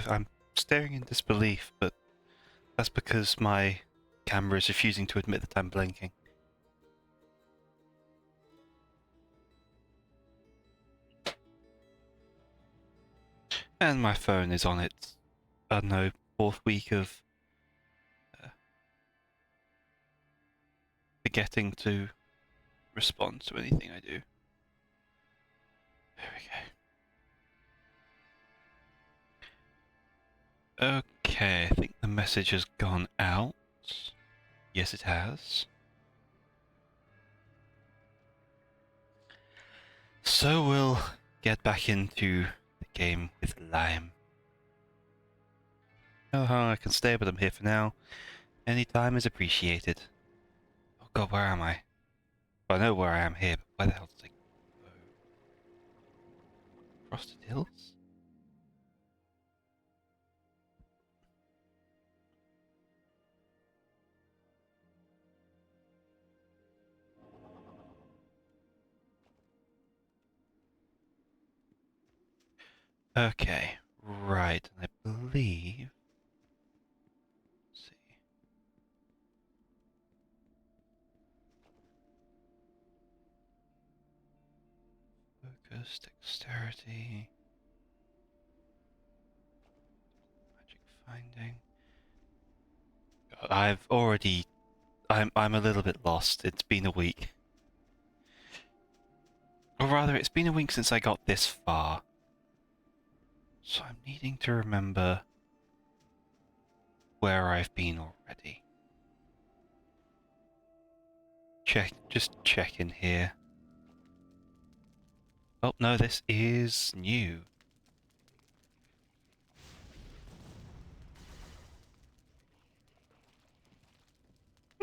I'm staring in disbelief, but that's because my camera is refusing to admit that I'm blinking. And my phone is on its, I don't know, 4th week of forgetting to respond to anything I do. There we go. Okay, I think the message has gone out. Yes, it has. So we'll get back into the game with Lime. Oh, I can stay, but I'm here for now. Any time is appreciated. Oh god, where am I? Well, I know where I am here, but where the hell did I go? Frosted Hills? Okay, right, and I believe... Let's see. Focus, dexterity... Magic finding... God, I've already... I'm a little bit lost. It's been a week. Or rather, it's been a week since I got this far. So I'm needing to remember where I've been already. Just check in here. Oh, no, this is new.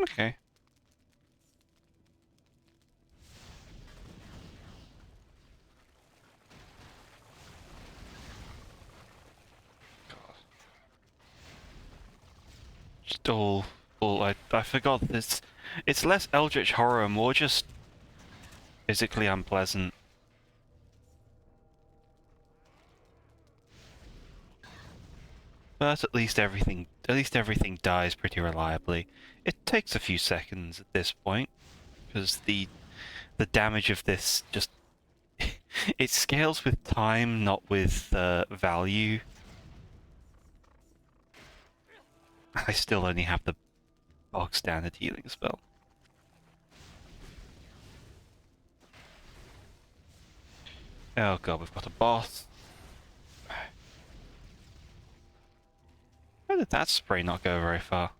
Okay. God. Just all I forgot this. It's less Eldritch Horror, more just physically unpleasant. But at least everything dies pretty reliably. It takes a few seconds at this point, because the damage of this just it scales with time, not with value. I still only have the bog standard healing spell. Oh god, we've got a boss. Where did that spray not go very far?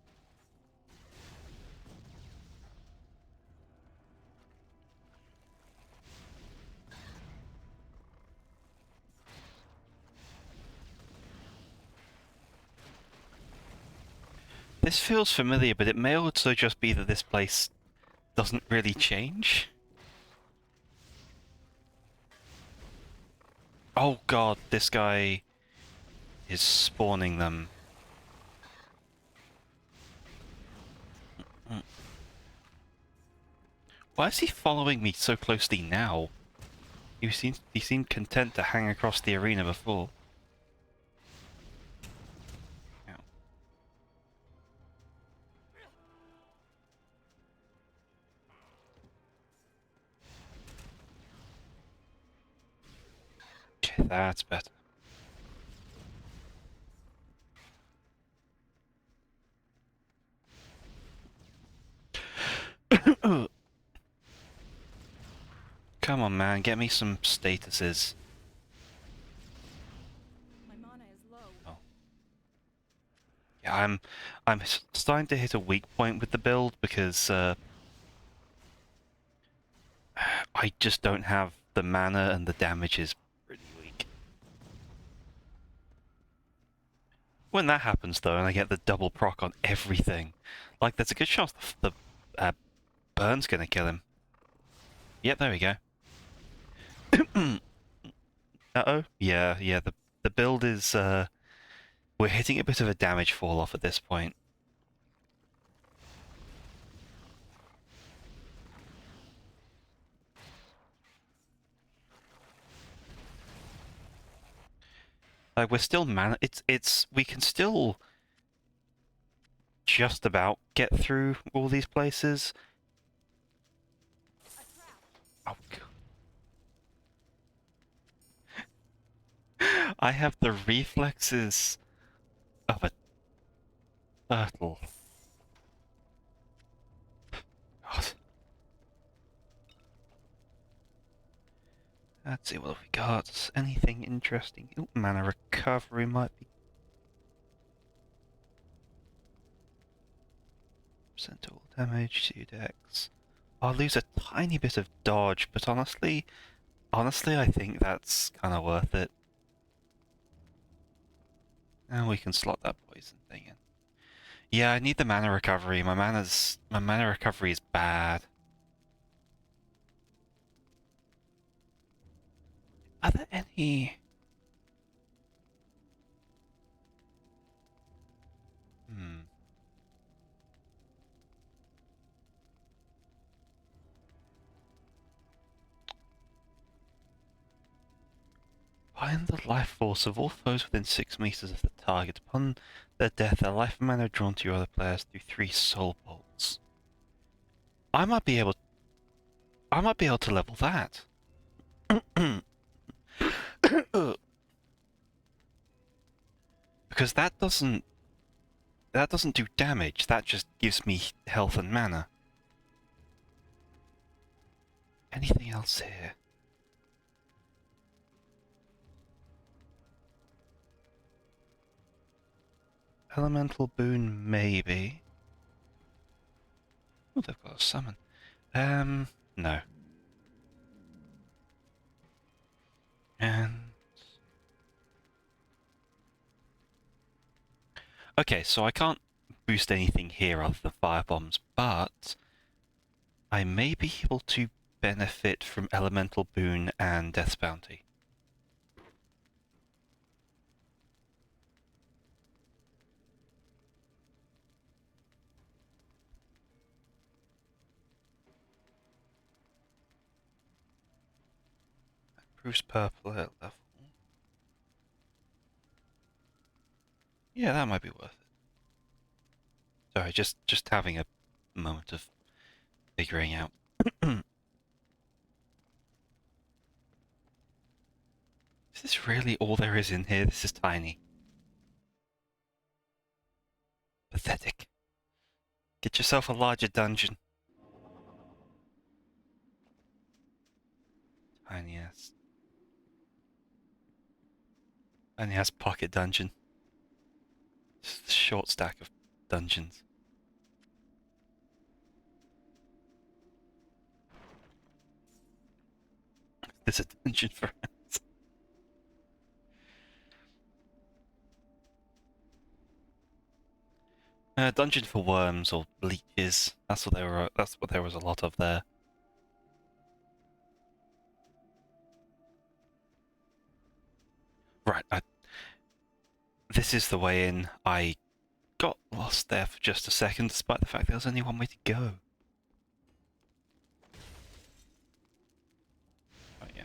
This feels familiar, but it may also just be that this place doesn't really change. Oh god, this guy is spawning them. Why is he following me so closely now? He seemed content to hang across the arena before. Ow. Okay, that's better. Come on, man, get me some statuses. My mana is low. Oh. Yeah, I'm starting to hit a weak point with the build because I just don't have the mana and the damage is pretty weak. When that happens though, and I get the double proc on everything, like there's a good chance the burn's gonna kill him. Yep, there we go. Uh-oh. Yeah, the build is we're hitting a bit of a damage fall off at this point. Like we're still we can still just about get through all these places. Oh god. I have the reflexes of a turtle. God. Let's see what we got. Anything interesting? Ooh, mana recovery might be. Percent all damage, 2 dex. I'll lose a tiny bit of dodge, but honestly, I think that's kind of worth it. And we can slot that poison thing in. Yeah, I need the mana recovery. My mana recovery is bad. Are there any? Bind the life force of all foes within 6 meters of the target. Upon their death, their life and mana are drawn to your other players through 3 soul bolts. I might be able to level that. Because that doesn't do damage, that just gives me health and mana. Anything else here? Elemental boon, maybe. Oh, they've got a summon. No. And okay, so I can't boost anything here other than firebombs, but I may be able to benefit from elemental boon and death's bounty. Bruce purple at level. Yeah, that might be worth it. Sorry, just having a moment of figuring out. Is this really all there is in here? This is tiny. Pathetic. Get yourself a larger dungeon. Tiny ass. Only has pocket dungeon. Just a short stack of dungeons. There's a dungeon for it. Dungeon for worms or leeches. That's what there was a lot of there. Right, this is the way in. I got lost there for just a second, despite the fact there was only one way to go. Oh yeah.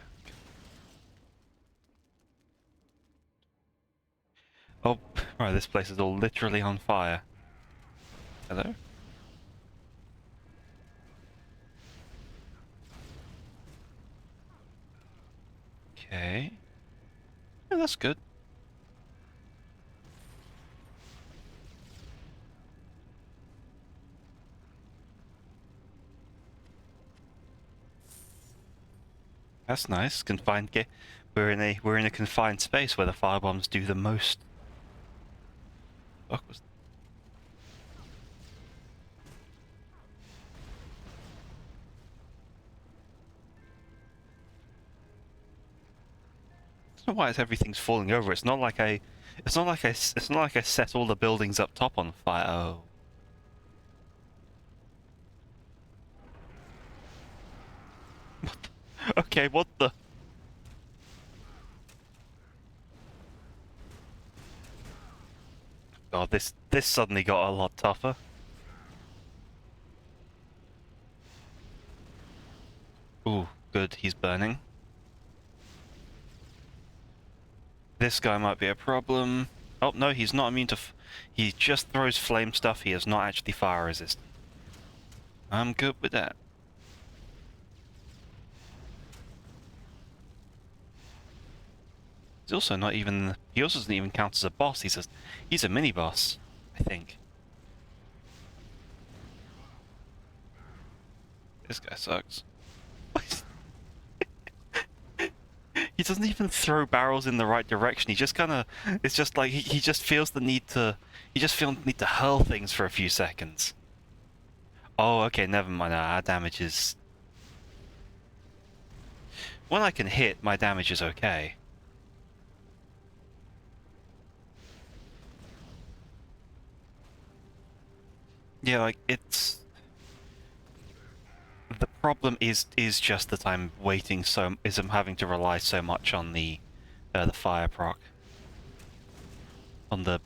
Oh, right, this place is all literally on fire. Hello? Okay. Yeah, that's good. That's nice. Confined we're in a confined space where the firebombs do the most. Fuck was I don't know why everything's falling over. It's not like I set all the buildings up top on fire. Oh. Okay, what the? God, this suddenly got a lot tougher. Ooh, good. He's burning. This guy might be a problem. Oh, no, he's not immune to... he just throws flame stuff. He is not actually fire resistant. I'm good with that. He's also not even... he also doesn't even count as a boss. He's a mini-boss, I think. This guy sucks. He doesn't even throw barrels in the right direction. He just kind of... it's just like he just feels the need to... he just feels the need to hurl things for a few seconds. Oh, okay, never mind. Our damage is... when I can hit, my damage is okay. Yeah, like, it's... the problem is just that I'm waiting I'm having to rely so much on the fire proc. On the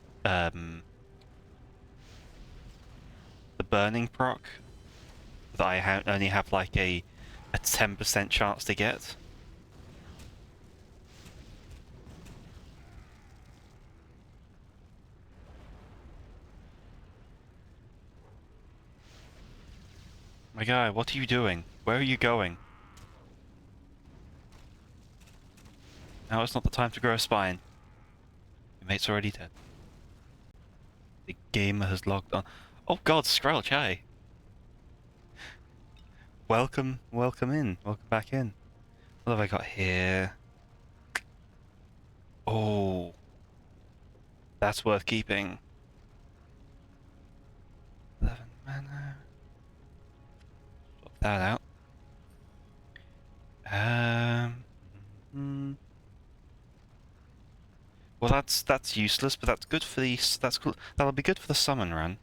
burning proc. That I only have like a 10% chance to get. My guy, what are you doing? Where are you going? Now it's not the time to grow a spine. Your mate's already dead. The gamer has logged on. Oh god, Skrelch, hi! Welcome in. Welcome back in. What have I got here? Oh, that's worth keeping. 11 mana. Swap that out. Well, that's useless, but that's good for the... that's cool. That'll be good for the summon run.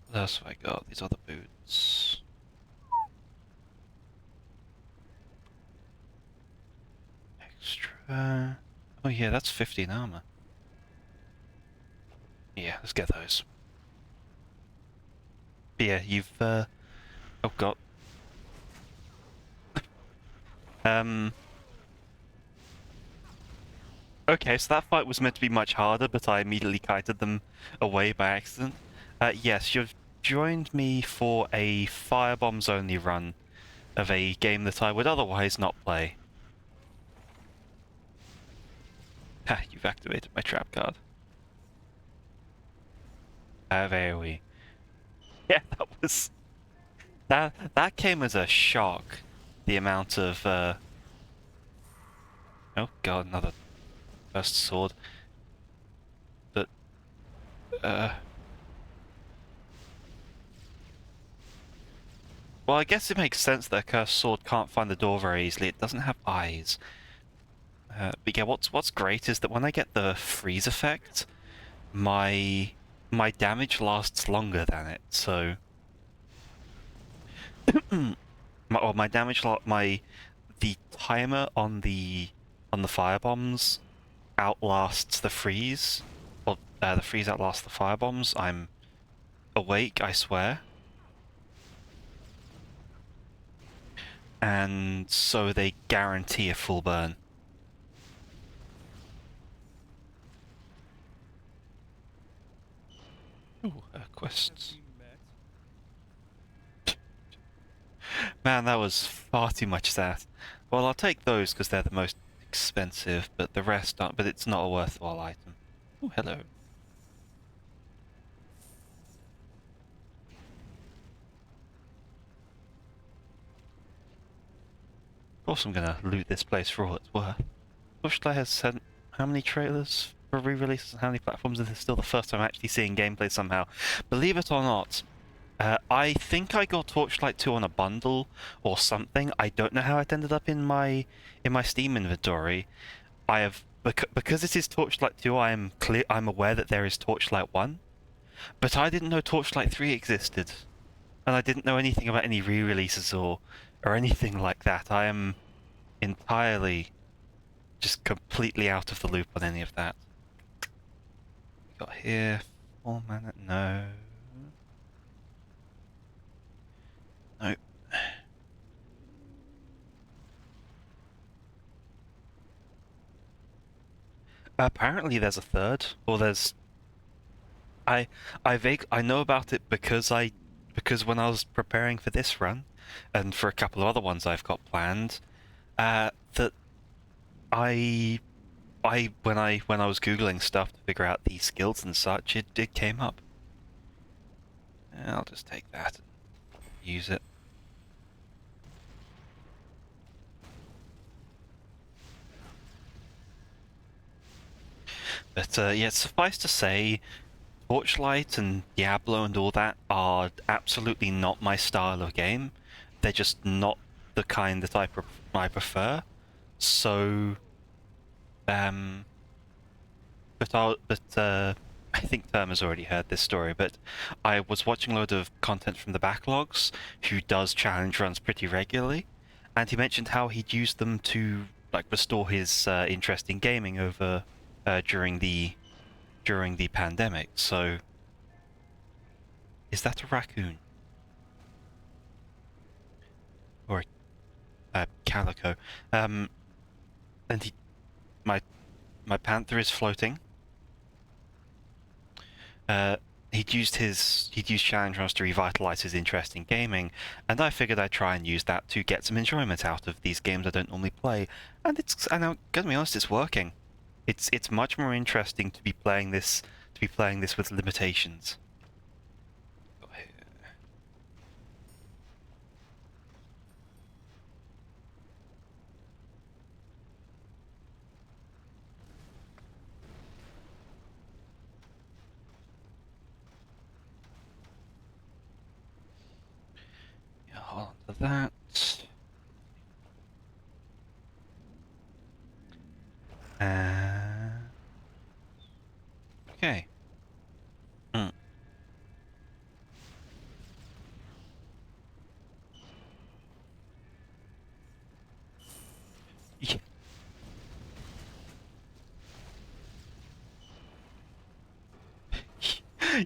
What else have I got? These other boots. Extra... oh yeah, that's 15 armor. Yeah, let's get those. But yeah, you've... oh god. Okay, so that fight was meant to be much harder, but I immediately kited them away by accident. Yes, you've joined me for a Firebombs only run of a game that I would otherwise not play. Ha, you've activated my trap card. There we... yeah, that was... that came as a shock. The amount of... oh god, another burst sword. But... well, I guess it makes sense that a cursed sword can't find the door very easily. It doesn't have eyes. But yeah, what's great is that when I get the freeze effect, my damage lasts longer than it. So my damage the timer on the firebombs outlasts the freeze, or the freeze outlasts the firebombs. I'm awake, I swear. And so they guarantee a full burn. Ooh, quests. Man, that was far too much stat. Well, I'll take those because they're the most expensive, but the rest aren't. But it's not a worthwhile item. Oh, hello. Of course I'm gonna loot this place for all it's worth. Torchlight has sent how many trailers for re-releases and how many platforms? This is still the first time actually seeing gameplay somehow. Believe it or not, I think I got Torchlight 2 on a bundle or something. I don't know how it ended up in my Steam inventory. I have because it is Torchlight 2. I'm aware that there is Torchlight 1, but I didn't know Torchlight 3 existed, and I didn't know anything about any re-releases or anything like that. I am entirely just completely out of the loop on any of that. We got here 4 mana. No. Apparently, there's a third, or there's I I know about it because when I was preparing for this run, and for a couple of other ones I've got planned, that I when I was googling stuff to figure out these skills and such, it came up. I'll just take that and use it. But yeah, suffice to say, Torchlight and Diablo and all that are absolutely not my style of game. They're just not the kind that I prefer. So, um, I think Term has already heard this story, but I was watching a load of content from the backlogs, who does challenge runs pretty regularly, and he mentioned how he'd used them to like restore his interest in gaming over during the pandemic. So, is that a raccoon or a calico? And my panther is floating. He'd used challenge runs to revitalize his interest in gaming, and I figured I'd try and use that to get some enjoyment out of these games I don't normally play. And I'm gonna be honest, it's working. It's much more interesting to be playing this with limitations. Yeah, hold on to that. Okay. Mm. Yeah.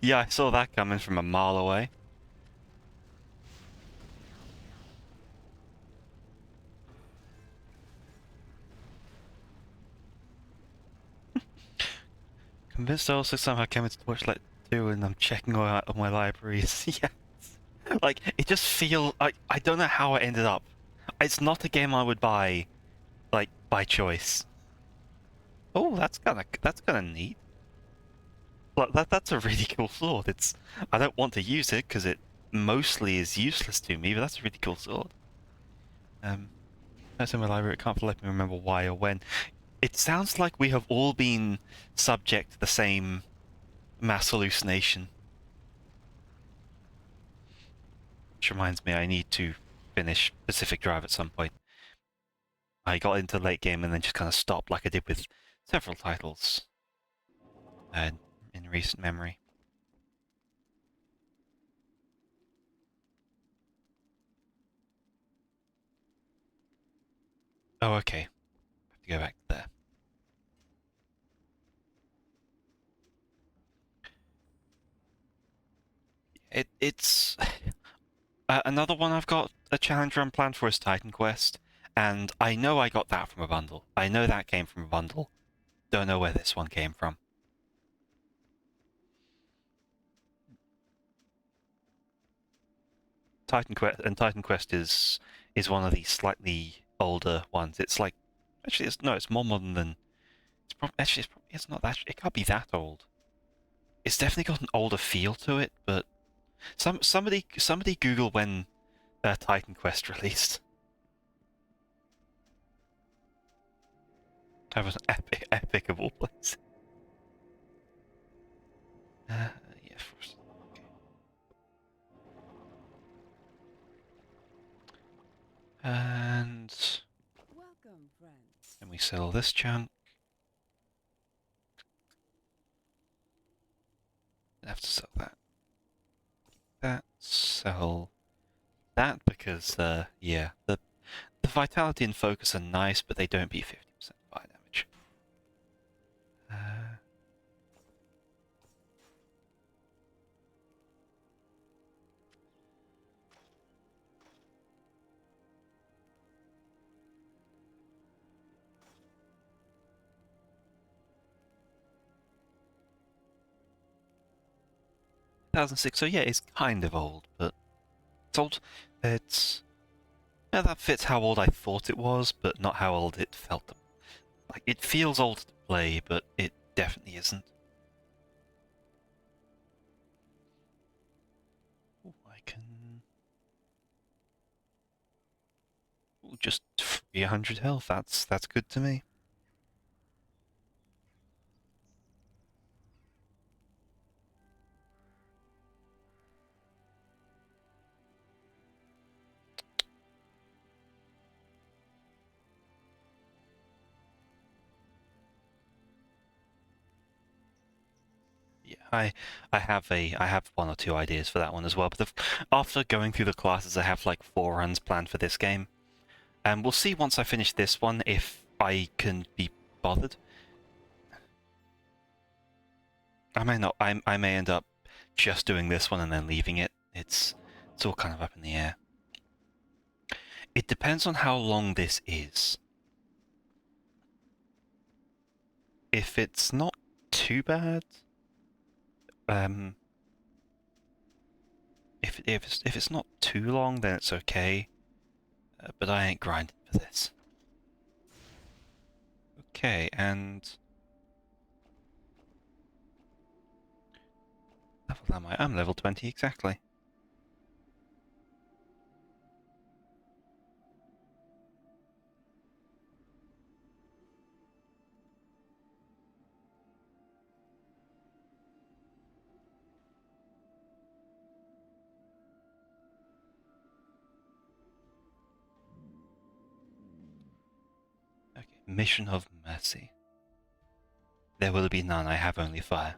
Yeah, I saw that coming from a mile away. Convinced I also somehow came into Torchlight 2 and I'm checking all my libraries. Yes. Like, it just feels... I don't know how it ended up. It's not a game I would buy, like, by choice. Oh, that's kinda neat. Like, that's a really cool sword. I don't want to use it because it mostly is useless to me, but that's a really cool sword. That's in my library. It can't let me remember why or when. It sounds like we have all been subject to the same mass hallucination. Which reminds me, I need to finish Pacific Drive at some point. I got into late game and then just kind of stopped, like I did with several titles in recent memory. Oh, okay. I have to go back there. It's another one I've got a challenge run planned for is Titan Quest, and I know I got that from a bundle. I know that came from a bundle. Don't know where this one came from. Titan Quest is one of these slightly older ones. It's like actually it's more modern than it's not that it can't be that old. It's definitely got an older feel to it, but somebody Google when Titan Quest released. That was an epic of all places. Yeah, okay. And Welcome, friends. then we sell this chunk. I have to sell that. Sell that because yeah, the vitality and focus are nice, but they don't beat 50% fire damage. 2006, so yeah, it's kind of old, but it's old. It's yeah, that fits how old I thought it was, but not how old it felt. Like it feels old to play, but it definitely isn't. Ooh, I can just 300 health. That's good to me. Yeah, I have one or two ideas for that one as well. But after going through the classes, I have like 4 runs planned for this game, and we'll see once I finish this one if I can be bothered. I may not. I may end up just doing this one and then leaving it. It's all kind of up in the air. It depends on how long this is. If it's not too bad, if it's not too long, then it's okay. But I ain't grinding for this. Okay, and level am I? I'm level 20 exactly. Okay, Mission of Mercy. There will be none, I have only fire.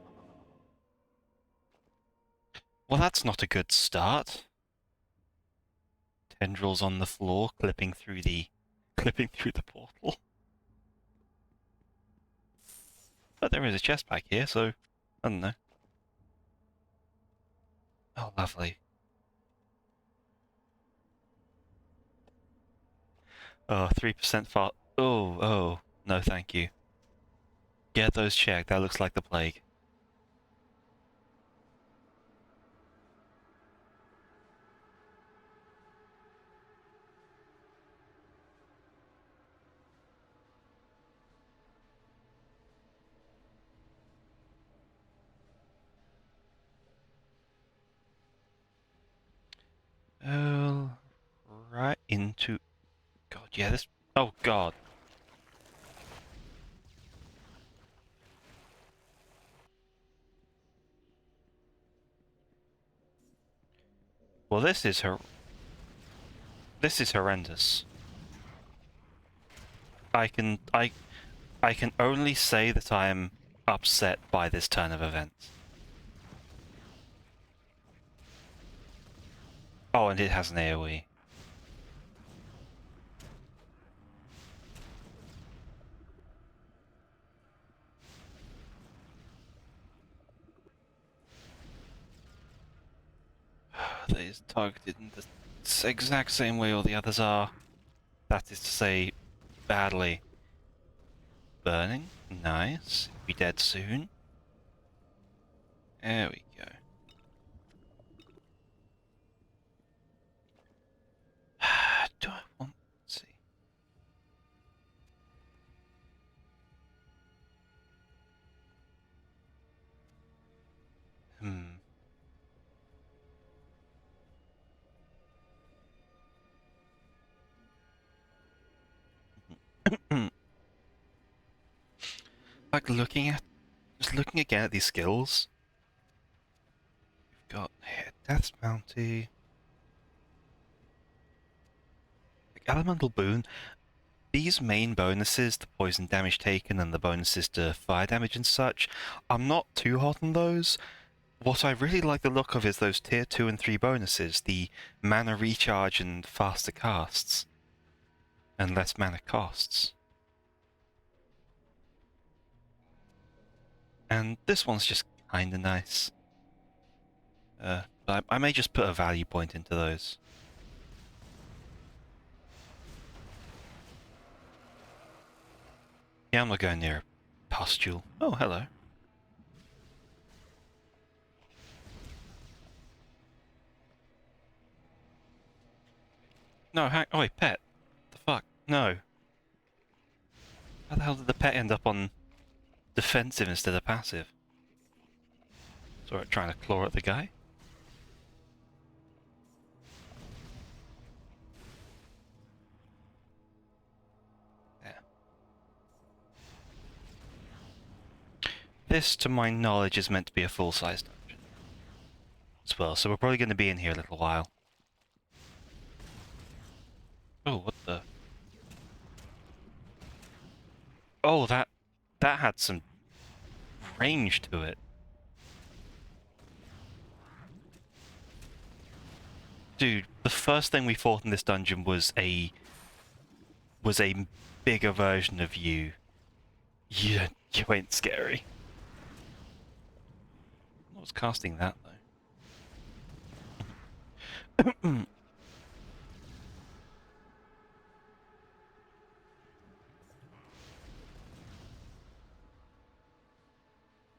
Well, that's not a good start. Tendrils on the floor, clipping through the portal. But there is a chest back here, so I don't know. Oh, lovely. Oh, 3% fart. Oh, no thank you. Get those checked, that looks like the plague. Oh, right into... God, yeah, this... Oh, God. Well, this is horrendous. I can only say that I am upset by this turn of events. Oh, and it has an AoE. That is targeted in the exact same way all the others are. That is to say, badly. Burning. Nice. Be dead soon. There we go. Do I want... Let's see. Like just looking again at these skills. We've got here, Death's Bounty. Like Elemental Boon. These main bonuses, the poison damage taken and the bonuses to fire damage and such, I'm not too hot on those. What I really like the look of is those tier 2 and 3 bonuses, the mana recharge and faster casts. And less mana costs. And this one's just kinda nice. But I may just put a value point into those. Yeah, I'm not going near a pustule. Oh, hello. No, hang. Oh wait, pet. The fuck? No. How the hell did the pet end up on defensive instead of passive? Sorry, trying to claw at the guy. Yeah. This, to my knowledge, is meant to be a full-size dungeon as well, so we're probably going to be in here a little while. Oh, what the? Oh, that had some range to it. Dude, the first thing we fought in this dungeon was a bigger version of you. You ain't scary. I was casting that though. He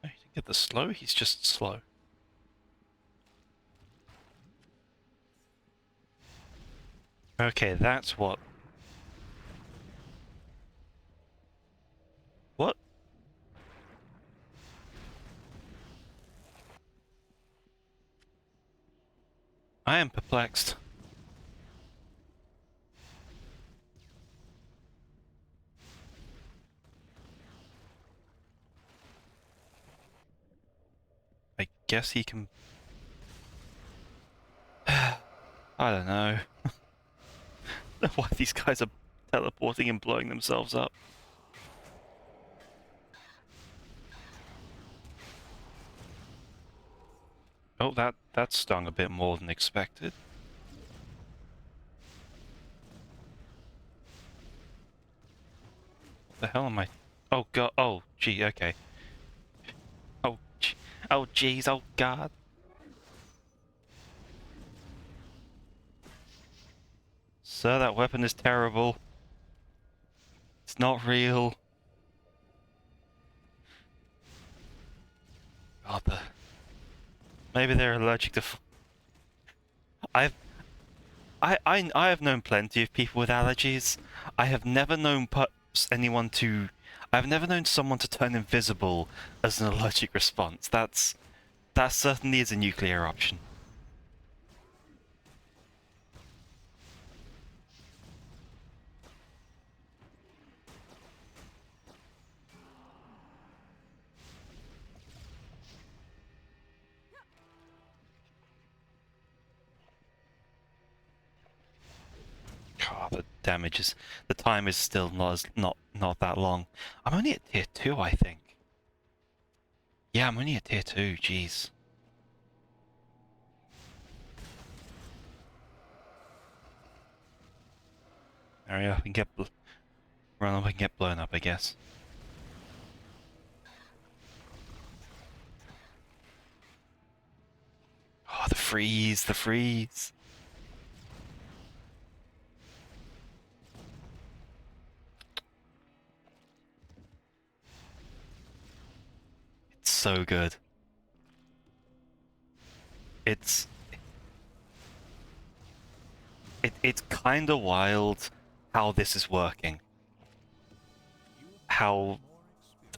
didn't get the slow, he's just slow. Okay, that's what. What? I am perplexed. I guess he can. I don't know. Why these guys are teleporting and blowing themselves up. Oh, that stung a bit more than expected. What the hell am I? Oh god! Oh gee, okay. Oh, oh jeez! Oh god! Sir, that weapon is terrible. It's not real. God, maybe they're allergic to. I've I have known plenty of people with allergies. I have never known anyone to. I've never known someone to turn invisible as an allergic response. That certainly is a nuclear option. God, the damage is. The time is still not that long. I'm only at tier 2, I think. Yeah, I'm only at tier 2. Jeez. Hurry up and run up and get blown up, I guess. Oh, the freeze, the freeze. It's so good. It's it's kind of wild how this is working. How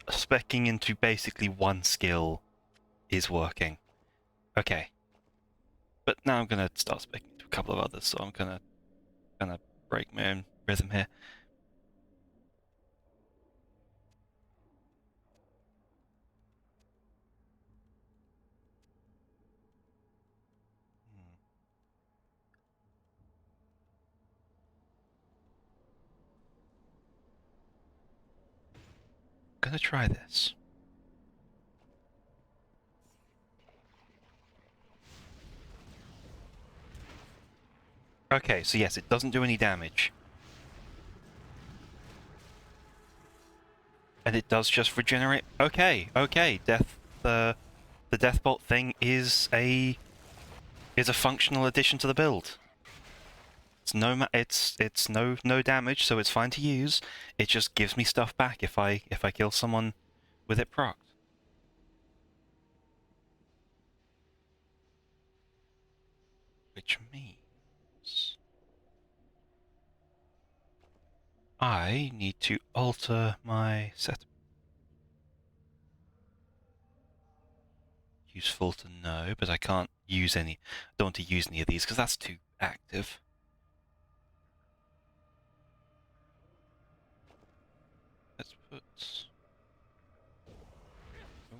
speccing into basically one skill is working. Okay. But now I'm gonna start speccing into a couple of others, so I'm gonna break my own rhythm here. Gonna try this. Okay, so yes, it doesn't do any damage. And it does just regenerate. Okay, okay, the death bolt thing is a functional addition to the build. It's no damage, so it's fine to use. It just gives me stuff back if I kill someone with it procced. Which means I need to alter my setup. Useful to know, but I can't use any. Don't want to use any of these because that's too active. Let's put. Oh,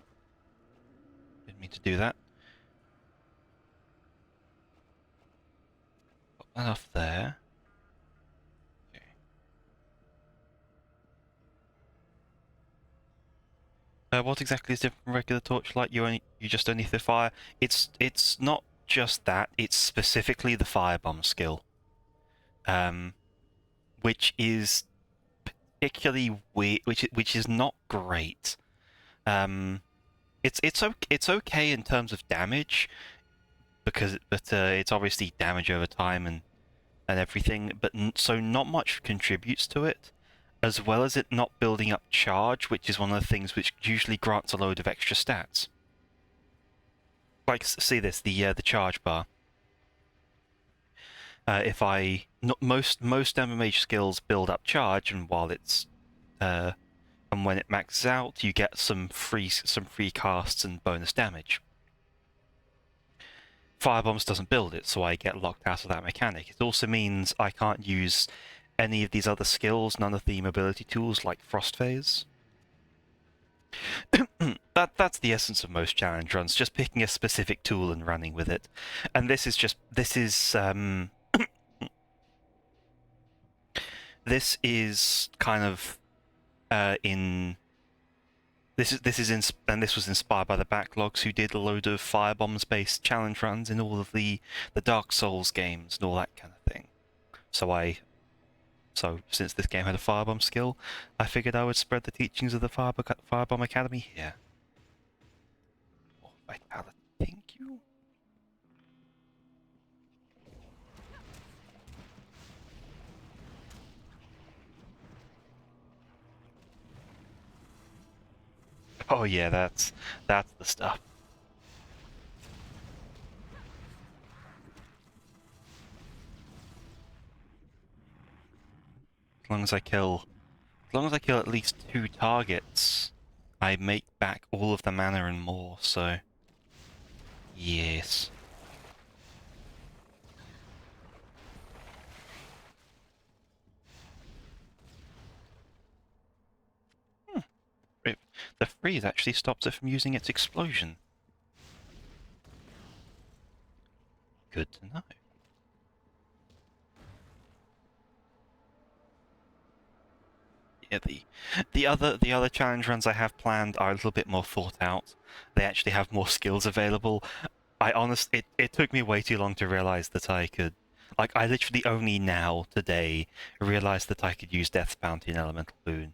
didn't mean to do that. Put that off there. Okay. What exactly is different from regular Torchlight? You just only the fire. It's not just that. It's specifically the Firebomb skill, which is particularly weird, which is not great. It's okay in terms of damage because it's obviously damage over time and everything, but so not much contributes to it, as well as it not building up charge, which is one of the things which usually grants a load of extra stats. Like see this, the charge bar. If I most MMH skills build up charge, and while it's and when it maxes out, you get some free casts and bonus damage. Firebombs doesn't build it, so I get locked out of that mechanic. It also means I can't use any of these other skills, none of the mobility tools like Frost Phase. That's the essence of most challenge runs, just picking a specific tool and running with it. And this is this is kind of in and this was inspired by the Backlogs, who did a load of Firebombs based challenge runs in all of the Dark Souls games and all that kind of thing. So since this game had a Firebomb skill, I figured I would spread the teachings of the Firebomb Academy here. Oh, Vitality, thank you. Oh yeah, that's the stuff. As long as I kill at least 2 targets, I make back all of the mana and more, so yes. The freeze actually stops it from using its explosion. Good to know. Yeah, the other challenge runs I have planned are a little bit more thought out. They actually have more skills available. It took me way too long to realize that I could, like, I literally only now today realized that I could use Death's Bounty and Elemental Boon.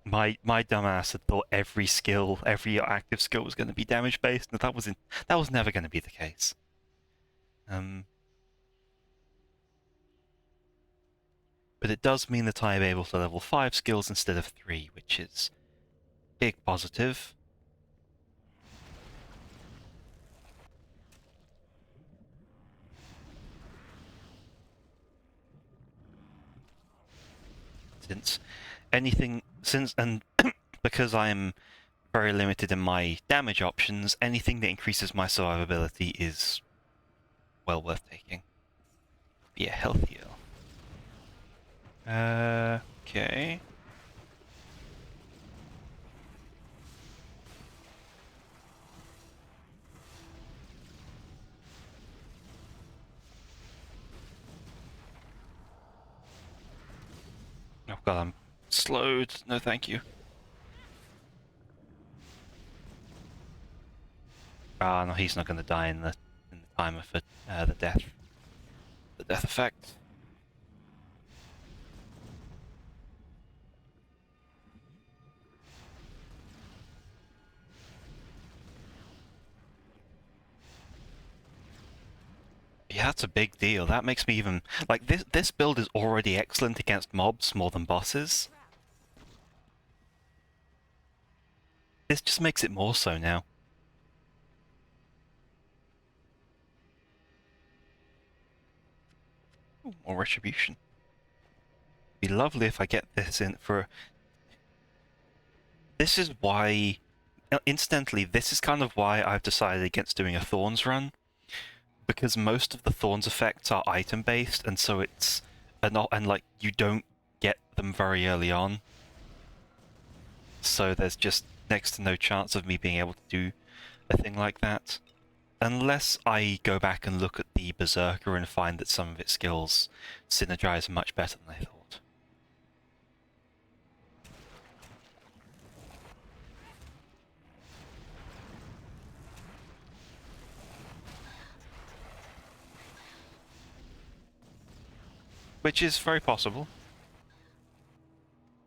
My dumbass had thought every active skill was going to be damage based, and that was never going to be the case. But it does mean that I am able to level 5 skills instead of 3, which is big positive. And because I am very limited in my damage options, anything that increases my survivability is well worth taking. Be a healthier. Okay. Oh god, I'm slowed. No, thank you. Ah, no, he's not going to die in the timer for the death effect. Yeah, that's a big deal. That makes me even like this build is already excellent against mobs more than bosses. This just makes it more so now. Ooh, more retribution. Be lovely if I get this in for... This is why... Incidentally, this is kind of why I've decided against doing a Thorns run. Because most of the Thorns effects are item-based, and so it's... And like, you don't get them very early on. So there's just next to no chance of me being able to do a thing like that. Unless I go back and look at the Berserker and find that some of its skills synergize much better than I thought. Which is very possible.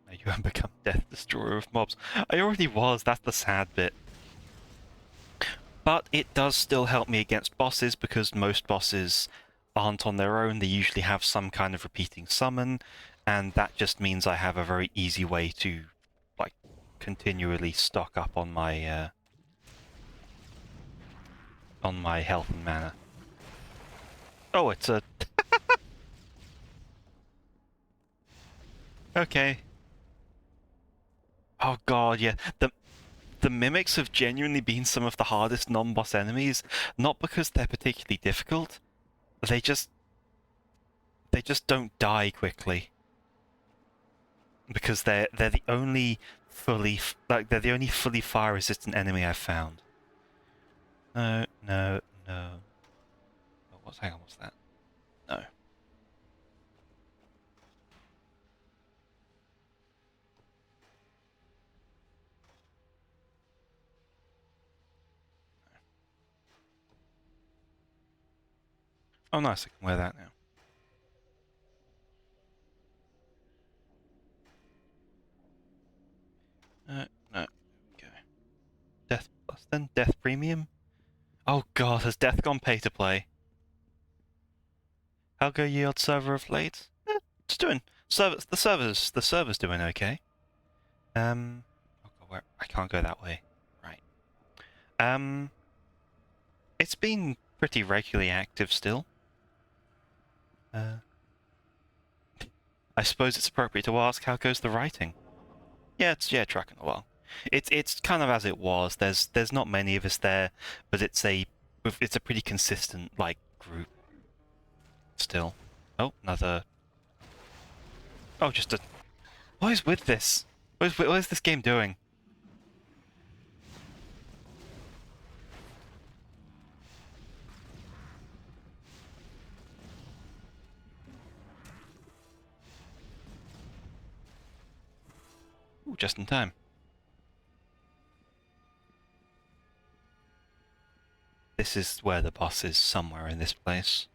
Now you have become Death Destroyer of mobs. I already was, that's the sad bit. But it does still help me against bosses, because most bosses aren't on their own. They usually have some kind of repeating summon, and that just means I have a very easy way to, like, continually stock up on my health and mana. Oh, it's a... Okay. Oh god, yeah. The mimics have genuinely been some of the hardest non-boss enemies, not because they're particularly difficult. They just don't die quickly. Because they're the only fully fire resistant enemy I've found. No. Oh, hang on, what's that? No. Oh nice, I can wear that now. No. Okay. Death Plus then? Death Premium? Oh god, has Death gone pay to play? How go yield server of late? It's doing... The server's doing okay. Oh god, where... I can't go that way. Right. It's been pretty regularly active still. I suppose it's appropriate to ask, how goes the writing? Yeah, it's tracking along. It's kind of as it was. There's not many of us there, but it's a pretty consistent like group. Still. Oh, another. Oh, just a. What is with this? What is this game doing? Ooh, just in time. This is where the boss is, somewhere in this place.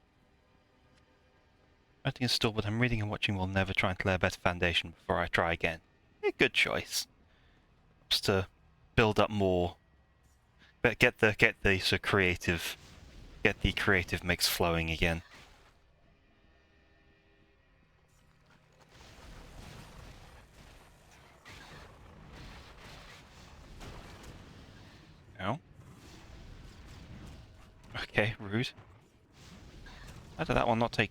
Writing is still what I'm reading and watching will never try and lay a better foundation before I try again. Good choice. Just to build up more. But get the sort of creative, get the creative mix flowing again. Oh. Okay, rude. How did that one not take...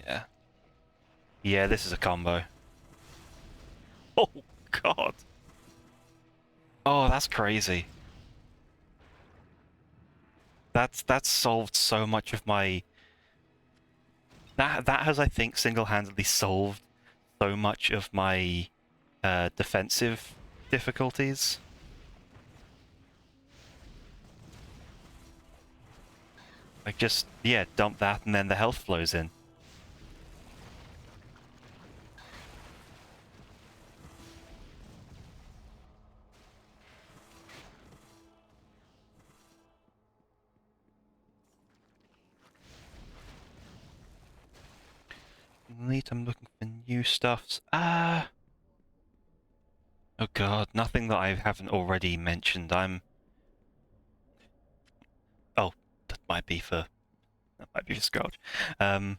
Yeah. Yeah, this is a combo. Oh, God. Oh, that's crazy. That's solved so much of my... That has, I think, single-handedly solved so much of my defensive difficulties. Like, just, yeah, dump that and then the health flows in. I'm looking for new stuffs. Oh god, nothing that I haven't already mentioned. Oh, that might be for Scourge. I've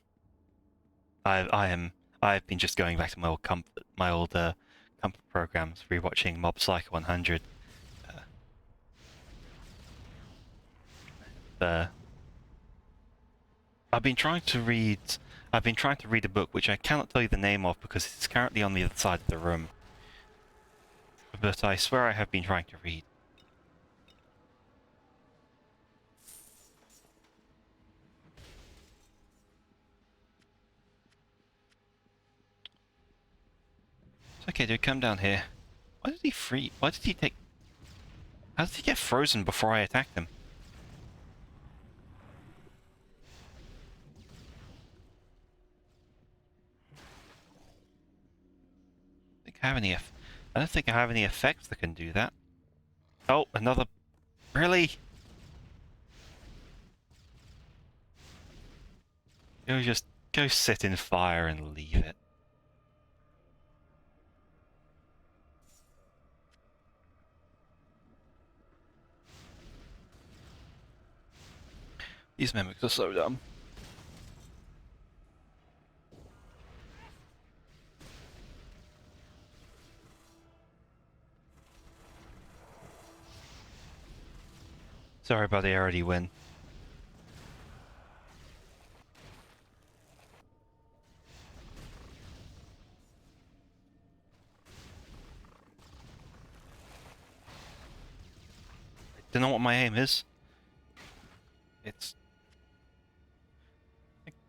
been just going back to my old comfort programs, rewatching Mob Psycho 100. I've been trying to read. I've been trying to read a book which I cannot tell you the name of because it's currently on the other side of the room. But I swear I have been trying to read. It's okay, dude. Come down here. Why did he free? Why did he take? How did he get frozen before I attacked him? I don't think I have any effects that can do that. Oh, another. Really? Just go sit in fire and leave it. These mimics are so dumb. Sorry, buddy, I already win. I don't know what my aim is. It's...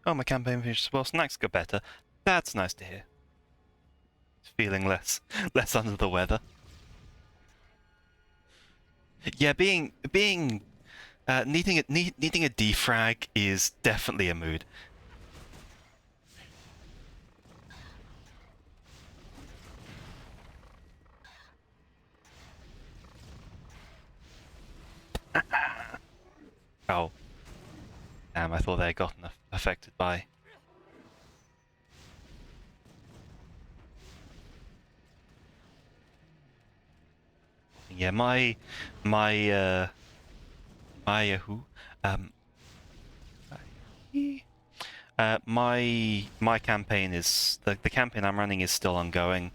Oh, my campaign finished well. Snacks got better. That's nice to hear. Feeling less under the weather. Yeah, needing a defrag is definitely a mood. Oh. Damn, I thought they had gotten affected by. Yeah, my campaign is the campaign I'm running is still ongoing.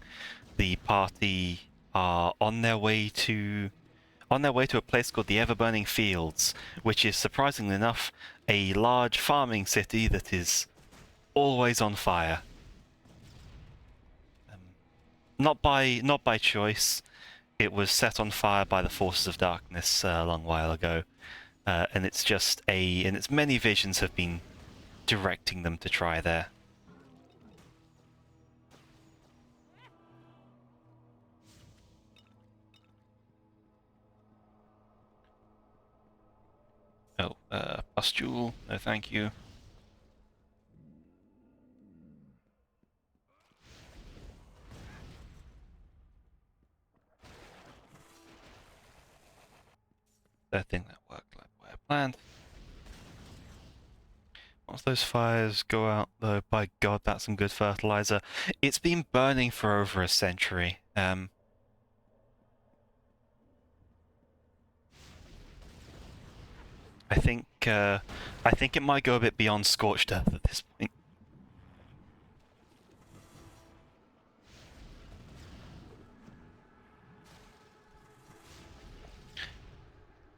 The party are on their way to a place called the Ever-Burning Fields, which is surprisingly enough a large farming city that is always on fire. Not by choice. It was set on fire by the forces of darkness a long while ago, and it's many visions have been directing them to try there. Oh, pustule, no thank you. That thing that worked like I planned. Once those fires go out, though, by God, that's some good fertilizer. It's been burning for over a century. I think it might go a bit beyond scorched earth at this point.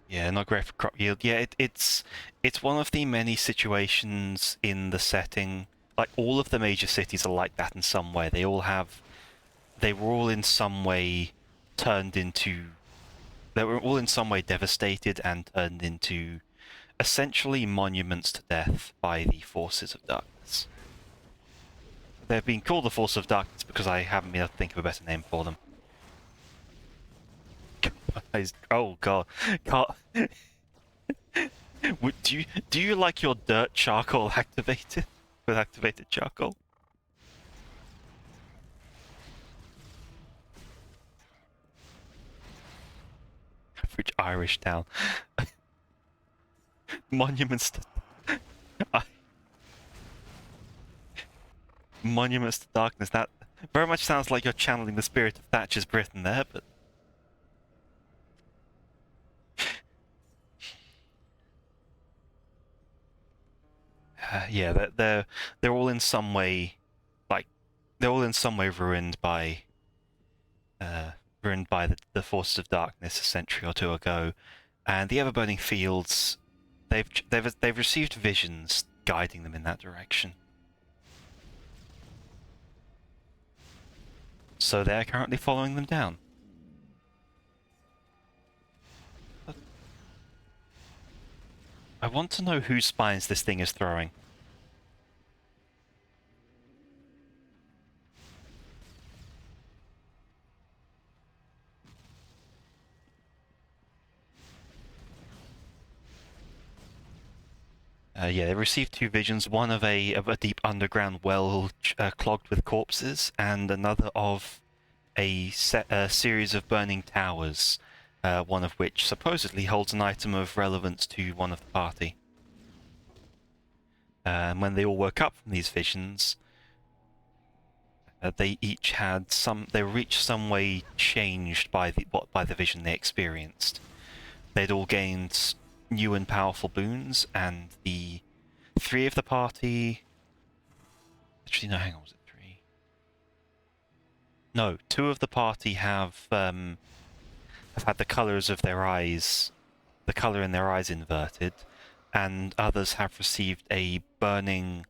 Yeah, not great for crop yield. Yeah, it's one of the many situations in the setting. Like all of the major cities are like that in some way. They were all in some way turned into. They were all in some way devastated and turned into essentially monuments to death by the forces of darkness. They've been called the Force of Darkness because I haven't been able to think of a better name for them. Oh God, do you like your dirt charcoal activated with activated charcoal? Average Irish town. Monuments to Monuments to Darkness. That very much sounds like you're channeling the spirit of Thatcher's Britain there, but. Yeah, they're all in some way, like they're all in some way ruined by the forces of darkness a century or two ago, and the Ever-Burning Fields, they've received visions guiding them in that direction. So they're currently following them down. I want to know whose spines this thing is throwing. Yeah, they received two visions, one of a deep underground well clogged with corpses, and another of a series of burning towers, one of which supposedly holds an item of relevance to one of the party. And when they all woke up from these visions, they each had they were each some way changed by the vision they experienced. They'd all gained new and powerful boons, and the three of the party... Actually, no, hang on, was it three? No, two of the party have had the colours of their eyes, the colour in their eyes inverted, and others have received a burning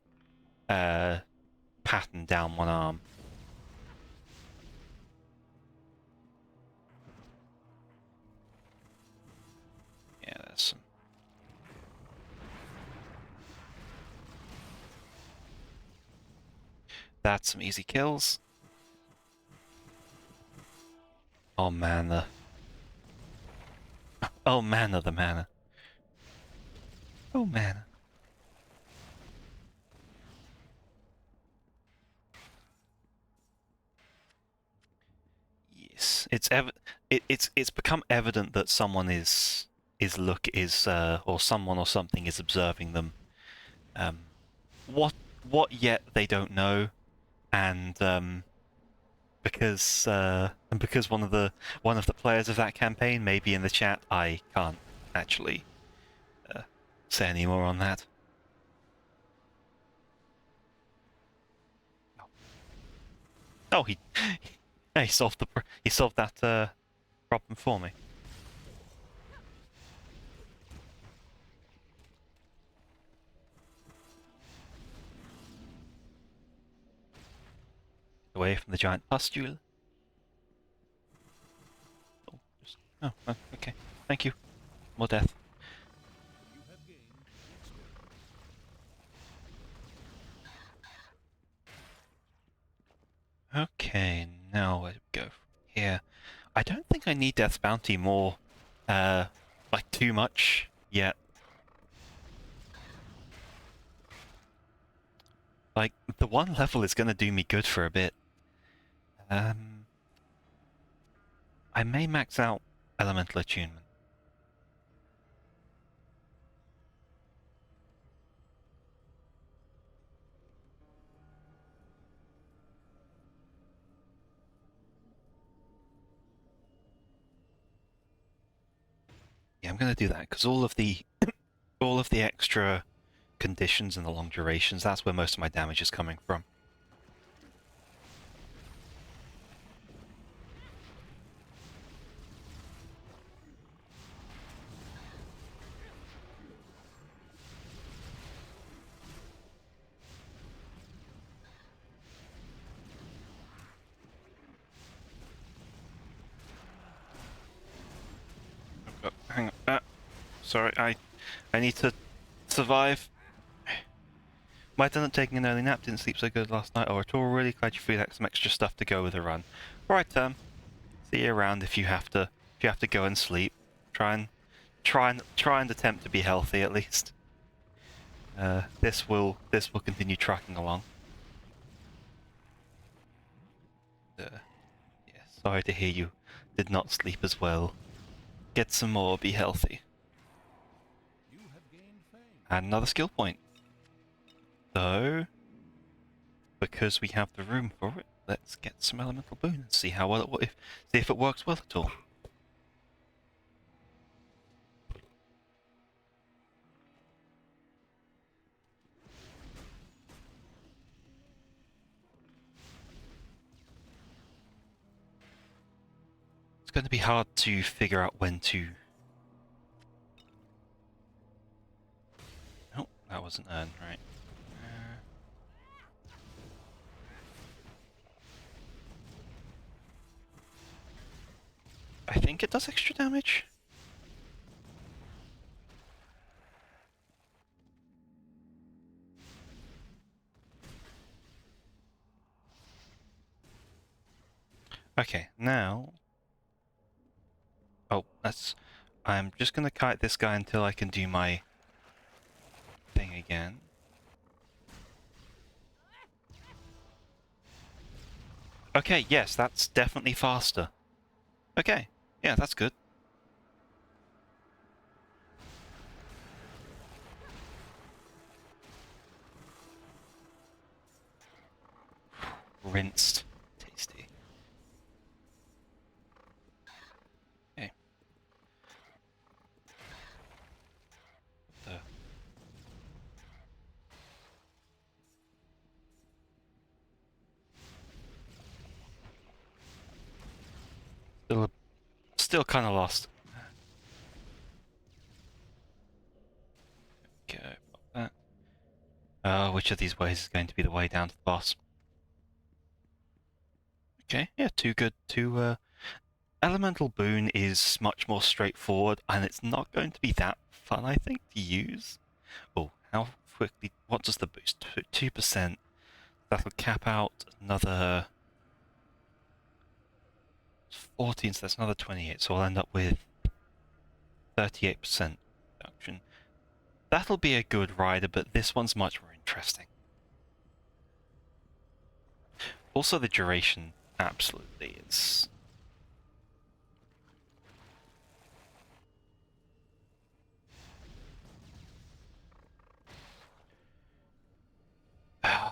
pattern down one arm. Yeah, there's some... That's some easy kills. Oh, mana. Oh, mana, the mana. Oh, mana. Yes, it's become evident that someone or someone or something is observing them. What yet they don't know, and because one of the players of that campaign may be in the chat, I can't actually say any more on that. Oh, he solved that problem for me. Away from the giant pustule. Oh, okay. Thank you. More death. Okay, now where do we go from here? I don't think I need Death's Bounty more, like too much yet. Like, the one level is gonna do me good for a bit. I may max out Elemental Attunement. Yeah, I'm gonna do that, because all of the extra conditions and the long durations, that's where most of my damage is coming from. Oh, hang on. Sorry, I need to survive. Might end up taking an early nap, didn't sleep so good last night or at all, really glad you feel like some extra stuff to go with a run. Right, see you around if you have to go and sleep. Try and attempt to be healthy at least. This will continue trucking along. Yeah, sorry to hear you did not sleep as well. Get some more, be healthy. And another skill point. So, because we have the room for it, let's get some elemental boon and see how well see if it works well at all. It's going to be hard to figure out when to... Oh, that wasn't earned, right. think it does extra damage. Okay, now... Oh, that's... I'm just gonna kite this guy until I can do my thing again. Okay, yes, that's definitely faster. Okay, yeah, that's good. Rinsed. Tasty. Okay. Still kind of lost. Okay, pop that. Which of these ways is going to be the way down to the boss? Okay, yeah, too good to... Elemental Boon is much more straightforward, and it's not going to be that fun, I think, to use. Oh, how quickly... What does the boost? 2%. That'll cap out another... 14, so that's another 28, so I'll end up with 38% reduction. That'll be a good rider, but this one's much more interesting. Also, the duration, absolutely, it's...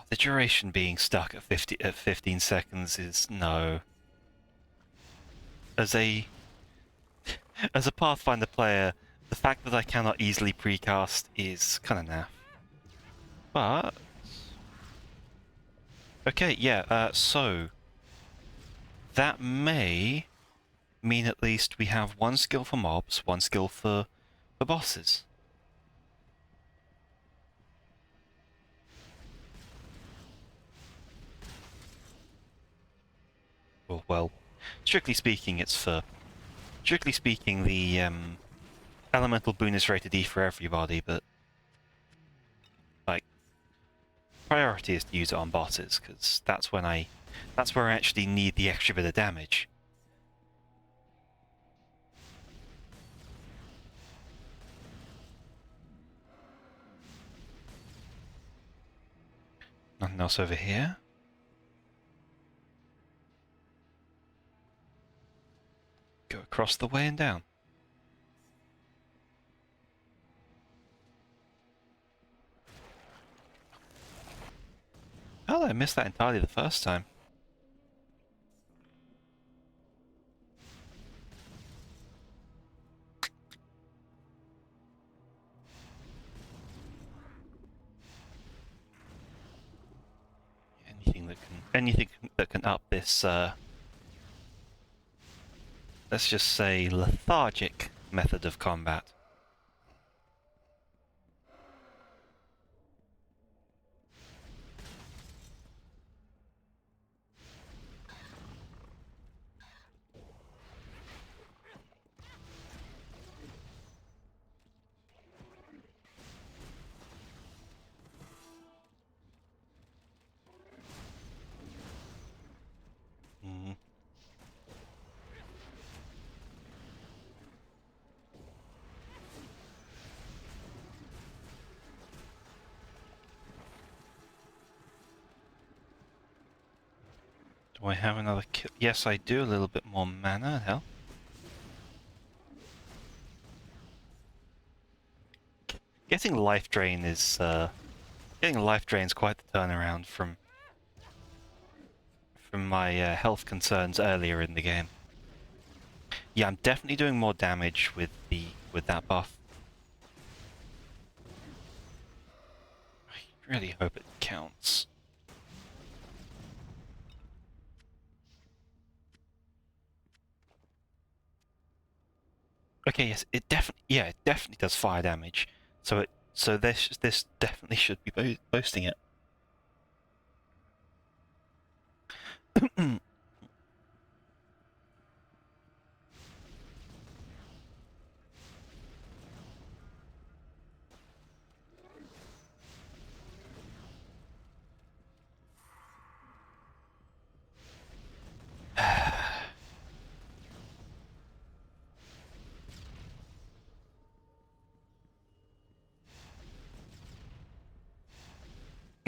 The duration being stuck at 15 seconds is no. As a Pathfinder player, the fact that I cannot easily precast is kind of naff. But okay, yeah. So that may mean at least we have one skill for mobs, one skill for bosses. Well, strictly speaking, it's for... Strictly speaking, the Elemental Boon is rated E for everybody, but... Like, priority is to use it on bosses, because that's when that's where I actually need the extra bit of damage. Nothing else over here. Go across the way and down. Oh, I missed that entirely the first time. Anything that can up this let's just say lethargic method of combat. Mm. Do I have another kill? Yes, I do. A little bit more mana. Hell. Getting life drain is quite the turnaround from my health concerns earlier in the game. Yeah, I'm definitely doing more damage with that buff. I really hope it counts. Okay, yes, it definitely does fire damage. So this definitely should be boasting it.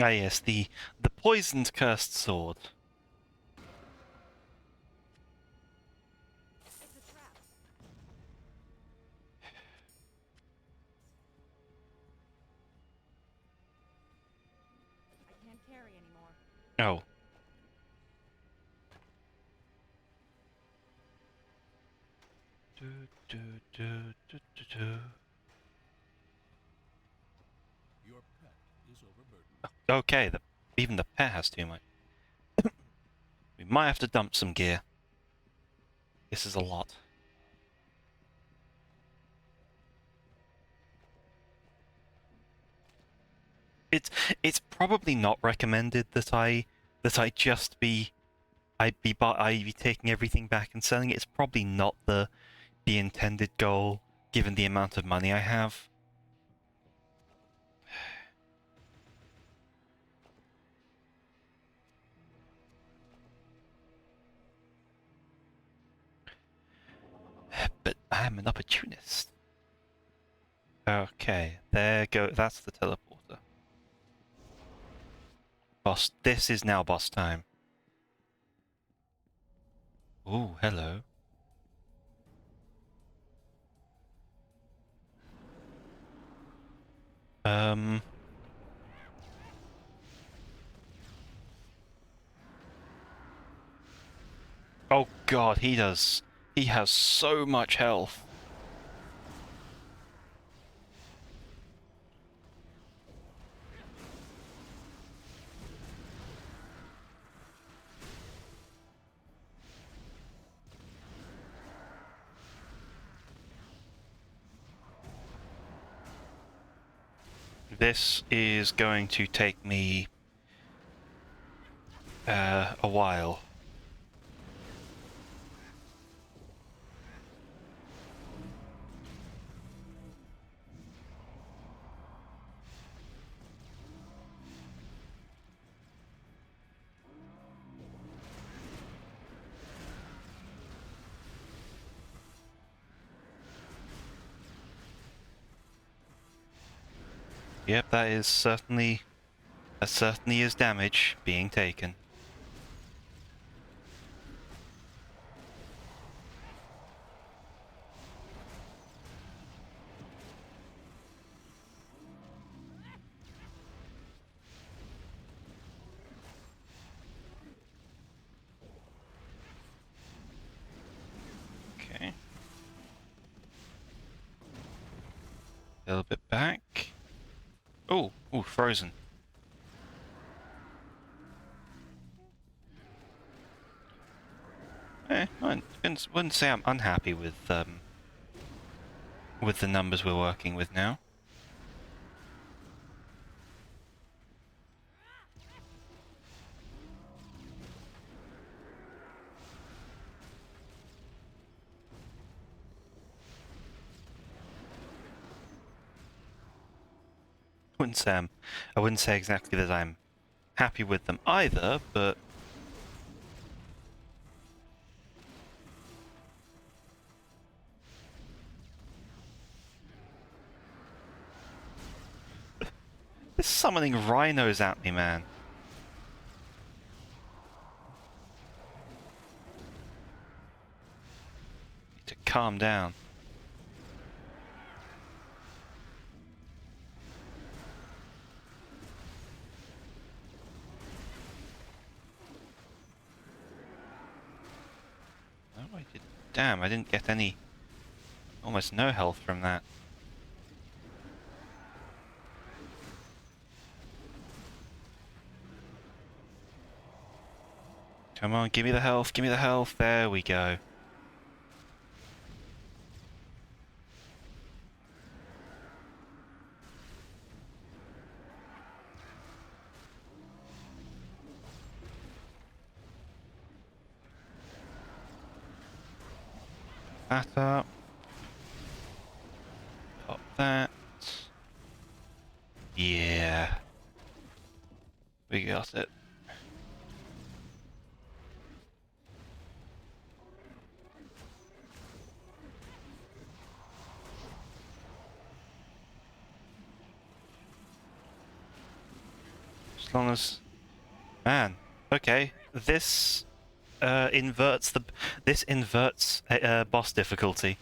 Ah yes, the poisoned cursed sword. It's a trap. I can't carry anymore. Oh. Do, do, do, do, do, do. Your pet is overburdened. Okay, even the pet has too much. We might have to dump some gear. This is a lot. It's probably not recommended that I just be I be taking everything back and selling it. It's probably not the intended goal, given the amount of money I have. But I am an opportunist. Okay, there go. That's the teleporter. Boss, this is now boss time. Ooh, hello. Oh god, he does. He has so much health. This is going to take me a while. Yep, that certainly is damage being taken. Okay. A little bit back. Oh, frozen. I wouldn't say I'm unhappy with the numbers we're working with now. I wouldn't say exactly that I'm happy with them either, but this summoning rhinos at me, man. Need to calm down. Oh, I did. Damn, I didn't get any. Almost no health from that. Come on, give me the health, give me the health. There we go. That up. Pop that. Yeah. We got it. Just As long as... Man, okay. This inverts boss difficulty.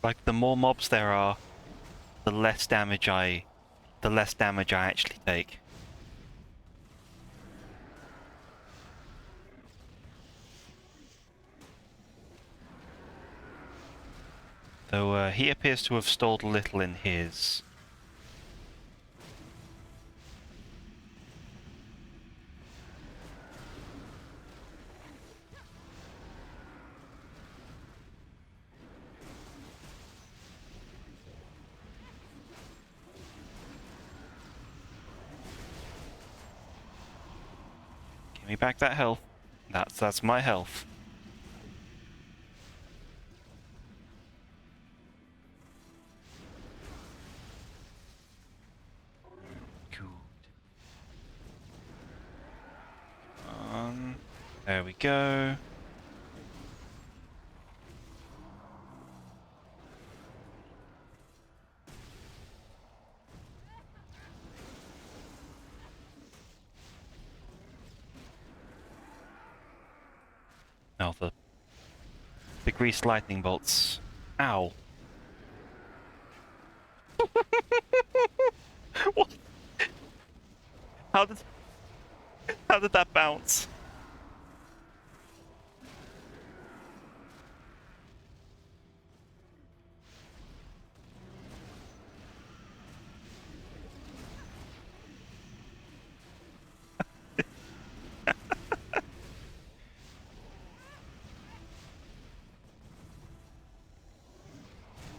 Like, the more mobs there are, the less damage I actually take. Though he appears to have stalled a little in his. Give me back that health. That's my health. There we go. Now the greased lightning bolts. Ow. What? How did that bounce?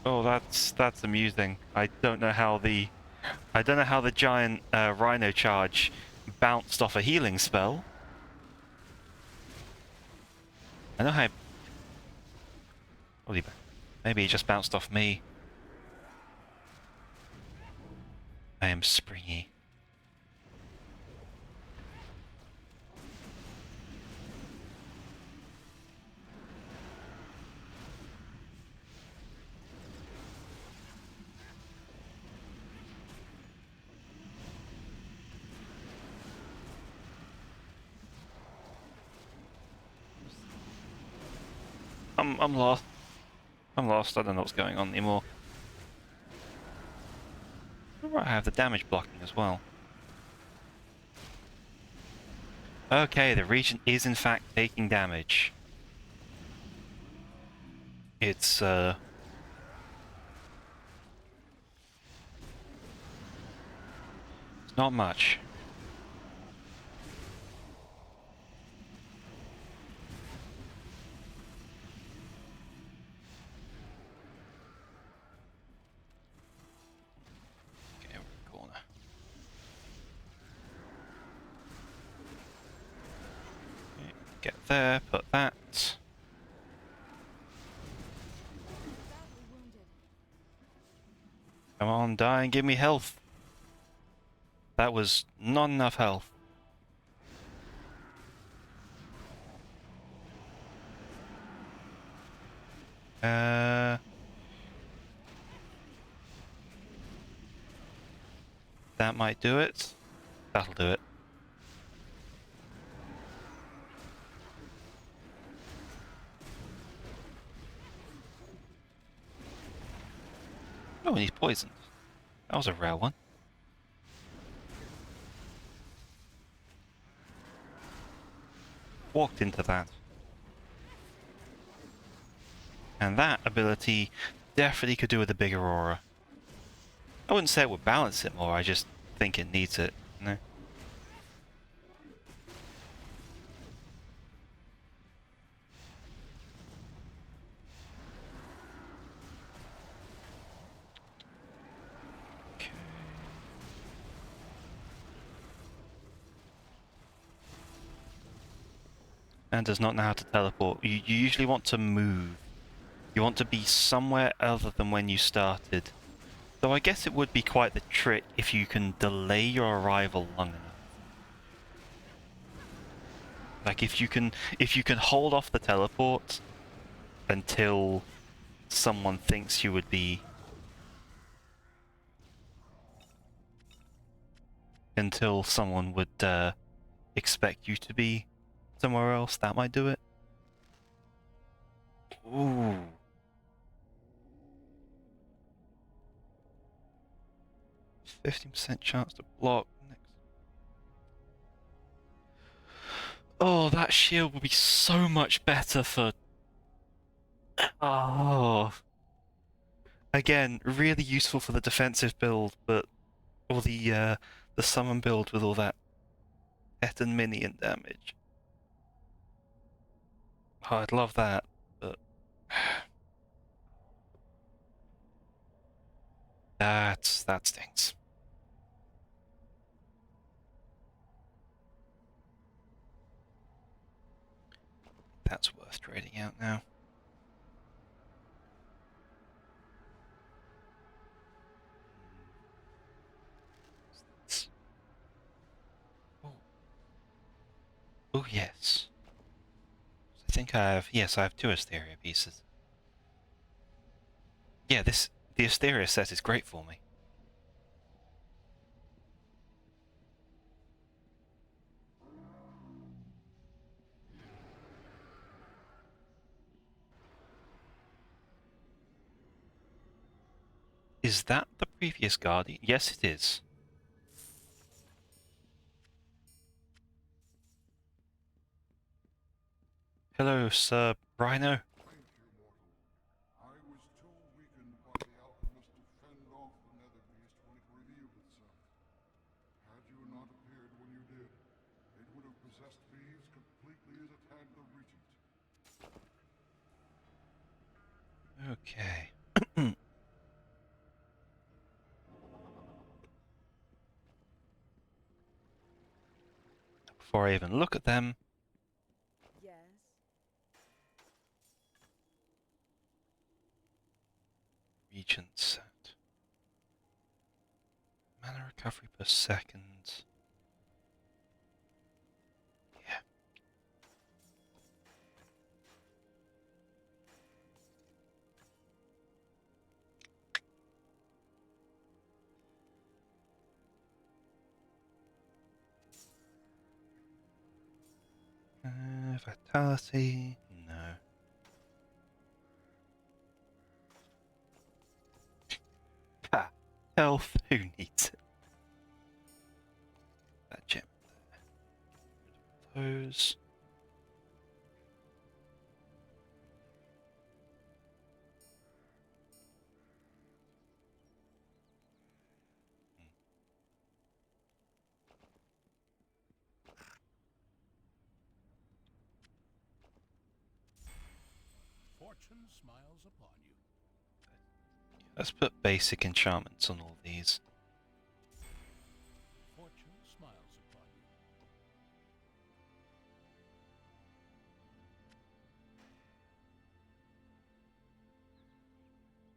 Oh, that's amusing. I don't know how the giant rhino charge bounced off a healing spell. I know how. Maybe he just bounced off me. I am springy. I'm lost. I'm lost. I don't know what's going on anymore. I have the damage blocking as well. Okay, the region is in fact taking damage. It's not much. Get there, put that. Come on, die and give me health. That was not enough health. That might do it. That'll do it. Oh, and he's poisoned. That was a rare one. Walked into that. And that ability definitely could do with a bigger aura. I wouldn't say it would balance it more, I just think it needs it. No. And does not know how to teleport. You usually want to move. You want to be somewhere other than when you started. Though I guess it would be quite the trick if you can delay your arrival long enough. Like if you can hold off the teleport until someone thinks you would be until someone would expect you to be somewhere else, that might do it. Ooh. %50 chance to block next. Oh, that shield would be so much better for. Oh. Again, really useful for the defensive build, but or the summon build with all that pet and minion damage. Oh, I'd love that, but that stinks. That's worth trading out now. Oh, oh yes. I think I have. Yes, I have 2 Asteria pieces. Yeah, the Asteria set is great for me. Is that the previous Guardian? Yes, it is. Hello, Sir Rhino. Thank you, mortal. I was too weakened by the alchemist to fend off the nether beast when it revealed itself. Had you not appeared when you did, it would have possessed me as completely as it had the regent. Okay. Before I even look at them, Yes. Regent set. Mana recovery per second. Yeah. Vitality. No. Ha! Health. Who needs it? That gem there. Those. Fortune smiles upon you. Let's put basic enchantments on all these. Fortune smiles upon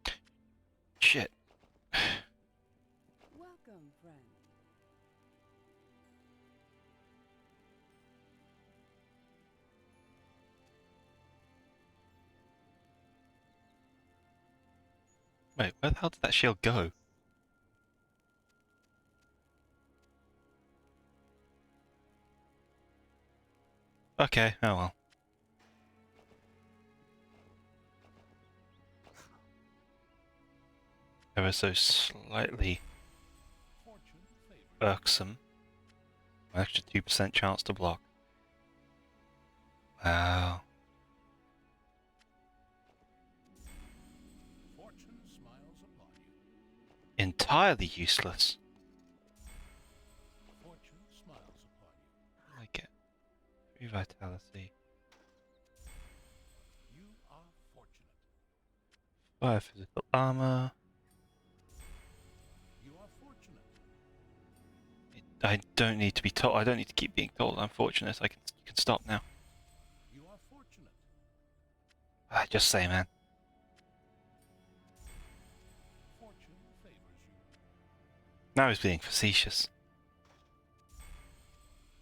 you. Shit. Welcome, friend. Wait, where the hell did that shield go? Okay, oh well. Ever so slightly Fortune favors irksome. An extra 2% chance to block. Wow. Fortune smiles upon you. Entirely useless. Fortune smiles upon you. I like it. 3 vitality. You are fortunate. 5 physical armor. You are fortunate. I don't need to be told. I don't need to keep being told I'm fortunate. You can stop now. You are fortunate. Just say, man. Fortune favors you. Now he's being facetious.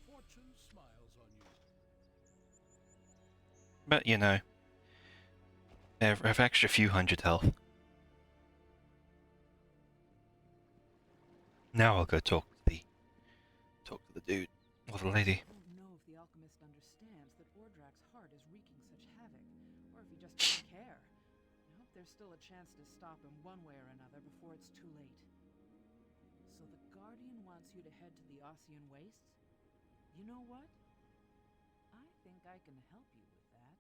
Fortune smiles on you. But, you know, they have extra few hundred health. Now I'll go talk to the dude, or the lady. I don't know if the alchemist understands that Ordrak's heart is wreaking such havoc, or if he just doesn't care. I hope there's still a chance to stop him one way or another before it's too late. So the Guardian wants you to head to the Ossian Wastes? You know what? I think I can help you with that.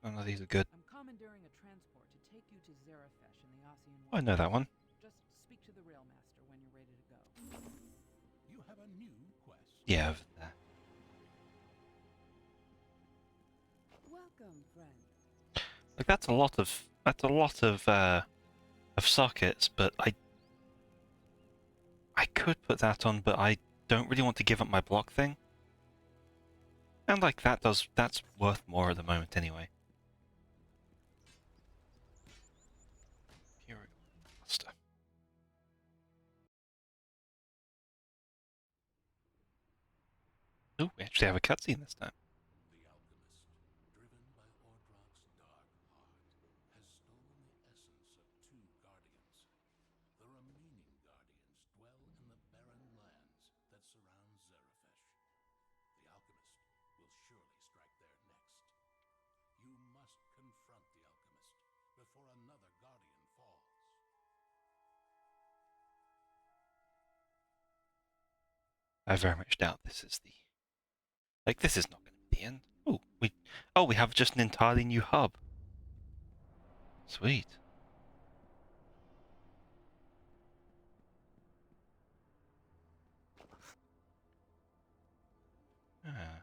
None of these are good. I'm commandeering a transport to take you to Zarafesh in the Ossian Wastes. I know that one. Just speak to the Railmaster when you're ready to go. You have a new quest. Yeah, over there. Welcome, friend. Like that's a lot of sockets, but I could put that on, but I don't really want to give up my block thing. And like that's worth more at the moment anyway. Here we go. Master. Ooh, we actually have a cutscene this time. The alchemist, driven by Ordrak's dark heart, has stolen the essence of two guardians. The remaining guardians dwell in the barren lands that surround Zarafesh. The alchemist will surely strike there next. You must confront the alchemist before another guardian falls. I very much doubt this is the... Like, this is not going to be the end. We have just an entirely new hub. Sweet. Ah.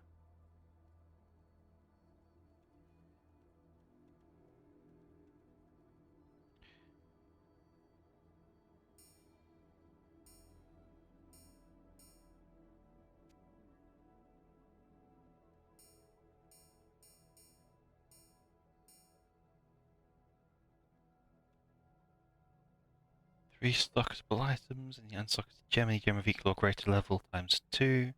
3 stockable items and the unsocketed gem and gem of equal or greater level times 2.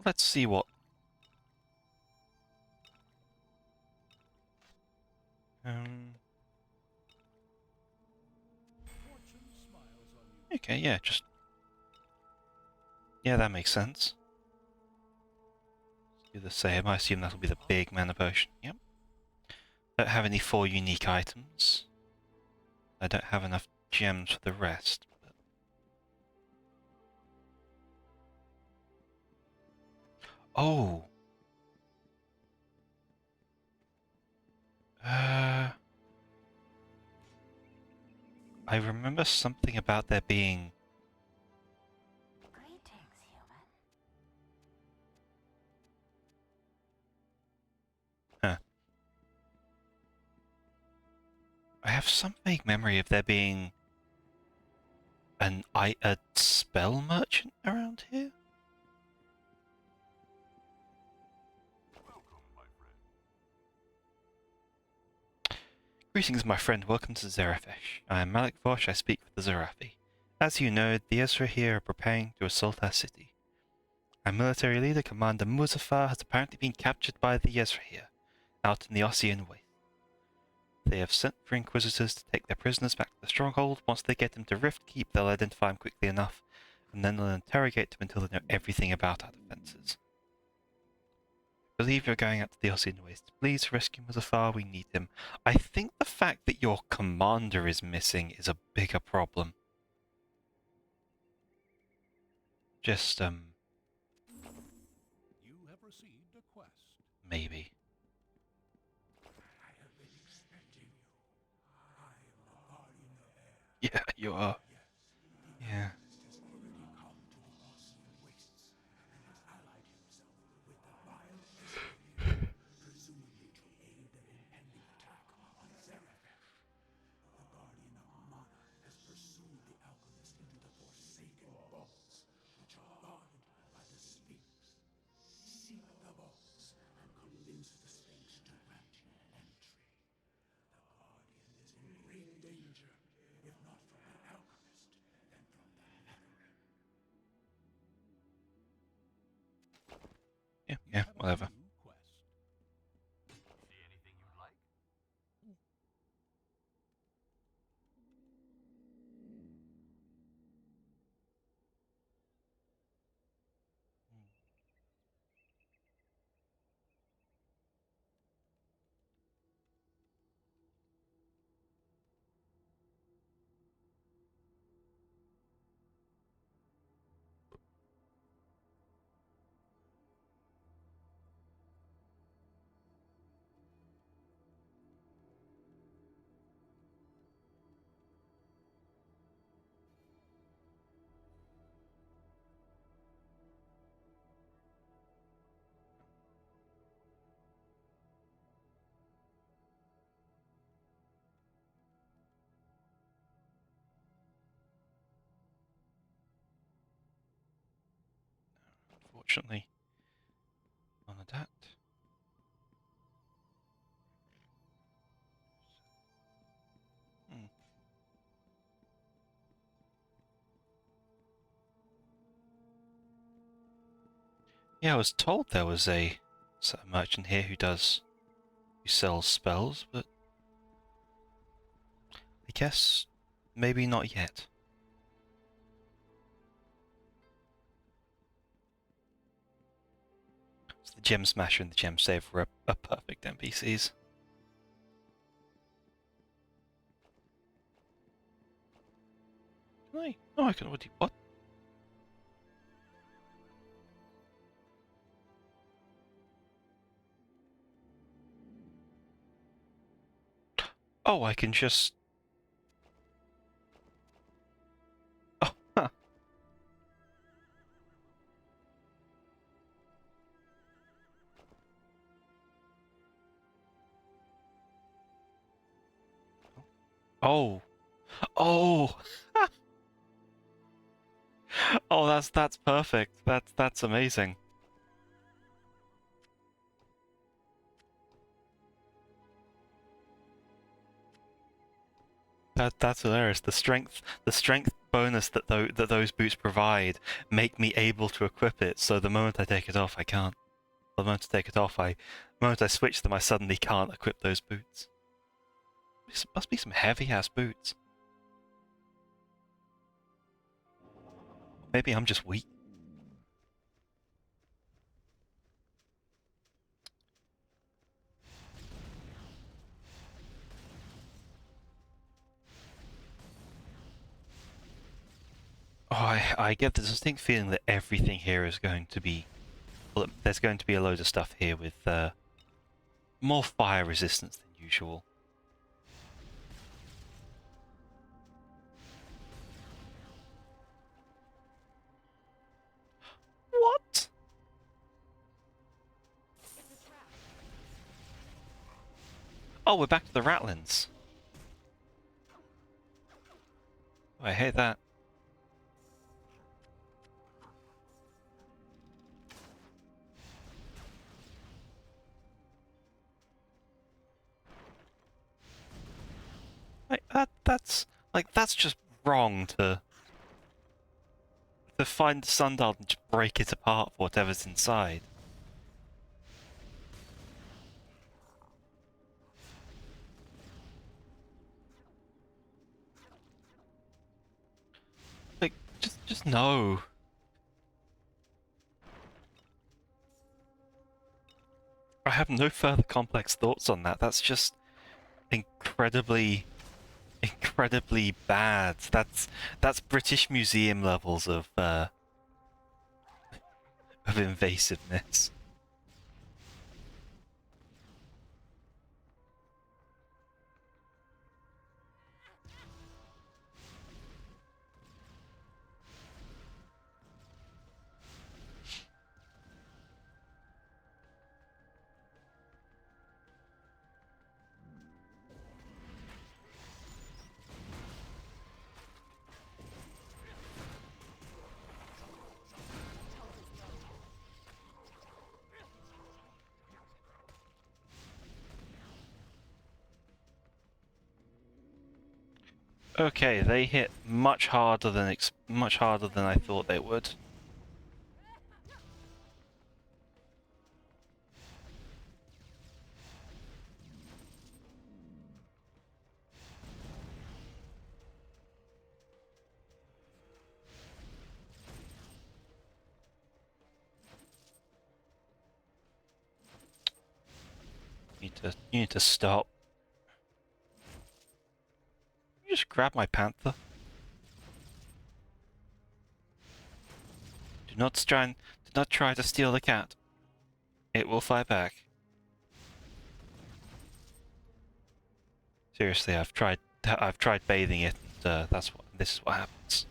Let's see what... Fortune smiles on you. Okay, yeah, just... Yeah, that makes sense. Let's do the same. I assume that'll be the big mana potion. Yep. Don't have any 4 unique items. I don't have enough gems for the rest. But... Oh! I remember something about there being... Greetings, human. Huh. I have some vague memory of there being a spell merchant around here? Welcome, my friend. Greetings, my friend. Welcome to Zarafesh. I am Malik Vosh. I speak with the Zarafi. As you know, the Ezra here are preparing to assault our city. Our military leader, Commander Muzaffar, has apparently been captured by the Ezra here, out in the Ossian Waste. They have sent for Inquisitors to take their prisoners back to the stronghold. Once they get him to Rift Keep, they'll identify him quickly enough, and then they'll interrogate him until they know everything about our defences. I believe you're going out to the Ossian Waste. Please rescue Muzaffar, we need him. I think the fact that your commander is missing is a bigger problem. Just, You have received a quest. maybe. I have been expecting you. I am the guardian of air. Yeah, you are. Yeah. Has already come to the Ossian Wastes and has allied himself with the vile Ezra, presumably to aid an impending attack on Zarafesh. The guardian of mana has pursued the alchemist into the forsaken vaults, which are guarded by the Sphinx. Seek the vaults and convince the Sphinx to grant you entry. The guardian is in great danger, if not from the alchemist, Whatever. New quest. See anything you like? Unfortunately, none of that. Hmm. Yeah, I was told there was a merchant here who sells spells, but I guess maybe not yet. So the Gem Smasher and the Gem Saver are perfect NPCs. Can I? Oh, I can already. What? Oh, I can just. Oh, huh. Oh. Oh. Oh, that's perfect. That's amazing. That's hilarious. The strength bonus that those boots provide make me able to equip it. So the moment I take it off, I can't. The moment I take it off, the moment I switch them, I suddenly can't equip those boots. This must be some heavy ass boots. Maybe I'm just weak. Oh, I get the distinct feeling that everything here is going to be. Well, there's going to be a load of stuff here with more fire resistance than usual. What? Oh, we're back to the Ratlins. Oh, I hate that. Like that's just wrong to find the sundial and just break it apart for whatever's inside. Like, just no. I have no further complex thoughts on that. That's just incredibly, incredibly bad. That's British Museum levels of invasiveness. Okay, they hit much harder than I thought they would. You need to stop. You just grab my panther. Do not try to steal the cat. It will fight back. Seriously, I've tried bathing it, and this is what happens.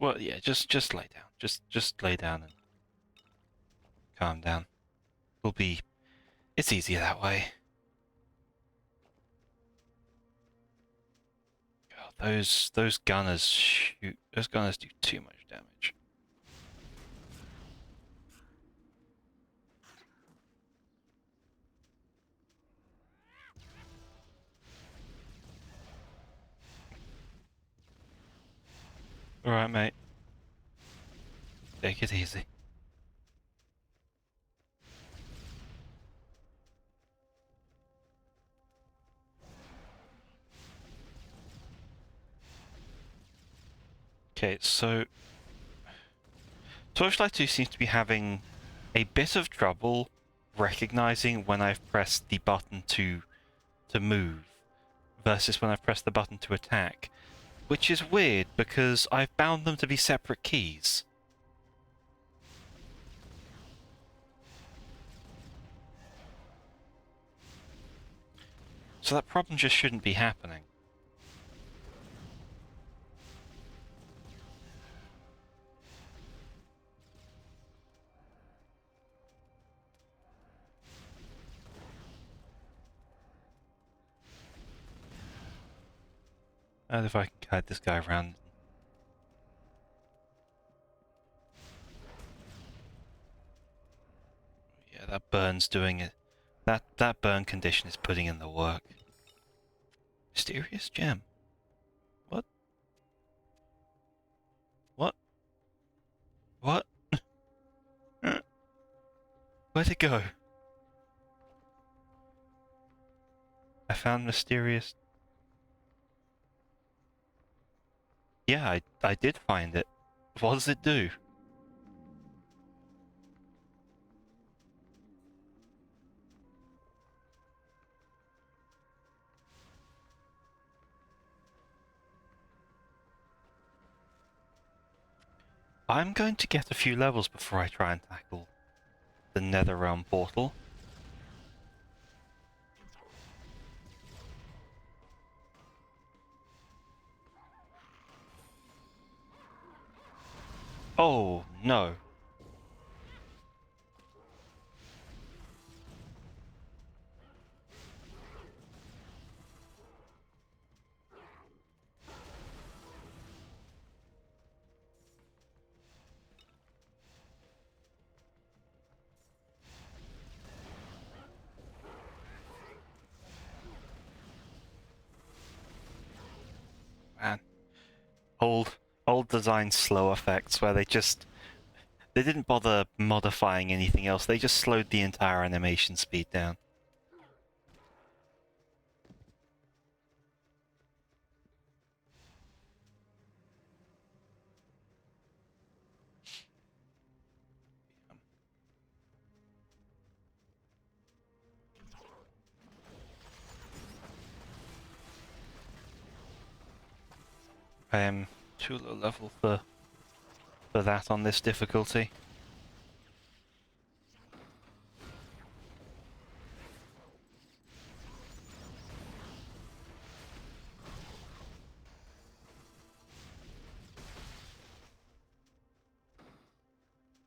Well, yeah, just lay down. Just lay down and calm down. It's easier that way. God, those gunners do too much damage. Alright, mate. Take it easy. Okay, so Torchlight 2 seems to be having a bit of trouble recognizing when I've pressed the button to move versus when I've pressed the button to attack, which is weird because I've bound them to be separate keys. So that problem just shouldn't be happening. And if I can guide this guy around. Yeah, that burn's doing it. That burn condition is putting in the work. Mysterious gem. What? What? What? Where'd it go? I found mysterious. Yeah, I did find it. What does it do? I'm going to get a few levels before I try and tackle the Netherrealm portal. Oh, no. Man. Old design slow effects where they didn't bother modifying anything else, they just slowed the entire animation speed down. I am too low level for that on this difficulty.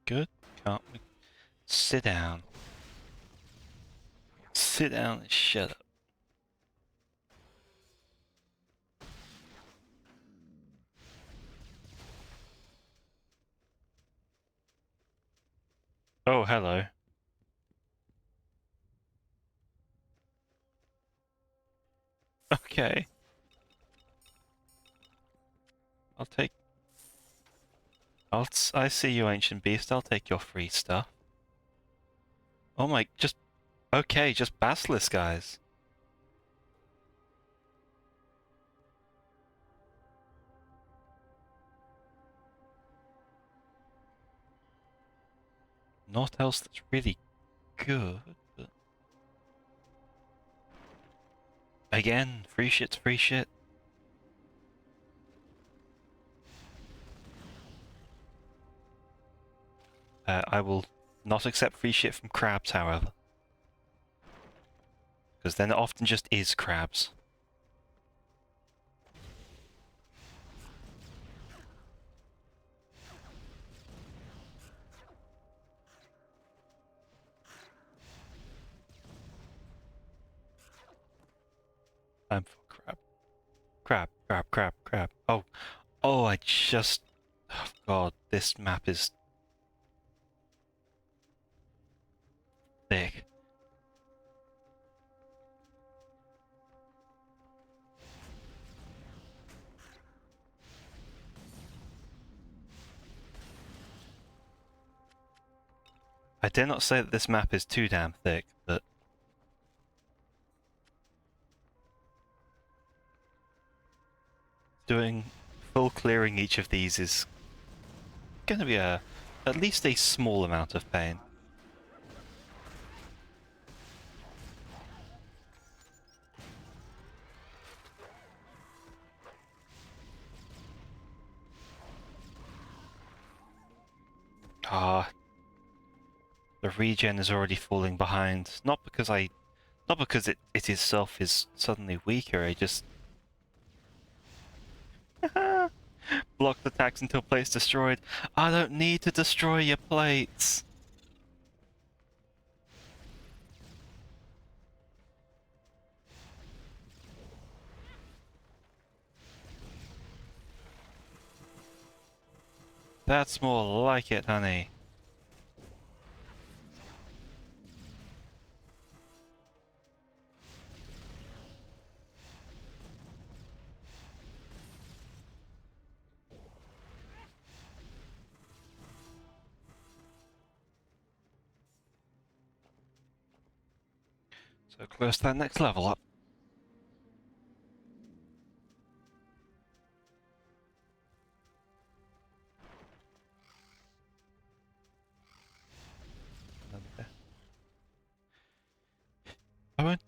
Good. Can't we sit down? Sit down and shut up. Oh, hello. Okay. I'll take... I see you, Ancient Beast. I'll take your free stuff. Oh my... Just... Okay, just Basilisk guys. Not else that's really good, but again, free shit's free shit. I will not accept free shit from crabs, however. Because then it often just is crabs. I'm for crab. Crab, crab, crab, crab. Oh, oh, I just... Oh god, this map is thick. I dare not say that this map is too damn thick, but... doing full clearing each of these is gonna be at least a small amount of pain. Ah, the regen is already falling behind. Not because it itself is suddenly weaker. I just block the attacks until plate's destroyed. I don't need to destroy your plates. That's more like it, honey. So close to that next level up. I won't.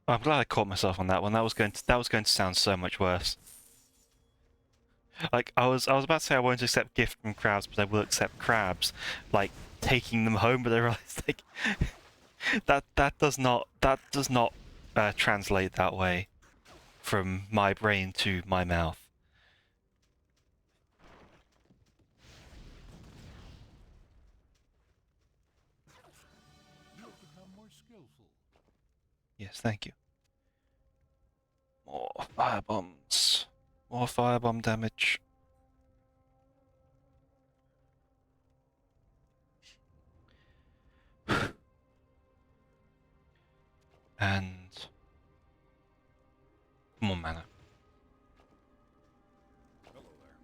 Oh, I'm glad I caught myself on that one. That was going to sound so much worse. Like I was about to say I won't accept gift from crabs, but I will accept crabs. Like taking them home, but I realized like that does not translate that way from my brain to my mouth. You have become more skillful. Yes, thank you. More firebombs. More firebomb damage. And more mana. Hello there.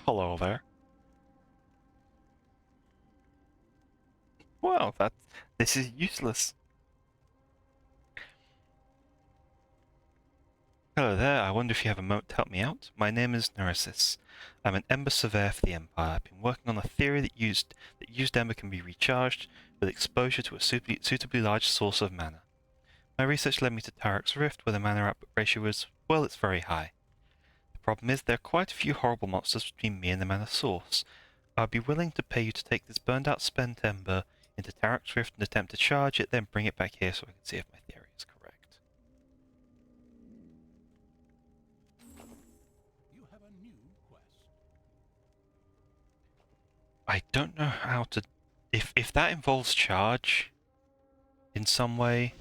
Hello there. Well, this is useless. Hello there, I wonder if you have a moment to help me out. My name is Neresis. I'm an Ember Surveyor for the Empire. I've been working on a theory that used Ember can be recharged with exposure to a suitably large source of mana. My research led me to Tarek's Rift, where the mana output ratio is, well, it's very high. The problem is there are quite a few horrible monsters between me and the mana source. I'd be willing to pay you to take this burned out spent Ember into Tarek's Rift and attempt to charge it, then bring it back here so I can see if my theory is correct. You have a new quest. I don't know how to... If that involves charge in some way,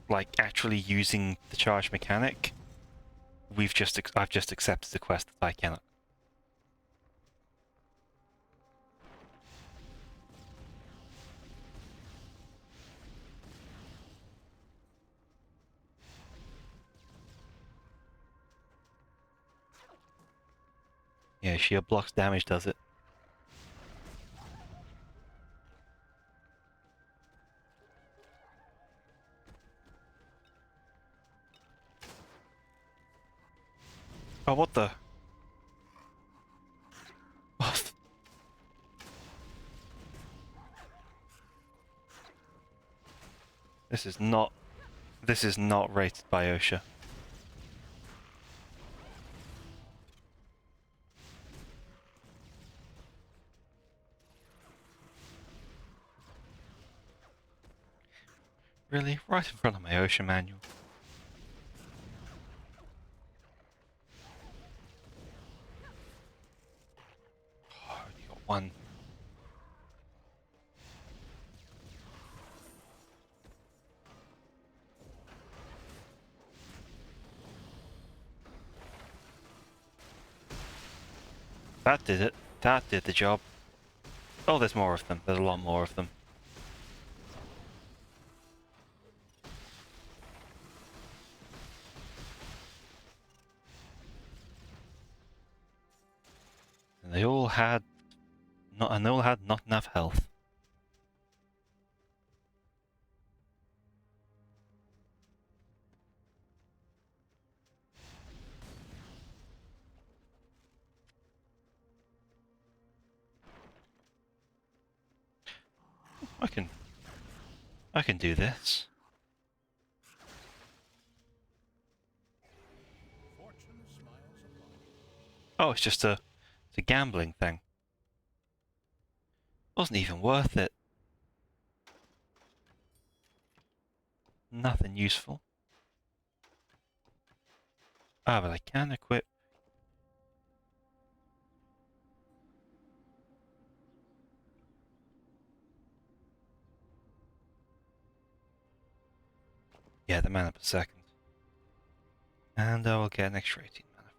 like actually using the charge mechanic, I've just accepted the quest that I cannot. Yeah, sheer blocks damage does it. Oh, what the? Oh, This is not. This is not rated by OSHA. Really? Right in front of my OSHA manual. Oh, only got one. That did it. That did the job. Oh, there's more of them. There's a lot more of them. And they all had not enough health. I can do this. Fortune smiles upon you. Oh, it's a gambling thing. Wasn't even worth it. Nothing useful. Ah, but I can equip. Yeah, the mana per second. And I will get an extra 18 mana.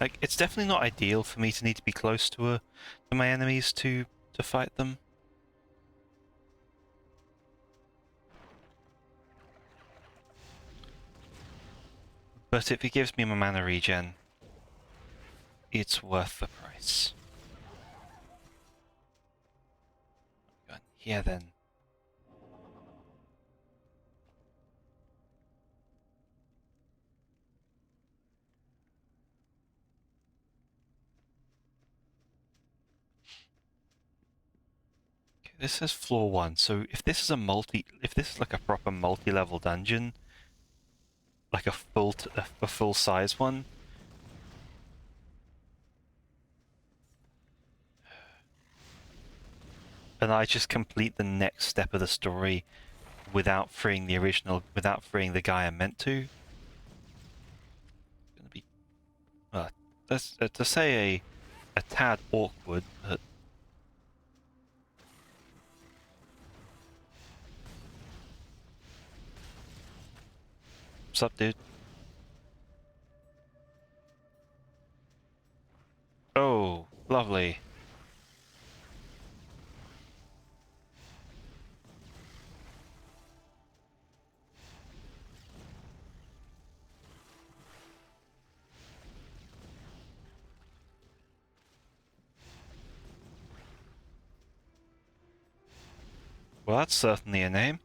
Like, it's definitely not ideal for me to need to be close to my enemies to fight them. But if it gives me my mana regen, it's worth the price. Yeah, then. Okay, this says floor 1, so if this is like a proper multi-level dungeon, like a full size one, and I just complete the next step of the story without freeing the guy I'm meant to, it's gonna be, that's to say a tad awkward, but what's up, dude? Oh, lovely. Well, that's certainly a name.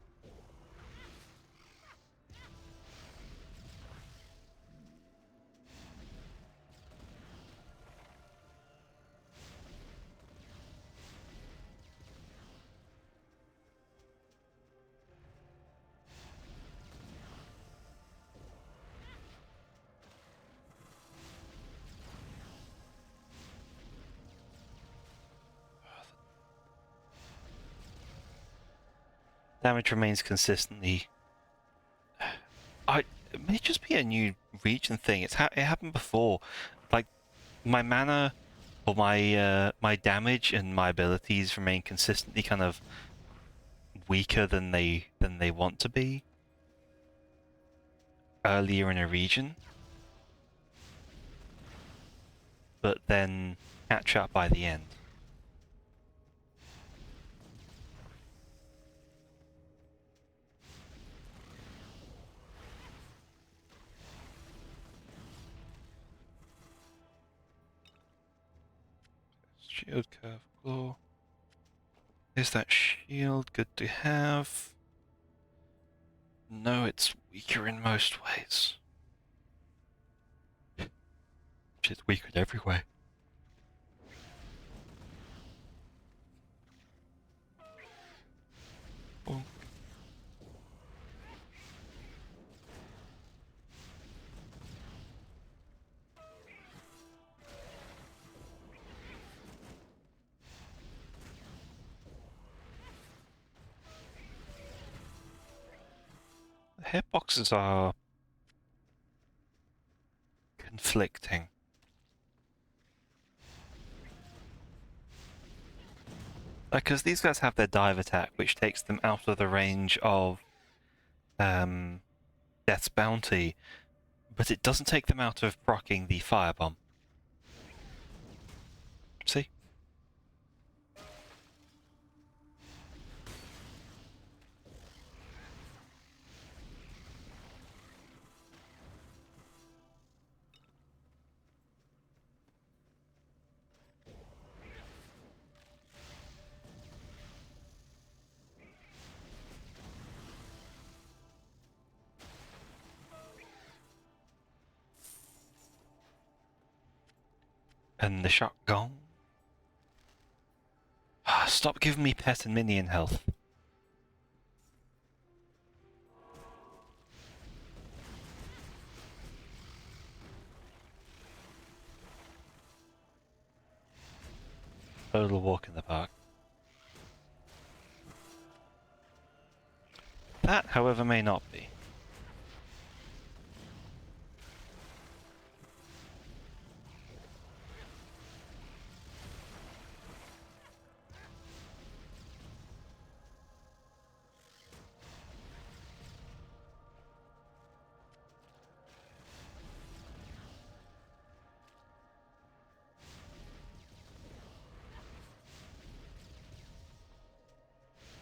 Damage remains consistently. It may just be a new region thing. It happened before. Like my mana or my damage and my abilities remain consistently kind of weaker than they want to be earlier in a region, but then catch up by the end. Shield curve claw. Is that shield good to have? No, it's weaker in most ways. It's weakened everywhere. Oh. The hitboxes are conflicting. Because these guys have their dive attack, which takes them out of the range of Death's Bounty, but it doesn't take them out of proccing the Firebomb. See? And the shotgun. Stop giving me pet and minion health. Total walk in the park. That, however, may not be.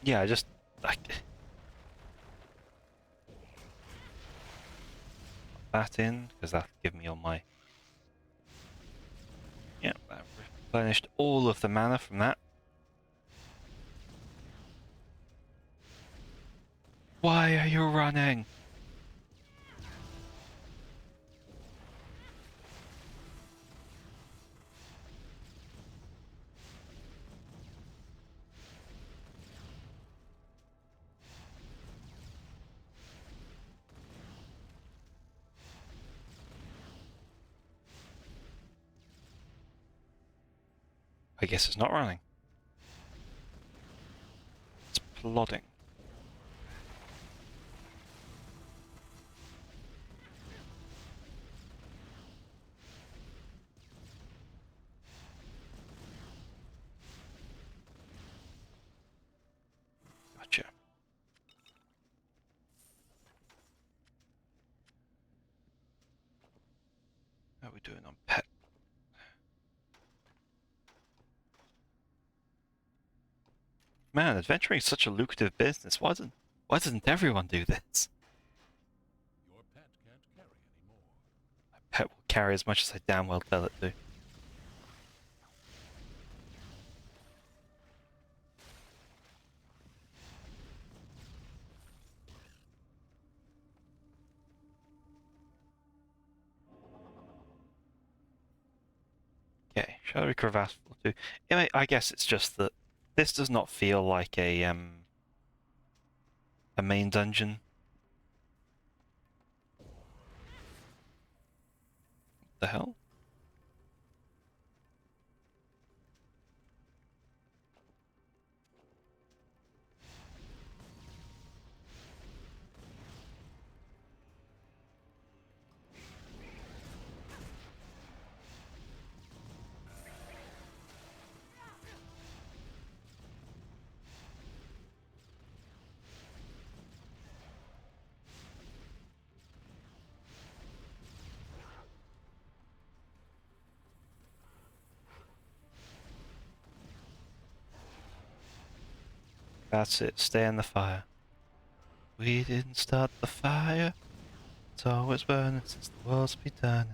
Yeah, that in, because that'll give me all my... Yeah, that replenished all of the mana from that. Why are you running? I guess it's not running. It's plodding. Gotcha. How are we doing on pet? Man, adventuring is such a lucrative business. Why doesn't everyone do this? Your pet can't carry anymore. My pet will carry as much as I damn well tell it to. Okay, Shadowy Crevasse will do. I guess it's just that this does not feel like a main dungeon. What the hell? That's it. Stay in the fire. We didn't start the fire. It's always burning since the world's been turning.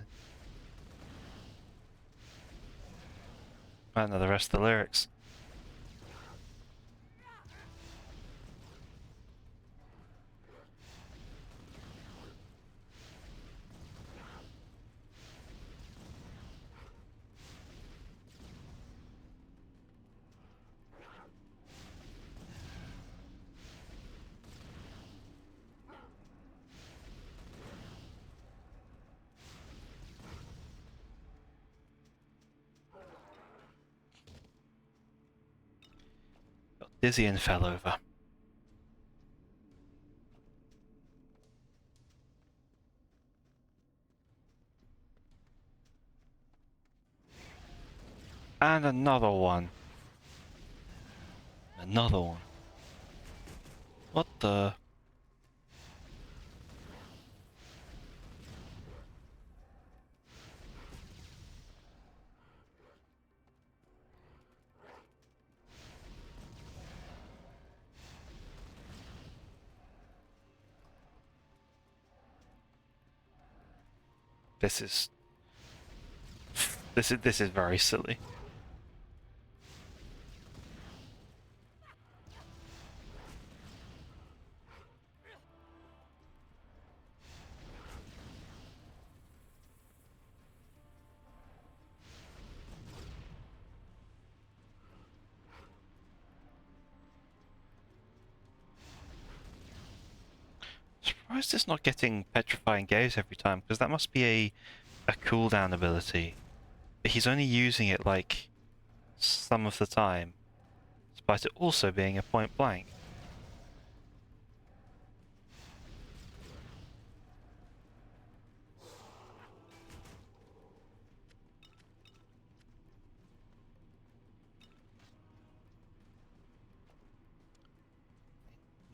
I know the rest of the lyrics. dizzy and fell over. And another one. Another one. What the? This is very silly. Surprised it's not getting petrifying gaze every time, because that must be a cooldown ability. But he's only using it like some of the time, despite it also being a point blank.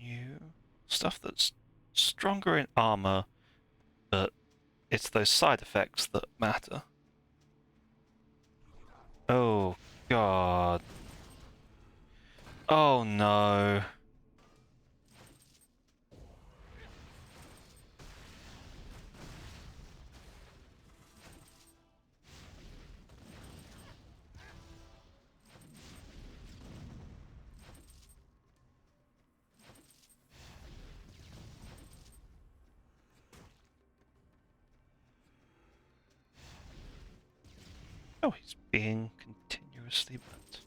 New stuff that's stronger in armor, but it's those side effects that matter. Oh god. Oh no. Oh, he's being continuously burnt.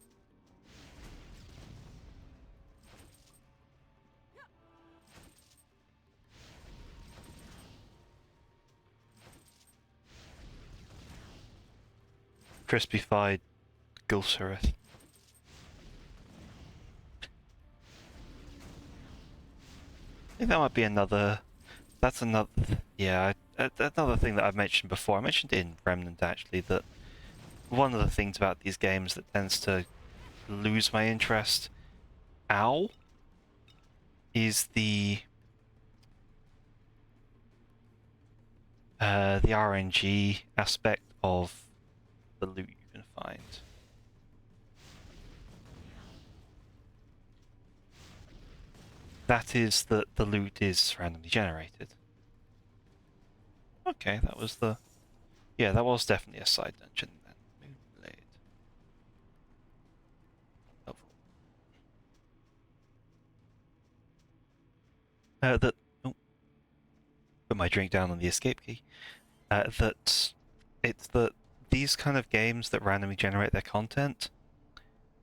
Crispified Gulsarith. I think that might be another. That's another. Yeah, another thing that I've mentioned before. I mentioned it in Remnant actually, that one of the things about these games that tends to lose my interest, is the RNG aspect of the loot you can find. That is that the loot is randomly generated. Okay, that was the... Yeah, that was definitely a side dungeon then. Moonblade. Helpful. That... Oh, put my drink down on the escape key. That it's that these kind of games that randomly generate their content,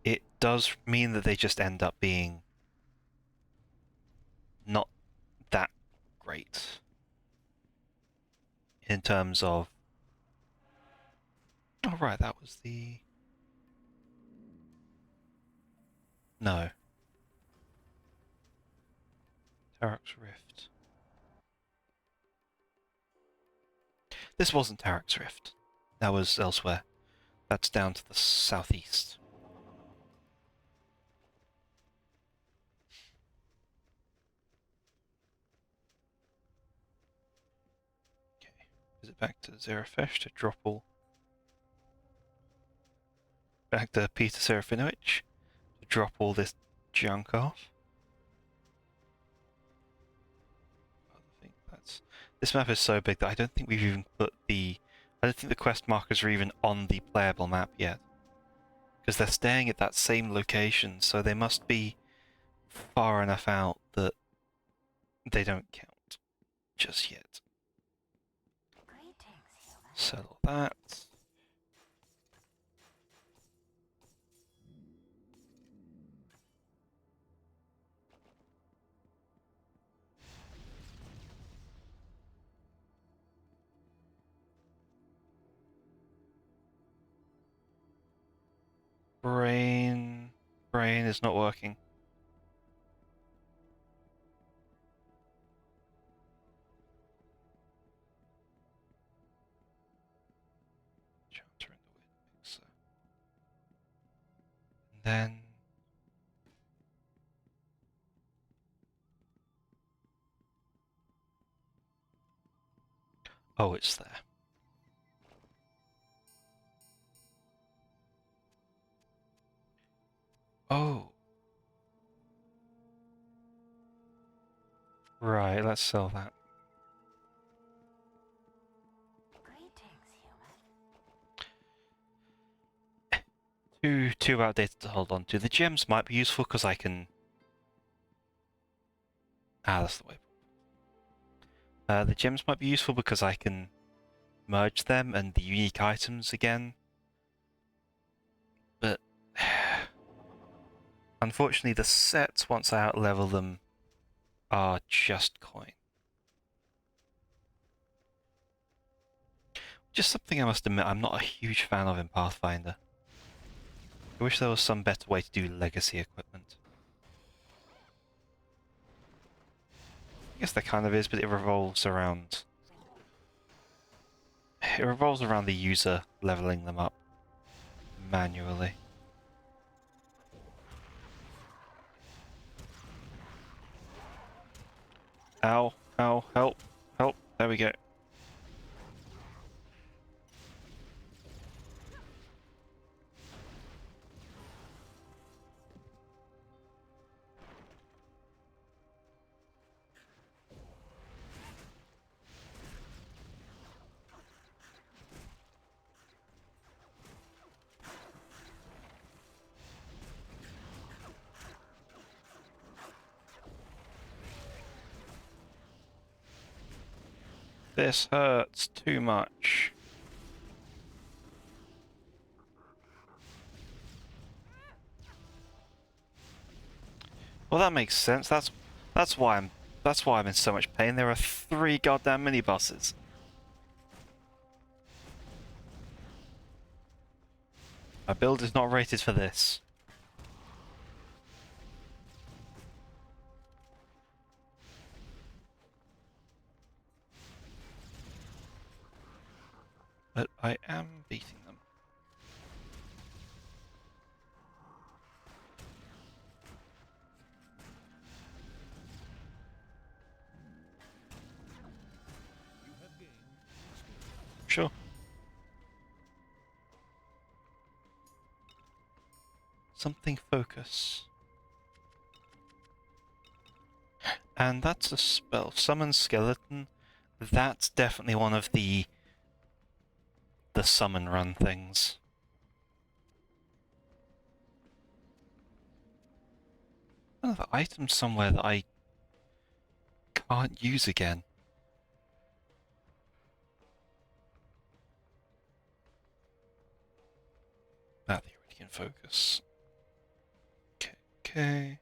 it does mean that they just end up being not that great in terms of... Oh right, that was the... No. Tarak's Rift. This wasn't Tarak's Rift. That was elsewhere. That's down to the southeast. Okay. Is it back to Zerafesh to drop all... Back to Pt3 to drop all this junk off? I think that's... This map is so big that I don't think we've even put the... I don't think the quest markers are even on the playable map yet. Because they're staying at that same location, so they must be far enough out that they don't count just yet. Settle that. Brain is not working. Then... Oh, it's there. Oh. Right, let's sell that. Too outdated to hold on to. The gems might be useful because I can... Ah, that's the way. The gems might be useful because I can merge them and the unique items again. But... Unfortunately, the sets, once I outlevel them, are just coin. Just something I must admit I'm not a huge fan of in Pathfinder. I wish there was some better way to do legacy equipment. I guess there kind of is, but it revolves around... It revolves around the user leveling them up manually. Ow, ow, help, help, there we go. This hurts too much. Well, that makes sense. That's why I'm in so much pain. There are 3 goddamn mini bosses. My build is not rated for this. But I am beating them. Sure. Something focus. And that's a spell. Summon skeleton. That's definitely one of the summon run things. Another item somewhere that I can't use again. That the Iridian focus. Okay, okay.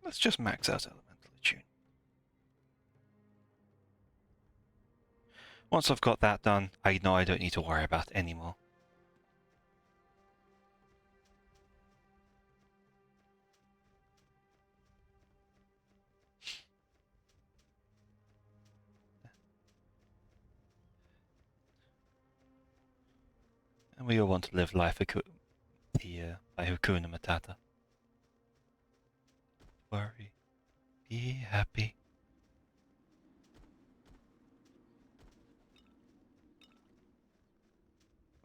Let's just max out Elemental Attune. Once I've got that done, I know I don't need to worry about it anymore. And we all want to live life by Hakuna Matata. Worry, be happy.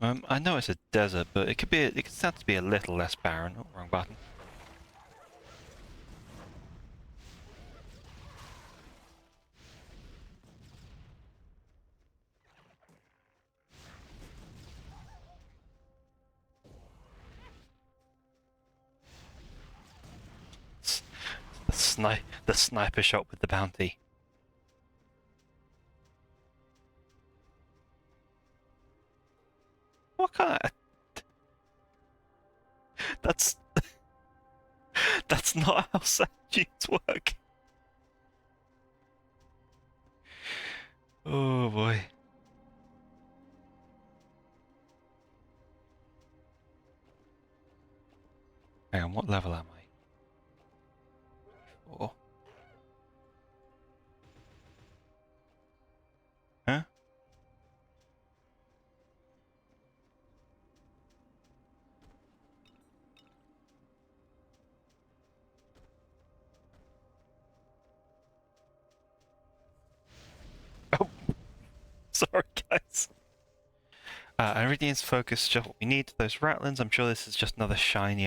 I know it's a desert, but it could start to be a little less barren. Oh, wrong button. The sniper shot with the bounty. What kind of... That's... That's not how statutes work. Oh boy. Hang on, what level am I? 4. Huh? Oh, sorry guys. Iridian's focus just what we need. Those ratlins, I'm sure this is just another shiny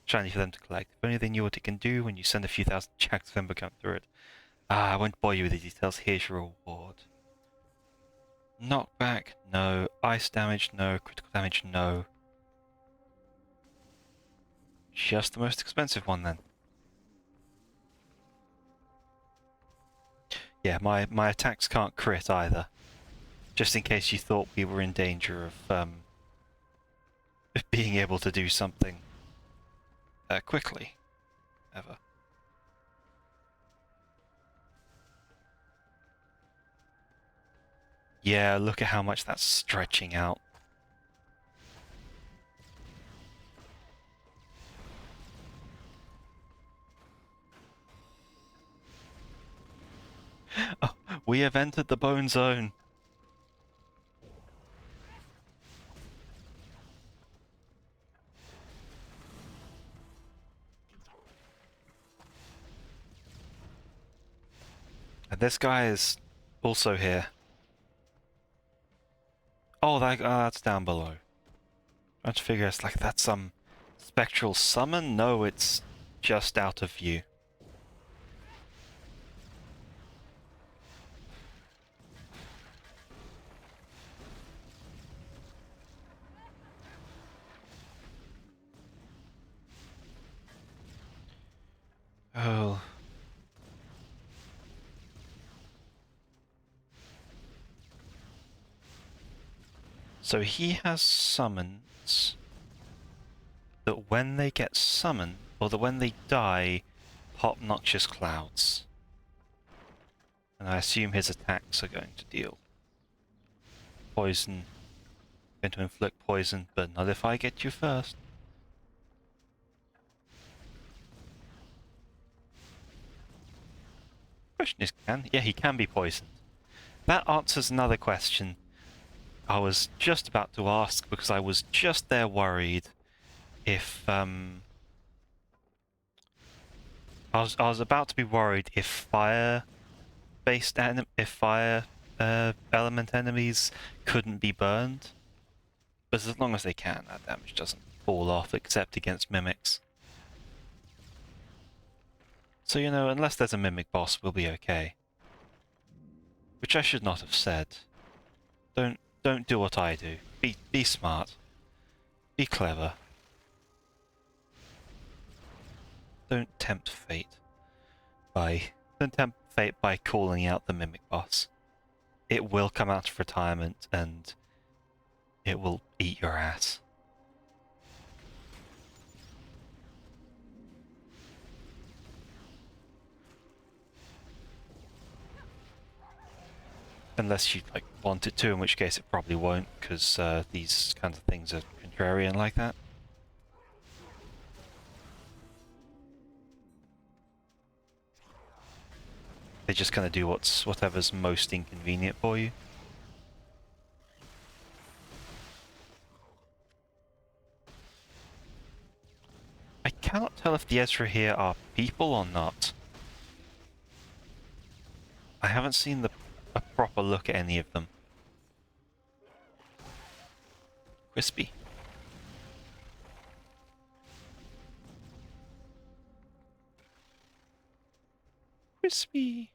for them to collect. If only they knew what it can do when you send a few thousand jacks of them come through it. I won't bore you with the details. Here's your reward. Knockback, no. Ice damage, no. Critical damage, no. Just the most expensive one then. Yeah, my attacks can't crit either. Just in case you thought we were in danger of being able to do something quickly. Ever. Yeah, look at how much that's stretching out. Oh, we have entered the bone zone. And this guy is also here. Oh, that's down below. Trying to figure it's like that's some spectral summon? No, it's just out of view. Oh. So he has summons that when they get summoned, or that when they die, pop noxious clouds. And I assume his attacks are going to deal poison, going to inflict poison, but not if I get you first. Question is, yeah, he can be poisoned. That answers another question I was just about to ask, because I was just there worried if I was about to be worried if fire element enemies couldn't be burned, but as long as they can, that damage doesn't fall off except against mimics. So you know, unless there's a mimic boss, we'll be okay. Which I should not have said. Don't do what I do. Be smart. Be clever. Don't tempt fate by calling out the mimic boss. It will come out of retirement and it will eat your ass. Unless you want it to, in which case it probably won't, because these kinds of things are contrarian like that. They just kind of do whatever's most inconvenient for you. I cannot tell if the Ezra here are people or not. I haven't seen a proper look at any of them. Crispy. Crispy.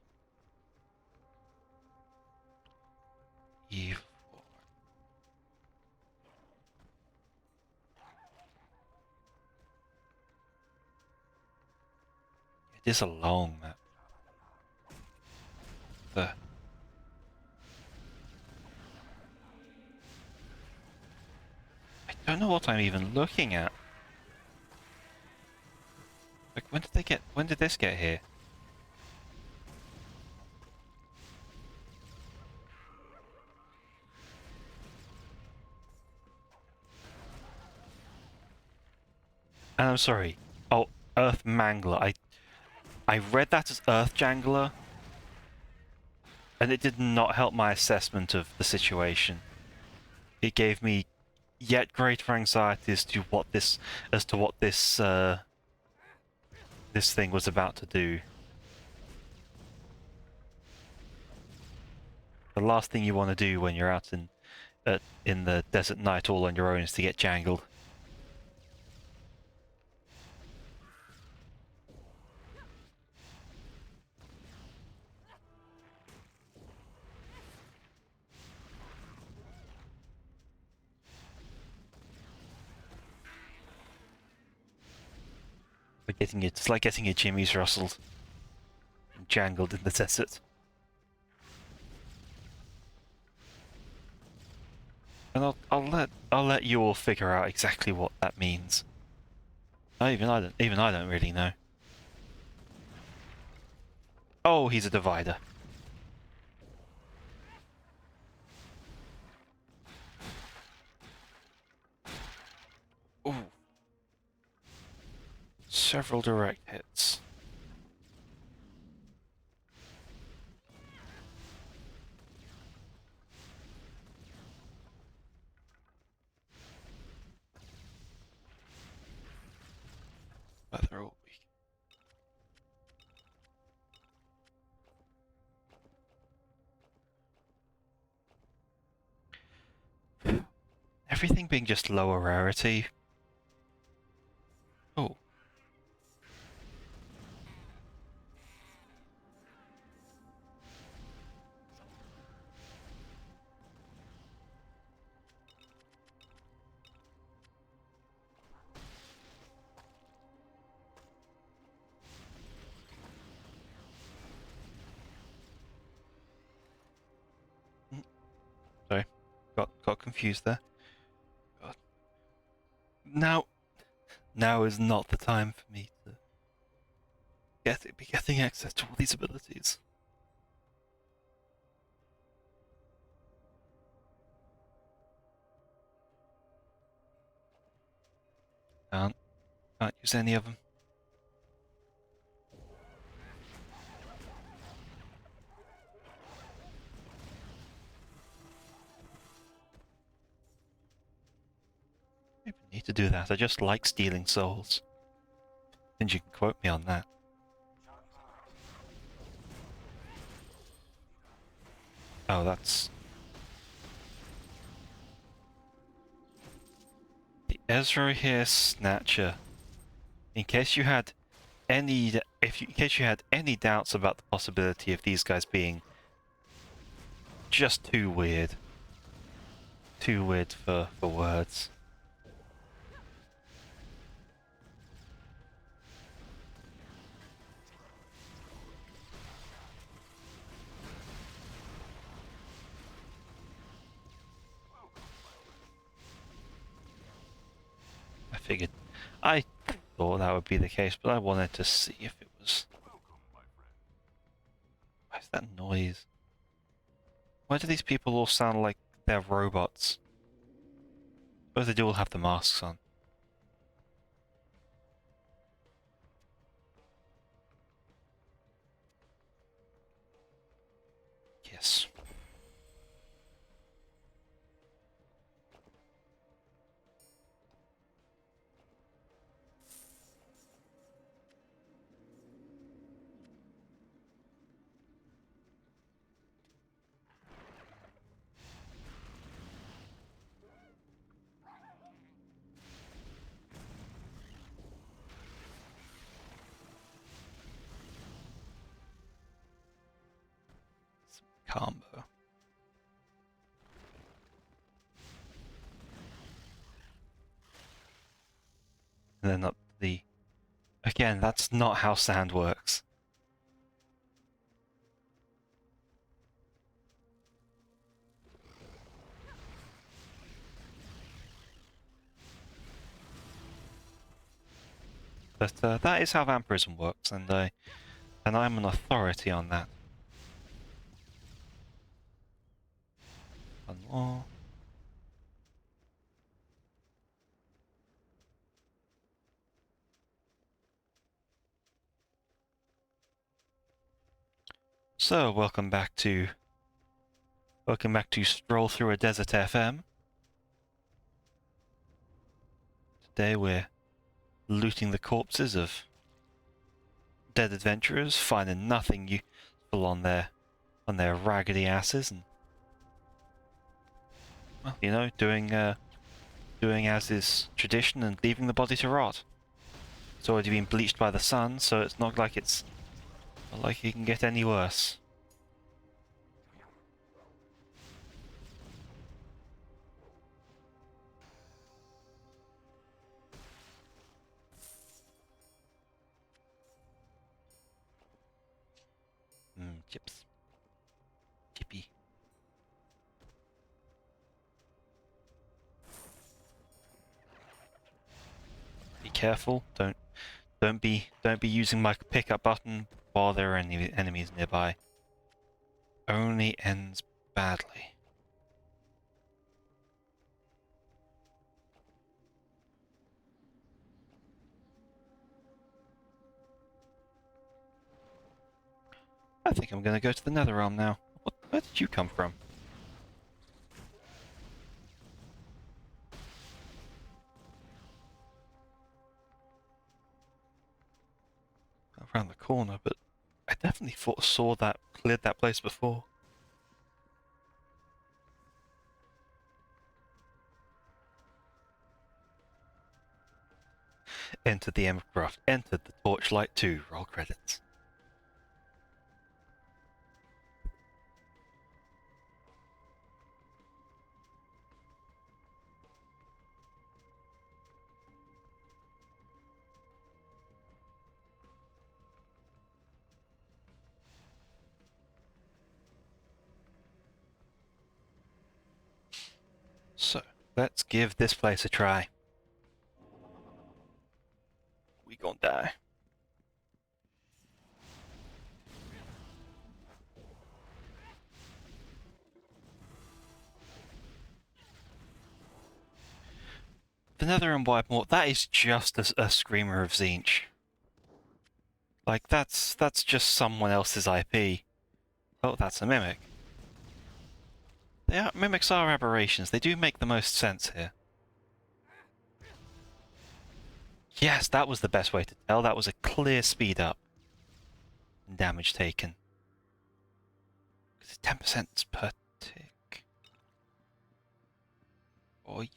Evil. It is a long map. I don't know what I'm even looking at. Like, when did this get here? And I'm sorry, Earth Mangler. I read that as Earth Jangler, and it did not help my assessment of the situation. It gave me yet greater anxiety as to what this this thing was about to do. The last thing you want to do when you're out in the desert night all on your own is to get jangled. It's like getting your jimmies rustled and jangled in the desert. And I'll let you all figure out exactly what that means. Even I don't really know. Oh, he's a divider. Ooh. Several direct hits. But they're all weak. Everything being just lower rarity. Oh. Sorry. Got confused there. God. Now is not the time for me to be getting access to all these abilities. Can't use any of them. Maybe I need to do that. I just like stealing souls. And you can quote me on that. Oh, that's the Ezra here Snatcher. In case you had any doubts about the possibility of these guys being just too weird for words. I thought that would be the case, but I wanted to see if it was. Why is that noise? Why do these people all sound like they're robots? But they do all have the masks on. Yes. Combo. And then up the... Again, that's not how sand works. But that is how vampirism works, and I'm an authority on that. One more. So, welcome back to Stroll Through a Desert FM. Today we're looting the corpses of dead adventurers, finding nothing useful on their raggedy asses, and well, you know, doing as is tradition and leaving the body to rot. It's already been bleached by the sun, so it's not like it can get any worse. Chips. Chippy. Be careful. Don't be using my pickup button while there are any enemies nearby. Only ends badly. I think I'm gonna go to the Nether Realm now. Where did you come from? Around the corner, but I definitely cleared that place before. Entered the aircraft. Entered the Torchlight 2. Roll credits. So, let's give this place a try. We gon' die. The Nether and Whitemore, that is just a screamer of Zinch. Like, that's just someone else's IP. Oh, that's a mimic. Mimics are aberrations. They do make the most sense here. Yes, that was the best way to tell. That was a clear speed up. Damage taken. 10% per tick. Oh yeah.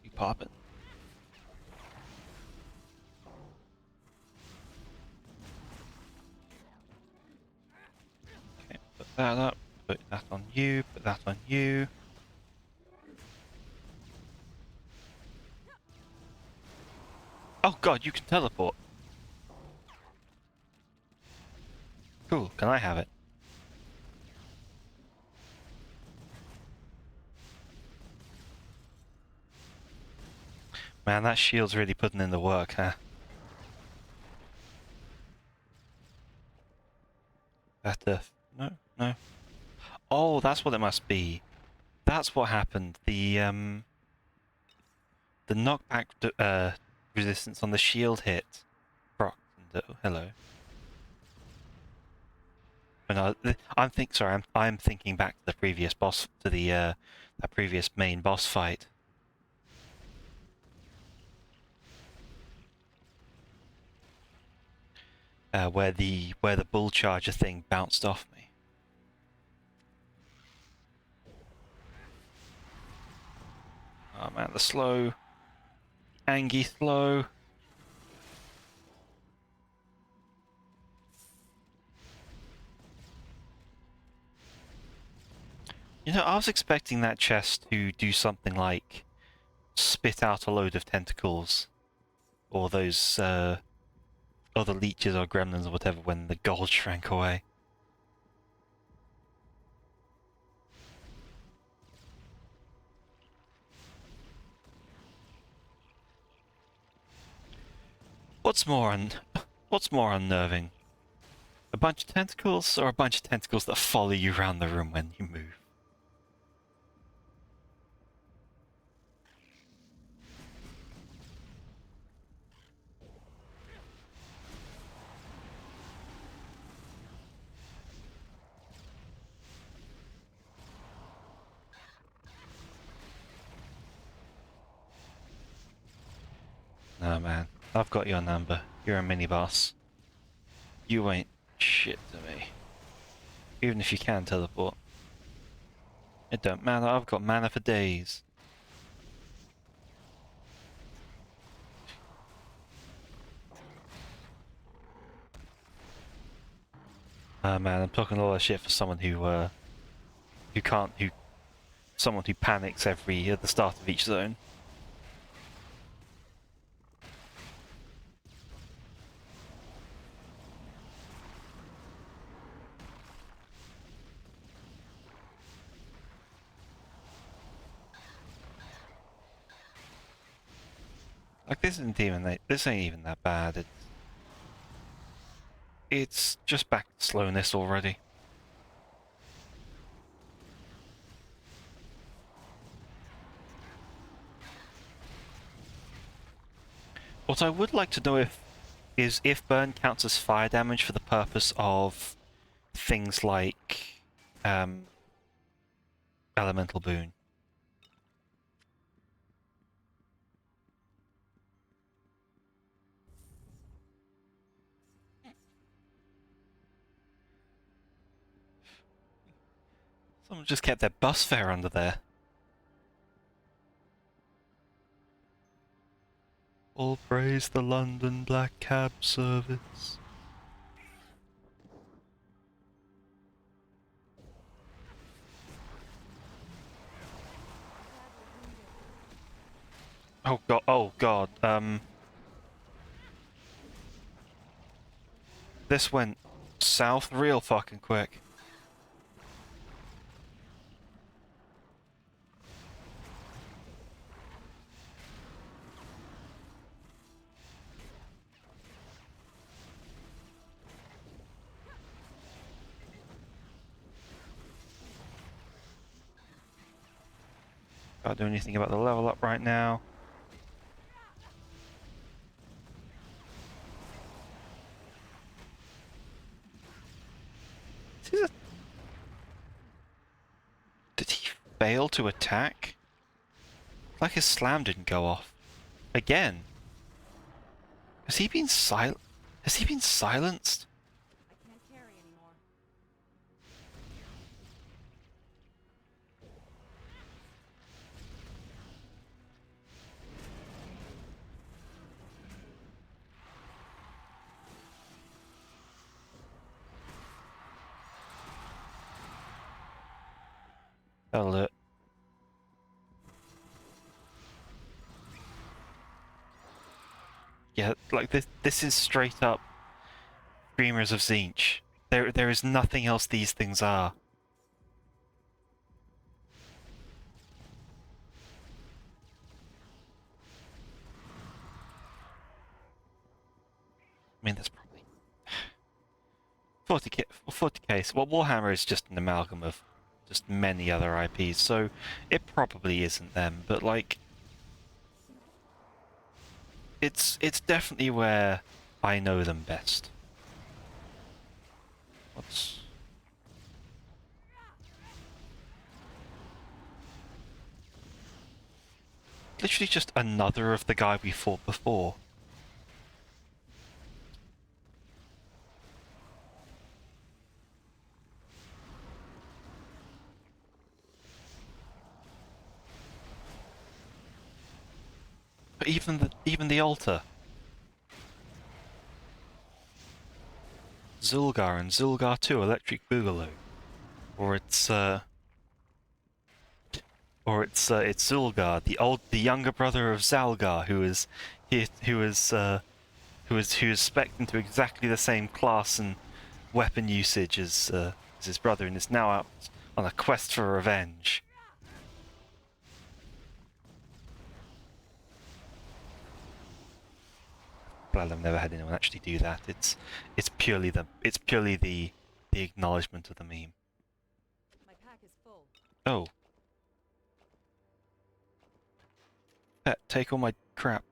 You pop it. Okay, put that up. Put that on you. Put that on you. Oh god, you can teleport. Cool, can I have it? Man, that shield's really putting in the work, huh? No. Oh, that's what it must be. That's what happened. The knockback resistance on the shield hit. Hello. When I'm thinking back to the previous boss, to the that previous main boss fight. Where the bull charger thing bounced off me. Oh man, the slow, Angie slow. You know, I was expecting that chest to do something like spit out a load of tentacles, or those other leeches or gremlins or whatever when the gold shrank away. what's more unnerving? A bunch of tentacles or a bunch of tentacles that follow you around the room when you move? Nah, man. I've got your number. You're a mini-boss. You ain't shit to me. Even if you can teleport. It don't matter, I've got mana for days. Ah man, I'm talking a lot of shit for someone someone who panics at the start of each zone. Like this ain't even that bad. It's just back to slowness already. What I would like to know is if burn counts as fire damage for the purpose of things like elemental boon. Someone just kept their bus fare under there. All praise the London Black Cab Service. Oh god, this went south real fucking quick. Can't do anything about the level up right now. Did he fail to attack? Like his slam didn't go off. Again. Has he been silenced? I can't carry anymore. That'll do it. Yeah, like this is straight up Dreamers of Tzeentch. There is nothing else these things are. I mean, that's probably 40k. Well, Warhammer is just an amalgam of just many other IPs, so it probably isn't them. But like, it's definitely where I know them best. What's literally just another of the guy we fought before. But even the altar. Zulgar and Zulgar 2 Electric Boogaloo. Or it's Zulgar, the younger brother of Zalgar, who is spec'd into exactly the same class and weapon usage as his brother, and is now out on a quest for revenge. glad I've never had anyone actually do that. It's purely the acknowledgement of the meme. My pack is full. Oh. Pet, take all my crap.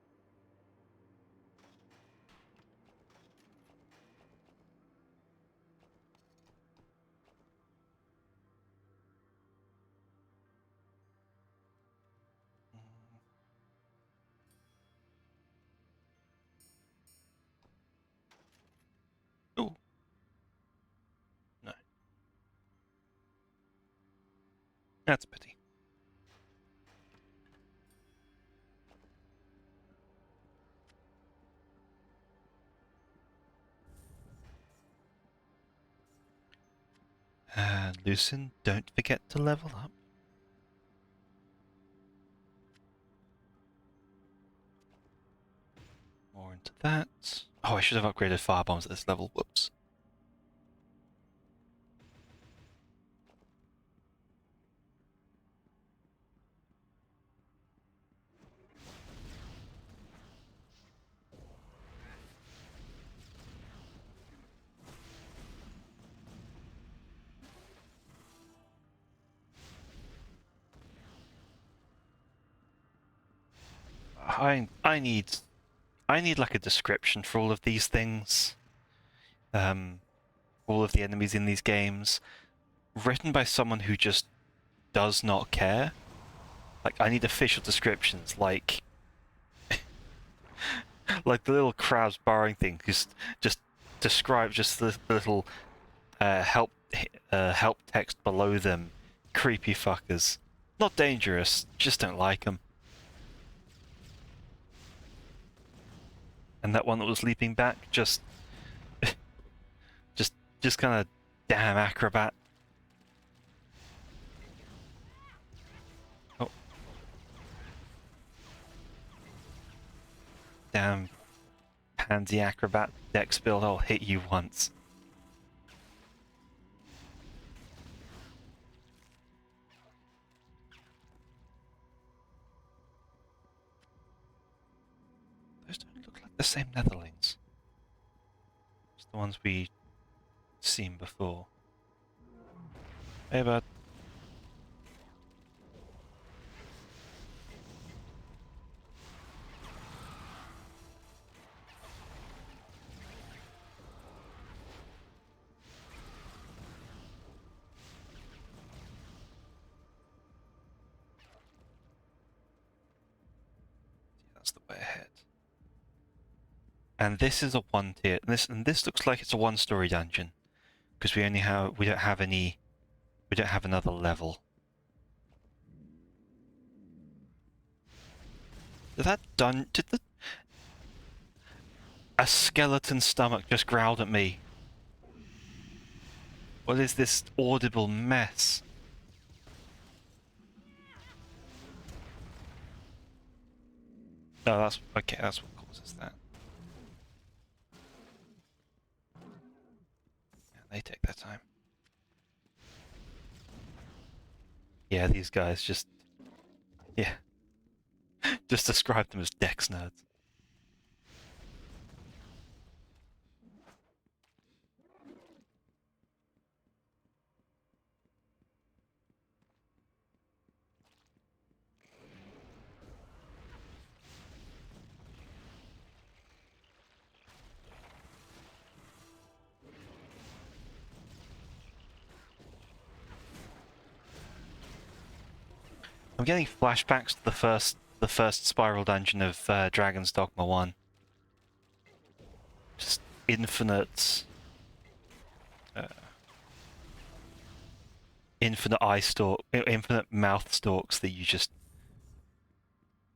Oh. No. That's a pity. And Lucin, don't forget to level up. More into that. Oh, I should have upgraded firebombs at this level. Whoops. I need like a description for all of these things. All of the enemies in these games, written by someone who just does not care. Like, I need official descriptions, like like the little crabs burrowing thing. Just describe just the little help text below them. Creepy fuckers. Not dangerous, just don't like them. And that one that was leaping back, just kind of damn acrobat. Oh. Damn pansy acrobat dex build, I'll hit you once. Those don't look like the same netherlings. It's the ones we seen before. Hey bud. That's the way ahead. And this is a 1 tier. And this looks like it's a 1-story dungeon, because we don't have another level. A skeleton stomach just growled at me. What is this audible mess? No, that's okay, that's what causes that. Yeah, they take their time. Yeah, these guys just... Yeah. Just describe them as Dex nerds. I'm getting flashbacks to the first spiral dungeon of Dragon's Dogma 1. Just infinite infinite mouth stalks that you just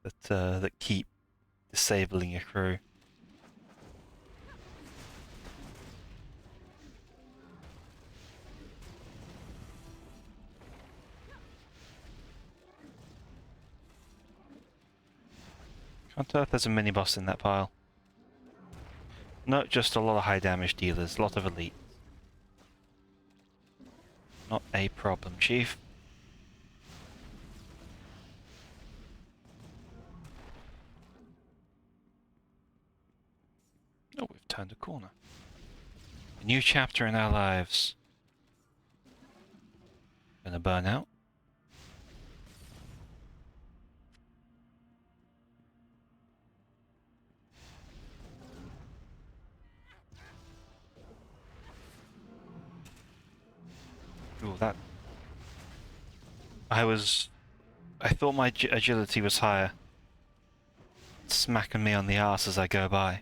that keep disabling your crew. Can't tell if there's a mini boss in that pile. No, just a lot of high damage dealers, a lot of elite. Not a problem, Chief. corner. A new chapter in our lives. Gonna burn out. Ooh, that... I thought my agility was higher. Smacking me on the arse as I go by.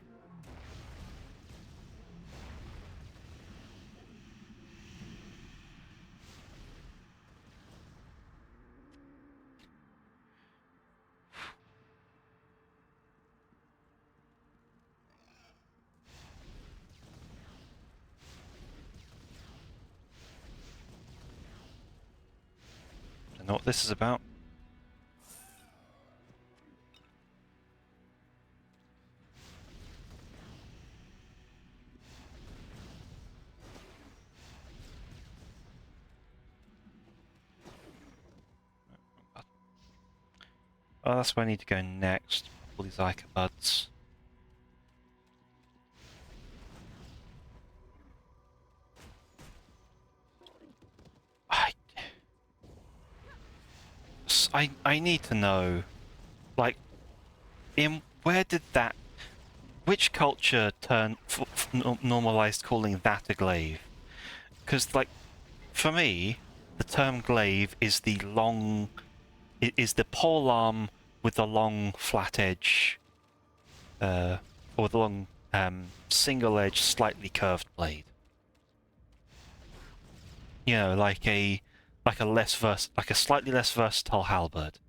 I know what this is about. Oh, that's where I need to go next. All these Ica buds. I need to know, like, where did that... Which culture normalized calling that a glaive? Because, like, for me, the term glaive is the long... is the pole arm with the long flat edge, or the long single edge, slightly curved blade. You know, like a slightly less versatile halberd.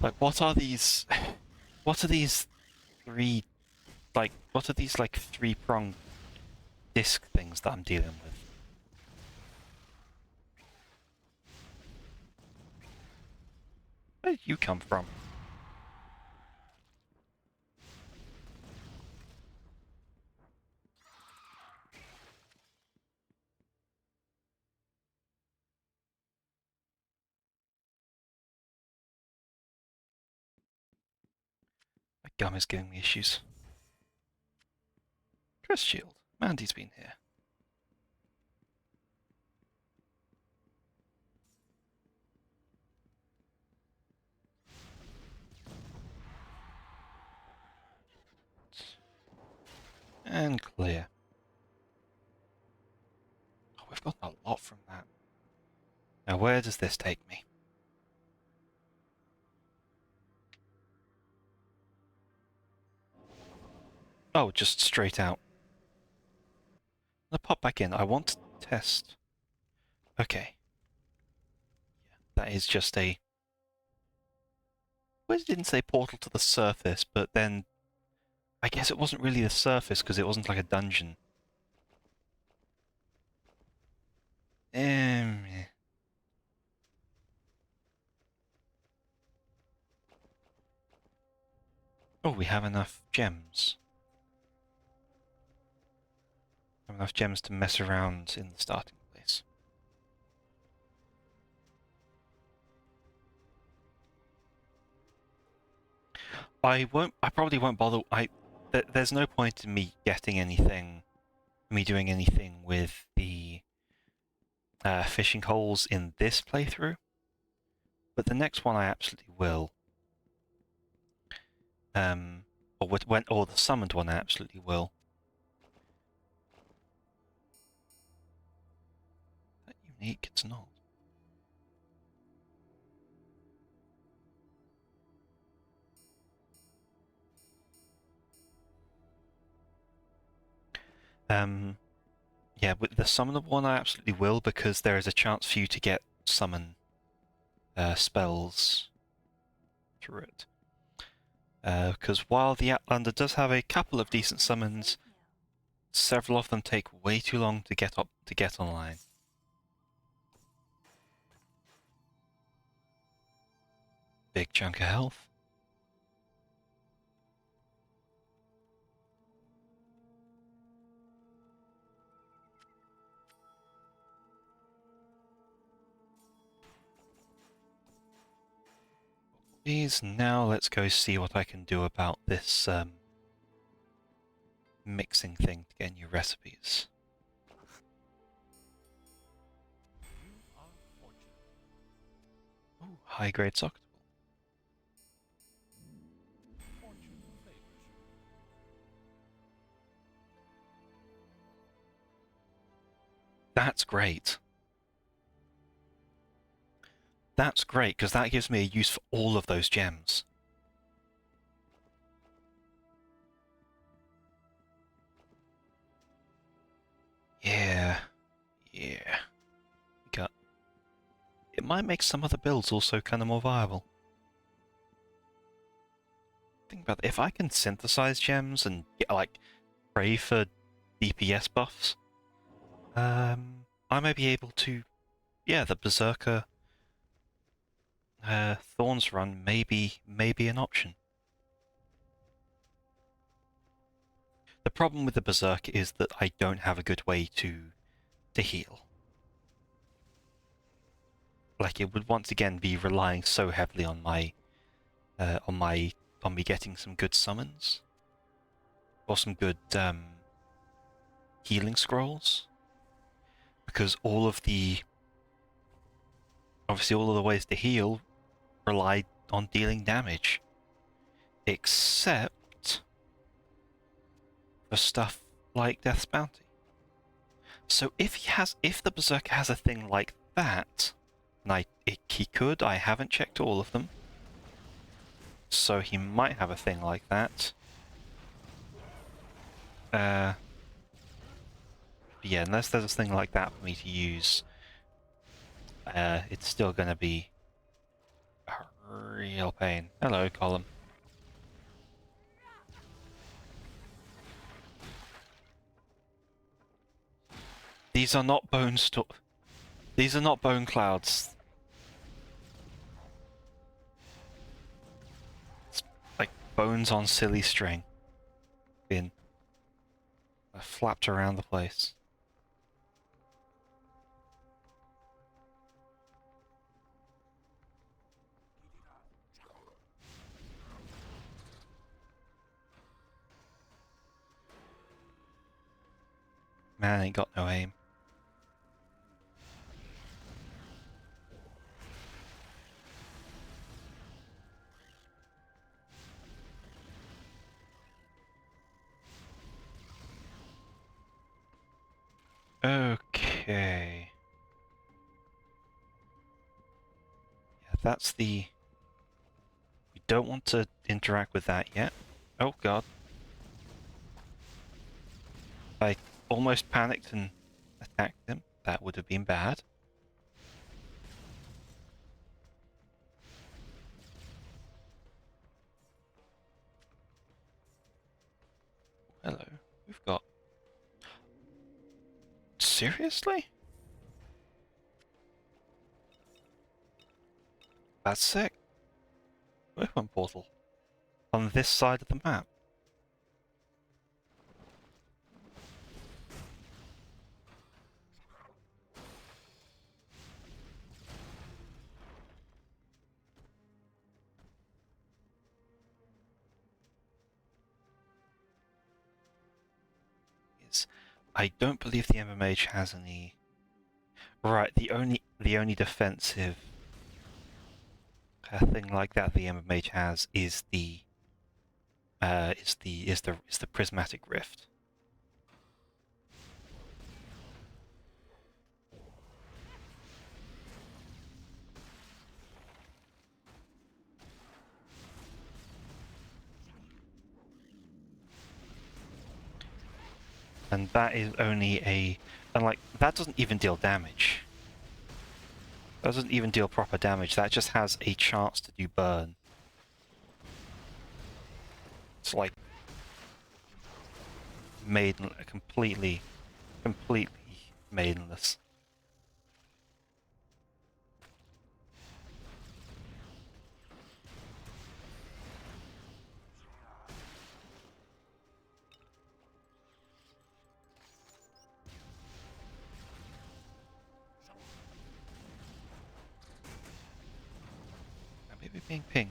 Like, what are these? What are these three? Like, what are these like three-pronged disc things that I'm dealing with? Where did you come from? My gum is giving me issues. Crest shield. Mandy's been here. And clear. Oh, we've got a lot from that. Now, where does this take me? Oh, just straight out. I'll pop back in. I want to test. Okay. That is just a... Well, it didn't say portal to the surface, but then... I guess it wasn't really the surface, because it wasn't like a dungeon. Yeah. Oh, we have enough gems. Have enough gems to mess around in the starting place. I probably won't bother. There's no point in me getting anything, me doing anything with the fishing holes in this playthrough. But the next one I absolutely will. Or the summoned one I absolutely will. Is that unique? It's not. Yeah, with the summoned one I absolutely will, because there is a chance for you to get summon spells through it. Because while the Outlander does have a couple of decent summons, several of them take way too long to get online. Big chunk of health. recipes. Now let's go see what I can do about this mixing thing to get new recipes. You are fortunate. Ooh, high-grade socket. Fortune favors you. That's great. That's great, because that gives me a use for all of those gems. Yeah. Yeah. Got. It might make some other builds also kind of more viable. Think about it. If I can synthesize gems and like pray for DPS buffs, I may be able to. Yeah, the Berserker Thorns run may be an option. The problem with the Berserker is that I don't have a good way to heal. Like, it would once again be relying so heavily on my on me getting some good summons or some good healing scrolls, because obviously all of the ways to heal rely on dealing damage, except for stuff like Death's Bounty. So if the Berserker has a thing like that, and he could, I haven't checked all of them, so he might have a thing like that. Yeah, unless there's a thing like that for me to use, it's still gonna be a real pain. Hello, Column. These are not These are not bone clouds. It's like bones on silly string. Being flapped around the place. Man ain't got no aim. Okay. Yeah, that's the... We don't want to interact with that yet. Oh god. I almost panicked and attacked him. That would have been bad. Hello. We've got... Seriously? That's sick. Weapon portal. On this side of the map. I don't believe the Ember Mage has any... Right, the only defensive thing like that the Ember Mage has is the Prismatic Rift. And that is only and like, that doesn't even deal damage. That doesn't even deal proper damage, that just has a chance to do burn. It's like completely maidenless. Maybe being pinged.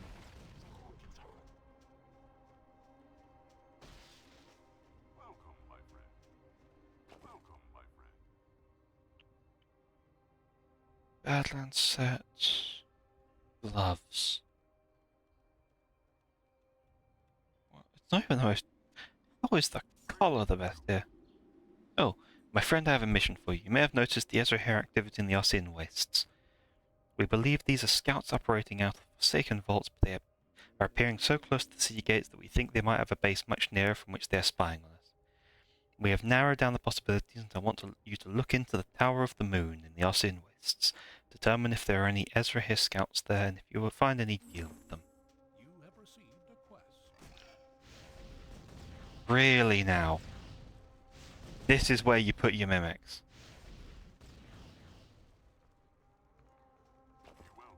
Badland set. Gloves. Well, it's not even the most. How is the collar the best here? Oh, my friend, I have a mission for you. You may have noticed the Ezra here activity in the Arsean Wastes. We believe these are scouts operating out of forsaken vaults, but they are appearing so close to the city gates that we think they might have a base much nearer from which they are spying on us. We have narrowed down the possibilities, and I want you to look into the Tower of the Moon in the Arsean Wastes. Determine if there are any Ezra here scouts there, and if you will find any, deal with them. You have received a quest. Really now? This is where you put your mimics. You're welcome.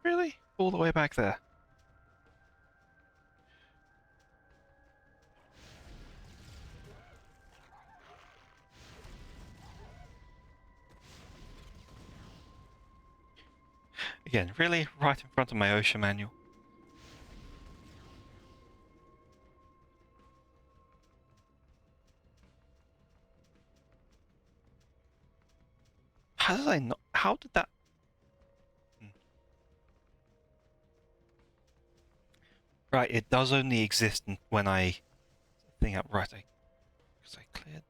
Really? All the way back there? Again, really? Right in front of my OSHA manual? How did I not? How did that? Right, it does only exist when I think up. Right, because I cleared.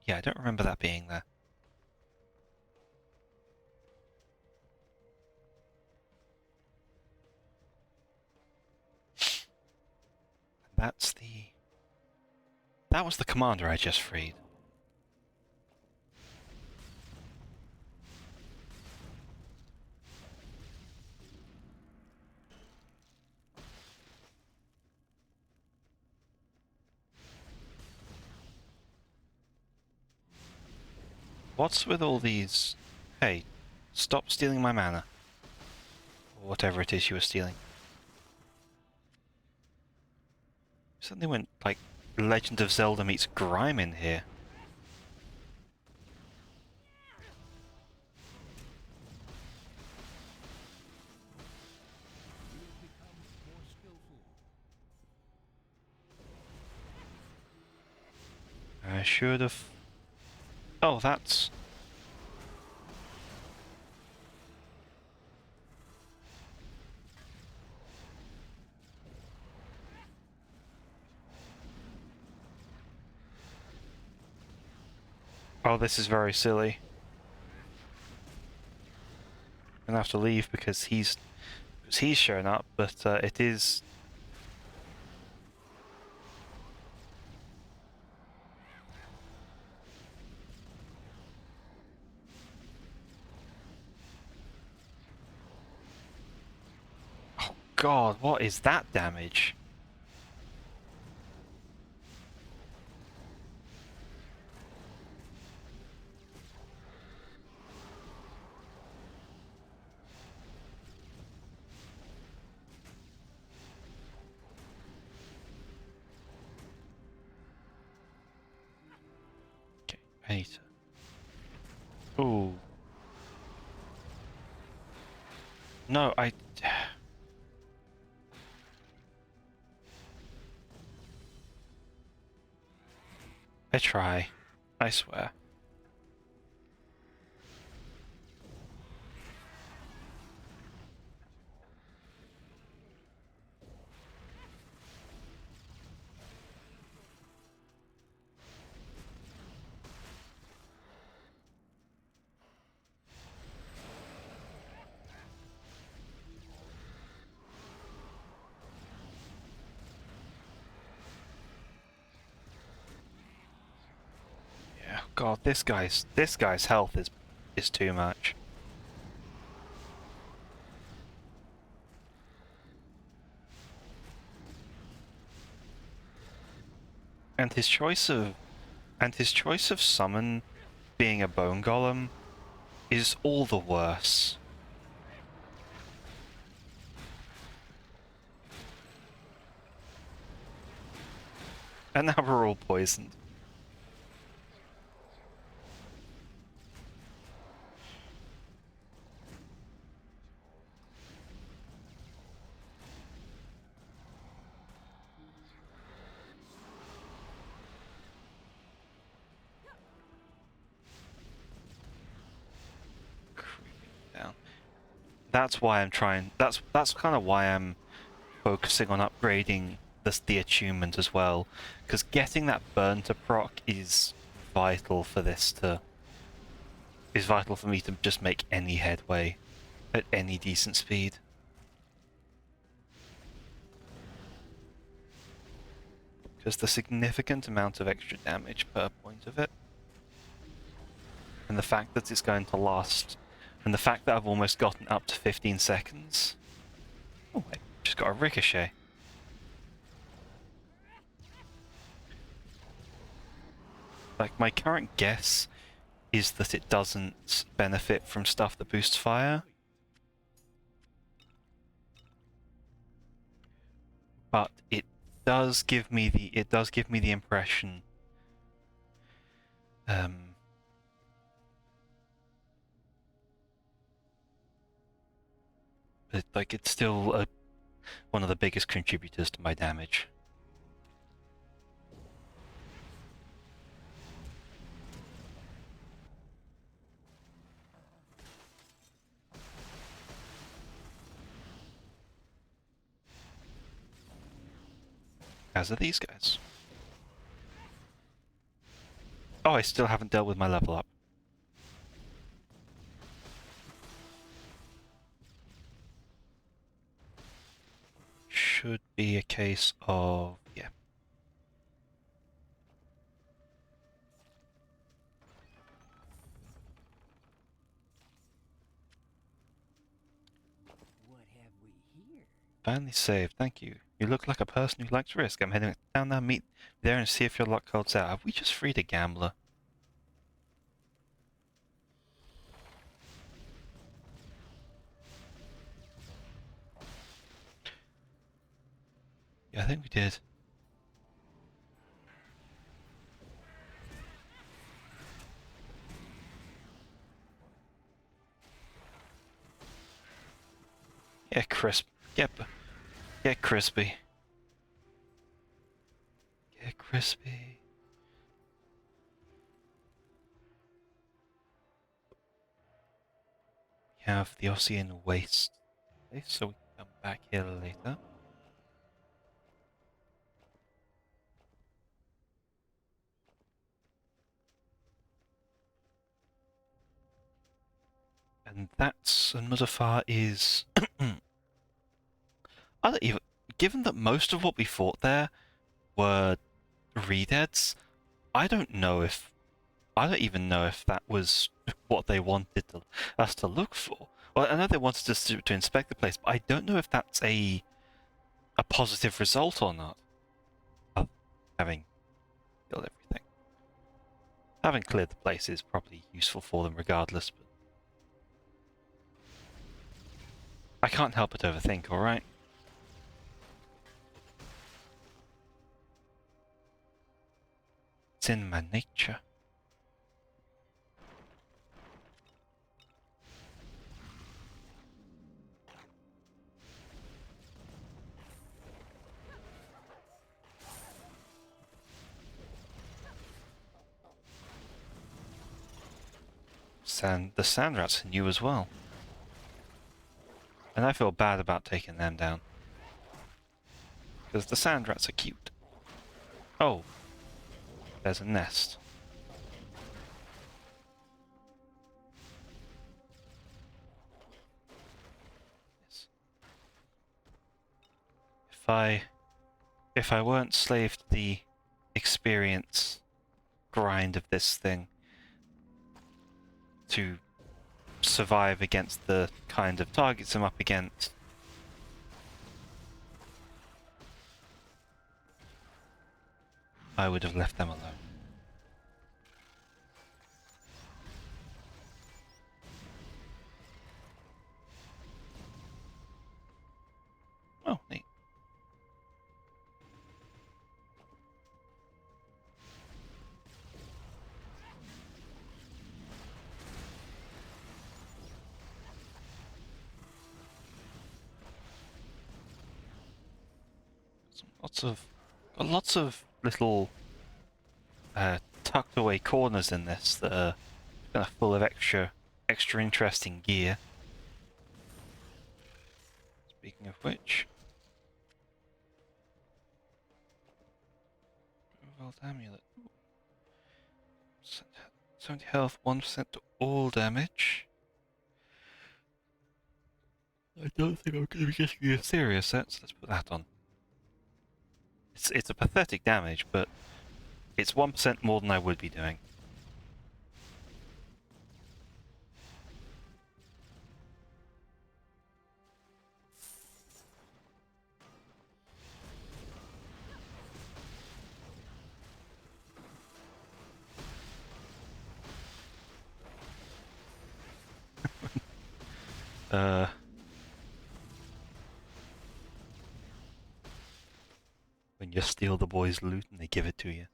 Yeah, I don't remember that being there. That's the. That was the commander I just freed. What's with all these? Hey, stop stealing my mana. Or whatever it is you were stealing. Suddenly went like Legend of Zelda meets Grime in here. You have become more skillful. I should have. Oh, that's. Oh, this is very silly. I'm gonna have to leave because he's shown up, but it is. Oh God, what is that damage? Okay, Peter. Ooh. No, I try. I swear. Yeah, God, this guy's health is too much. And his choice of summon being a bone golem is all the worse. And now we're all poisoned. That's why I'm trying. That's kind of why I'm focusing on upgrading the attunement as well, because getting that burn to proc is vital for this to. Is vital for me to just make any headway at any decent speed. Because the significant amount of extra damage per point of it, and the fact that it's going to last, and the fact that I've almost gotten up to 15 seconds. Oh, I just got a ricochet. Like, my current guess is that it doesn't benefit from stuff that boosts fire. But it does give me the impression that, like, it's still one of the biggest contributors to my damage. As are these guys. Oh, I still haven't dealt with my level up. Should be a case of, yeah. What have we here? Finally saved, thank you. You look like a person who likes risk. I'm heading down there, meet there and see if your luck holds out. Have we just freed a gambler? Yeah, I think we did. Yeah, crisp. Get crispy. Get crispy. We have the Ocean Waste. Okay, so we can come back here later. And that's another far is. I don't even. Given that most of what we fought there were redeads, I don't even know if that was what they wanted us to look for. Well, I know they wanted us to inspect the place, but I don't know if that's a positive result or not. Of having killed everything. Having cleared the place is probably useful for them regardless, but I can't help but overthink, alright? It's in my nature. The sand rats are new as well. And I feel bad about taking them down. Because the sand rats are cute. Oh. There's a nest. Yes. If I weren't slave to the experience grind of this thing to survive against the kind of targets I'm up against, I would have left them alone. Oh, neat. Lots of little tucked away corners in this that are kind of full of extra interesting gear. Speaking of which, Revolved Amulet. 70 health, 1% to all damage. I don't think I'm going to be getting a serious set, so let's put that on. It's a pathetic damage, but it's 1% more than I would be doing. When you steal the boys' loot and they give it to you.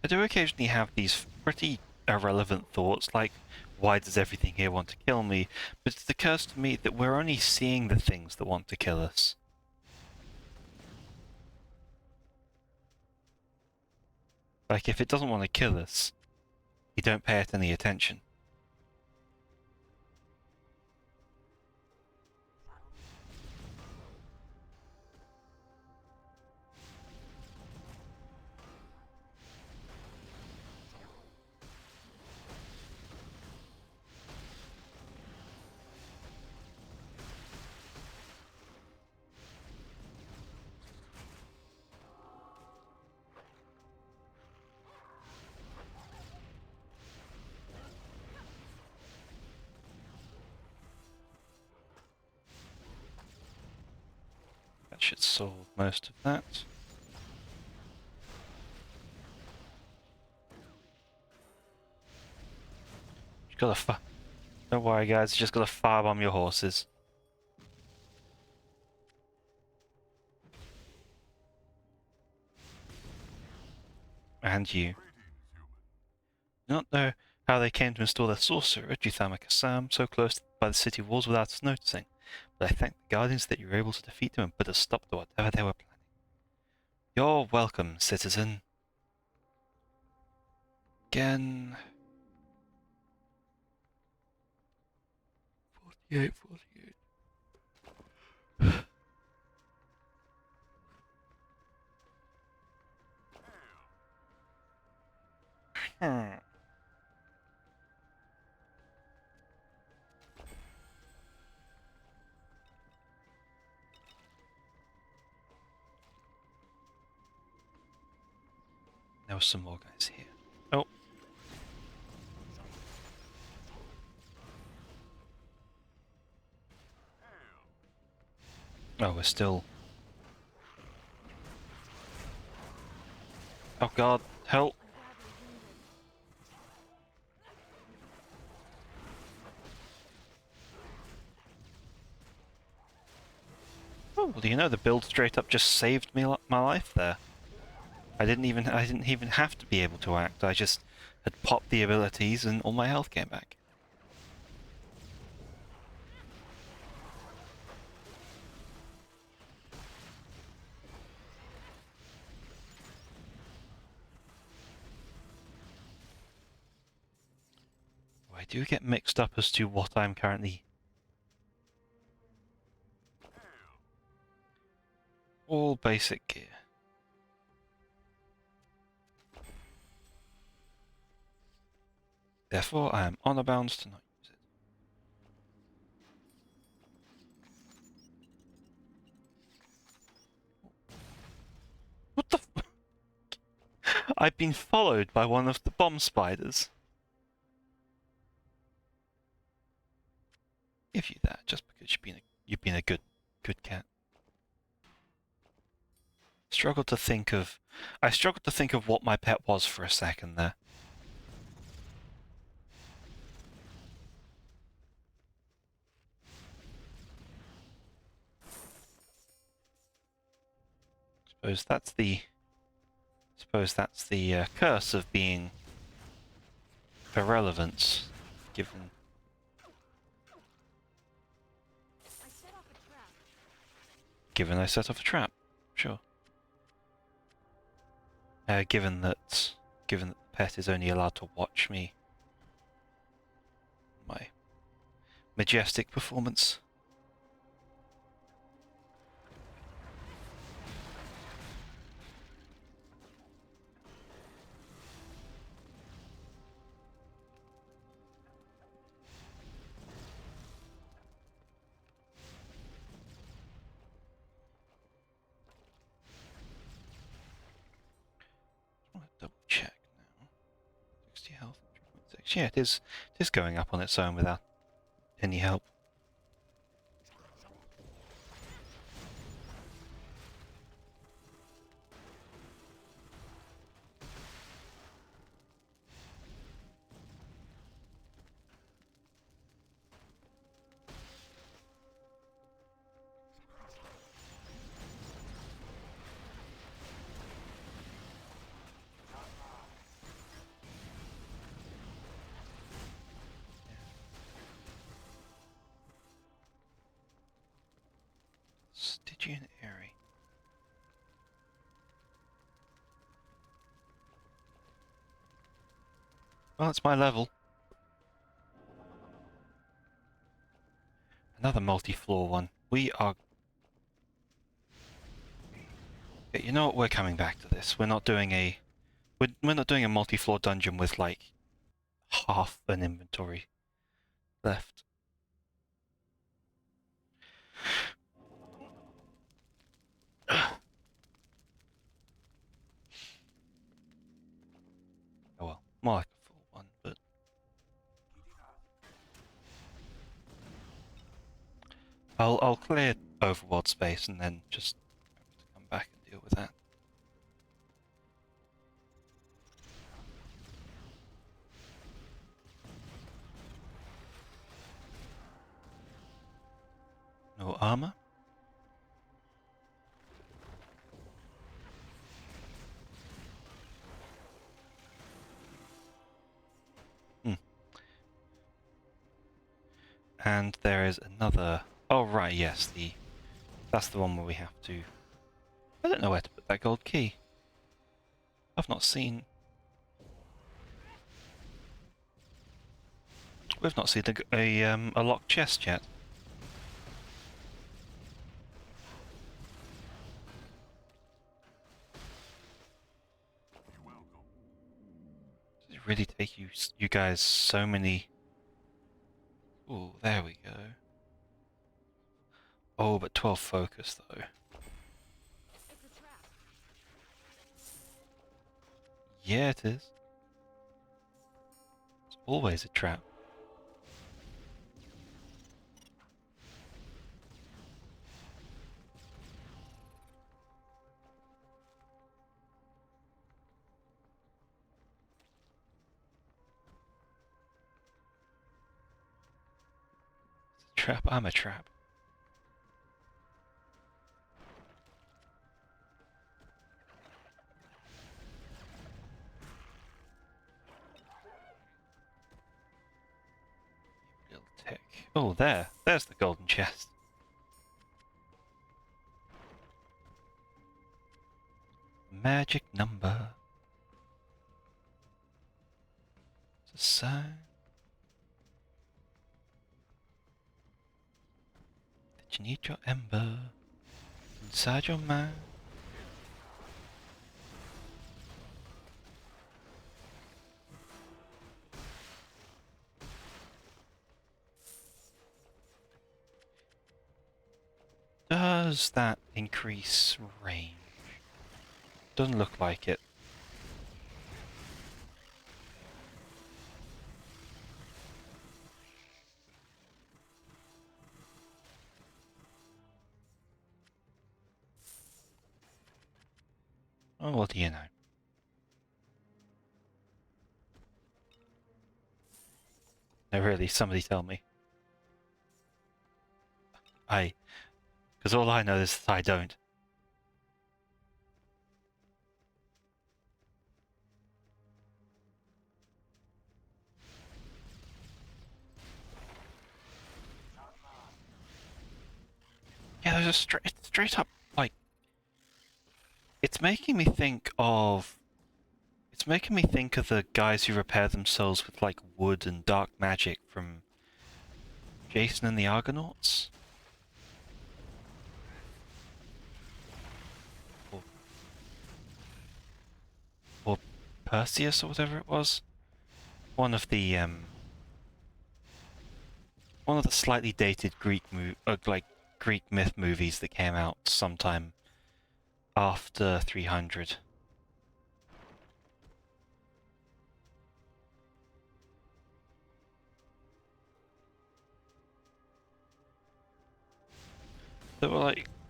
I do occasionally have these pretty irrelevant thoughts, like, why does everything here want to kill me? But it occurs to me that we're only seeing the things that want to kill us. Like, if it doesn't want to kill us, you don't pay it any attention. That should solve most of that. You gotta Don't worry, guys. You just gotta firebomb your horses. And you. Do not know how they came to install their sorcerer, Juthamaka Sam, so close by the city walls without us noticing, but I thank the Guardians that you were able to defeat them and put a stop to whatever they were planning. You're welcome, citizen. Again. 48. There were some more guys here. Oh. Oh, we're still... Oh god, help! Oh, well, you know, the build straight up just saved me my life there. I didn't even have to be able to act. I just had popped the abilities and all my health came back. I do get mixed up as to what I'm currently... All basic gear. Therefore, I am honor bound to not use it. What the f- I've been followed by one of the bomb spiders. Give you that, just because you've been a good cat. I struggled to think of what my pet was for a second there. Suppose that's the curse of being irrelevant, given... I set off a trap. given I set off a trap. Sure. Given that the pet is only allowed to watch me. My majestic performance. Double check now. 60 health, 3.6. Yeah, it is going up on its own without any help. Stygian Airy. Well, it's my level. Another multi-floor one. We are... Okay, you know what? We're coming back to this. We're not doing a... We're not doing a multi-floor dungeon with, like, half an inventory left. Oh well, more like a full one, but... I'll clear overworld space and then just come back and deal with that. No armor? And there is another... Oh right, yes, that's the one where we have to... I don't know where to put that gold key. I've not seen... We've not seen a locked chest yet. Does it really take you guys so many... Ooh, there we go. Oh, but 12 focus though. It's a trap. Yeah, it is. It's always a trap. It's a trap. I'm a trap. Little tech. Oh, there's the golden chest. Magic number. It's a sign that you need your ember inside your mind. Does that increase range? Doesn't look like it. Oh, what do you know? No, really, somebody tell me. Because all I know is that I don't. Yeah, those are a straight up like it's making me think of the guys who repair themselves with like wood and dark magic from Jason and the Argonauts. Or Perseus or whatever it was. One of the slightly dated Greek myth movies that came out sometime after 300.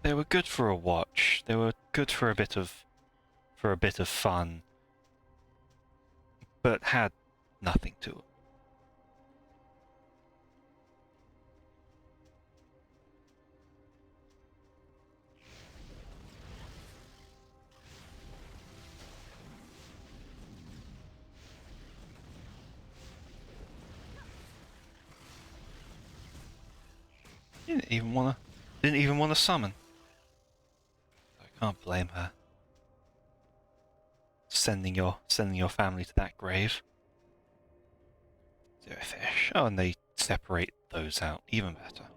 They were good for a watch. They were good for a bit of fun, but had nothing to it. Didn't even wanna summon. I can't blame her. Sending your family to that grave. Zero fish. Oh, and they separate those out. Even better.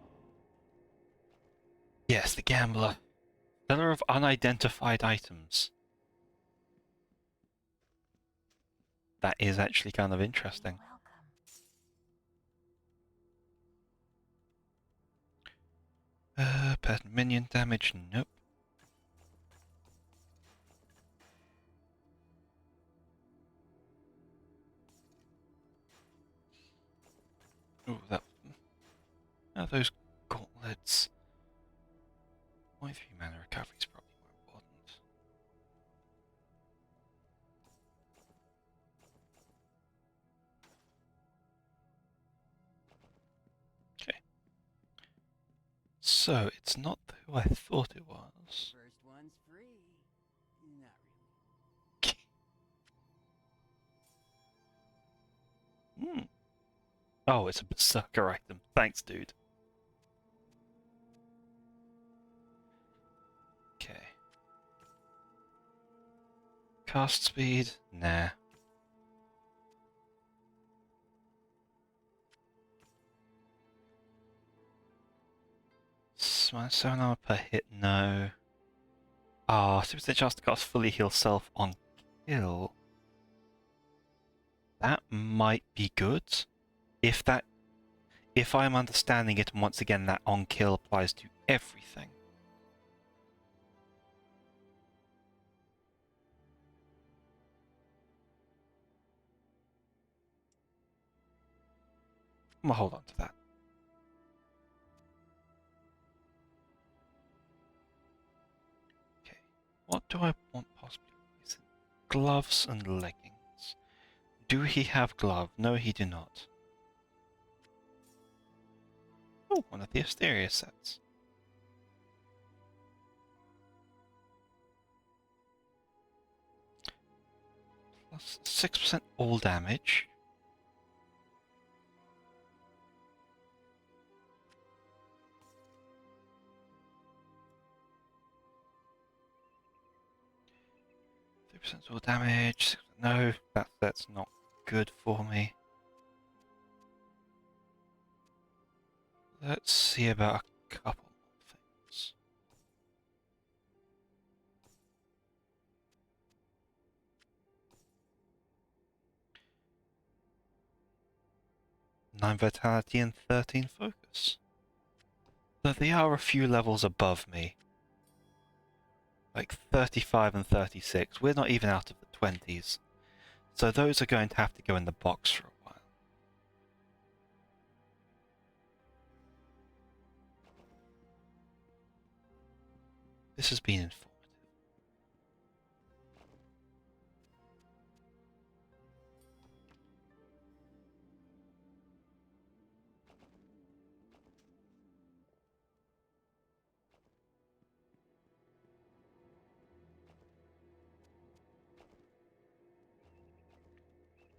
Yes, the gambler. Seller of unidentified items. That is actually kind of interesting. Pet minion damage, nope. Ooh, those gauntlets. 0.3 mana recovery is probably more important. Okay. So, it's not who I thought it was. First one's free. Not really. Hmm. Oh, it's a berserker item. Thanks, dude. Okay. Cast speed? Nah. -7 armor per hit? No. Ah, 60% chance to cast fully heal self on kill. That might be good. If I'm understanding it, and once again that on kill applies to everything. I'm gonna hold on to that. Okay, what do I want possibly? Gloves and leggings. Do he have glove? No, he do not. Oh, one of the Asteria sets. Plus 6% all damage. % all damage. No, that's not good for me. Let's see about a couple more things. Nine vitality and 13 focus. Though they are a few levels above me. Like 35 and 36. We're not even out of the 20s. So those are going to have to go in the box for a while. This has been informative.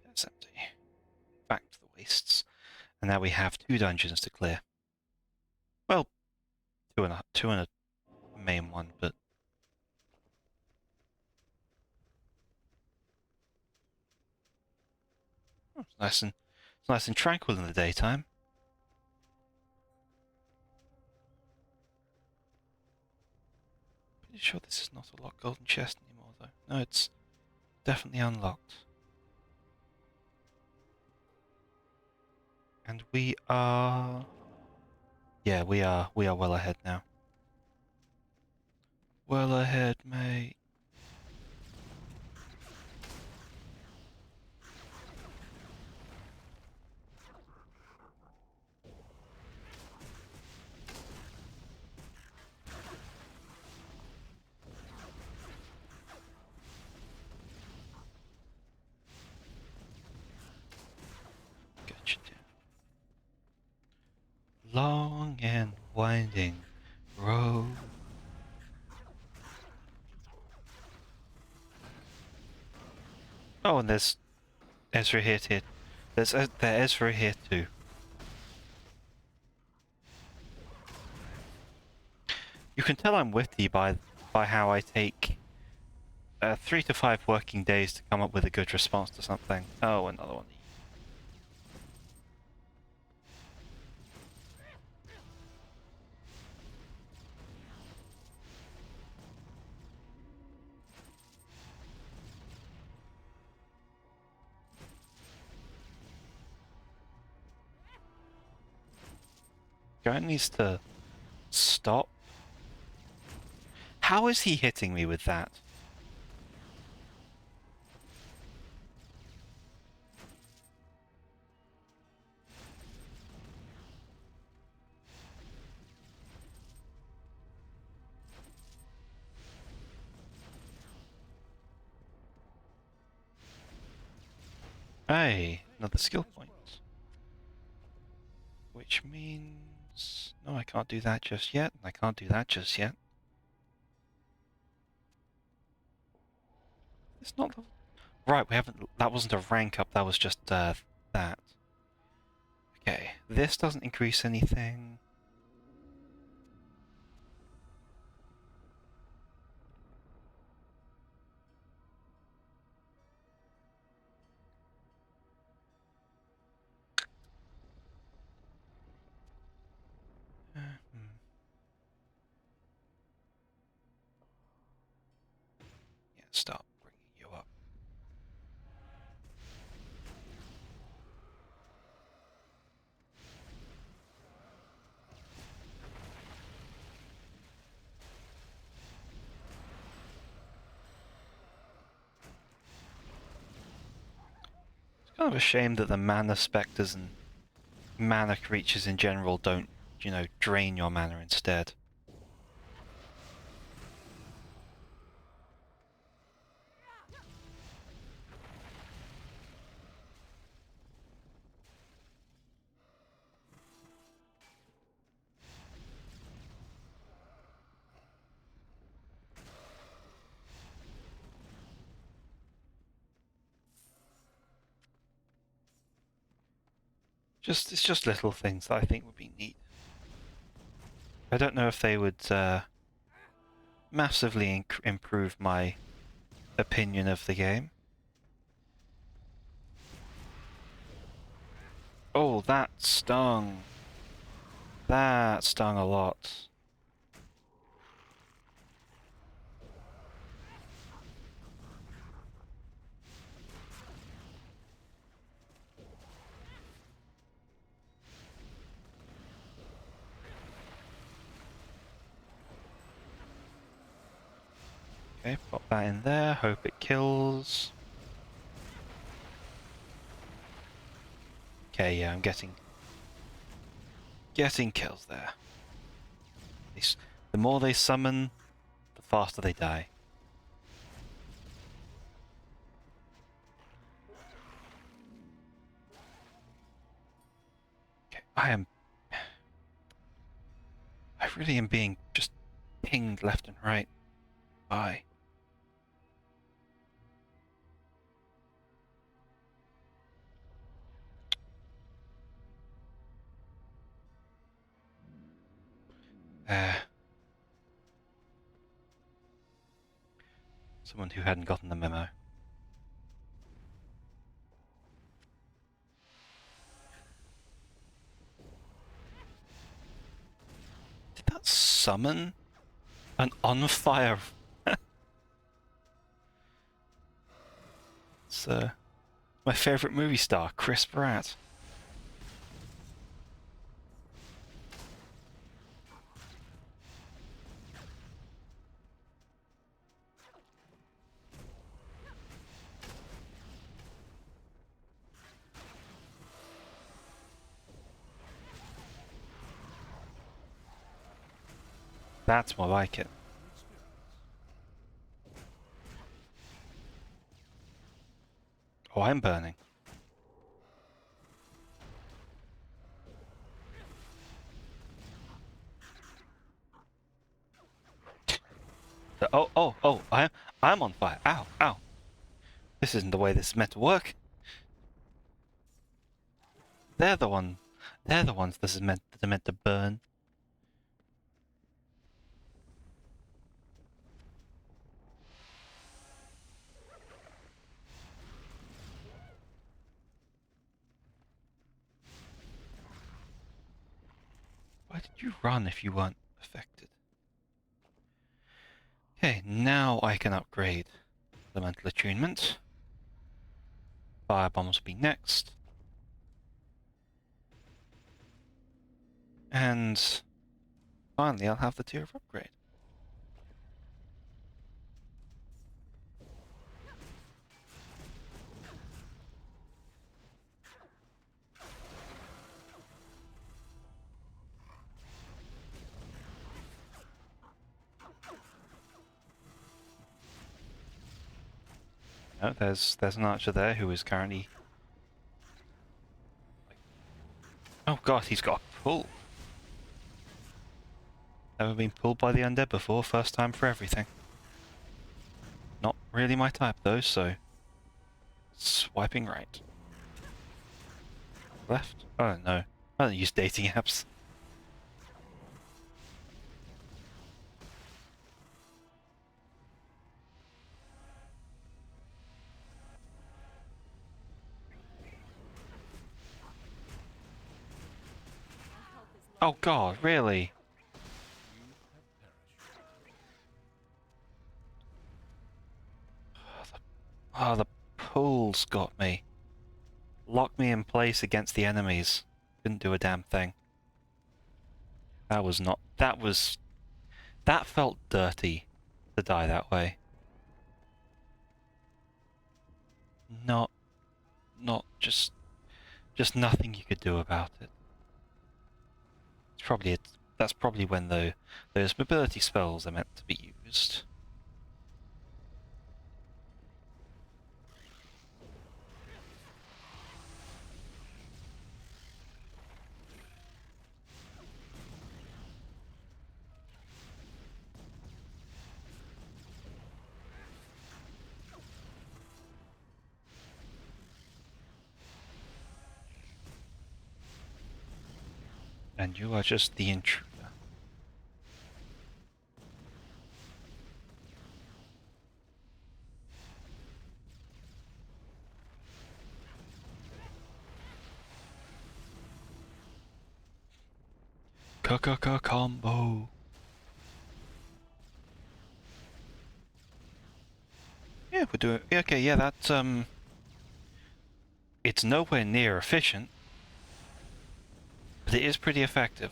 That's empty. Back to the wastes. And now we have 2 dungeons to clear. Well, two and a main one, but it's nice and tranquil in the daytime. Pretty sure this is not a locked golden chest anymore, though. No, it's definitely unlocked. And we are... Yeah, we are well ahead now. Well ahead, mate. Gotcha. Long and winding road. Oh, and there's Ezra here too. There's Ezra here too. You can tell I'm witty by how I take 3 to 5 working days to come up with a good response to something. Oh, another one. Guy needs to stop. How is he hitting me with that? Hey, another skill point. Which means... No, I can't do that just yet. I can't do that just yet. It's not the... Right, we haven't... That wasn't a rank up, that was just, that. Okay, this doesn't increase anything. Yeah, stop bringing you up. It's kind of a shame that the mana specters and mana creatures in general don't, you know, drain your mana instead. It's just little things that I think would be neat. I don't know if they would massively improve my opinion of the game. Oh, that stung. That stung a lot. Okay, pop that in there, hope it kills. Okay, yeah, I'm getting kills there. The more they summon, the faster they die. Okay, I really am being just pinged left and right. Bye. Someone who hadn't gotten the memo. Did that summon an on fire? It's my favorite movie star, Chris Pratt. That's more like it. Oh, I'm burning. Oh, I'm on fire. Ow, ow. This isn't the way this is meant to work. They're the ones this is meant that are meant to burn. Why did you run if you weren't affected? Okay, now I can upgrade the mental attunement. Firebombs will be next. And finally I'll have the tier of upgrade. No, there's an archer there who is currently... Oh god, he's got a pull. Never been pulled by the undead before, first time for everything. Not really my type though, so... Swiping right. Left? Oh no, I don't use dating apps. Oh god, really? Oh, the pull's got me. Locked me in place against the enemies. Couldn't do a damn thing. That was not... That felt dirty to die that way. Not just nothing you could do about it. That's probably when those mobility spells are meant to be used. And you are just the intruder. Combo. Yeah, we're doing... Okay, yeah, that's, it's nowhere near efficient, but it is pretty effective.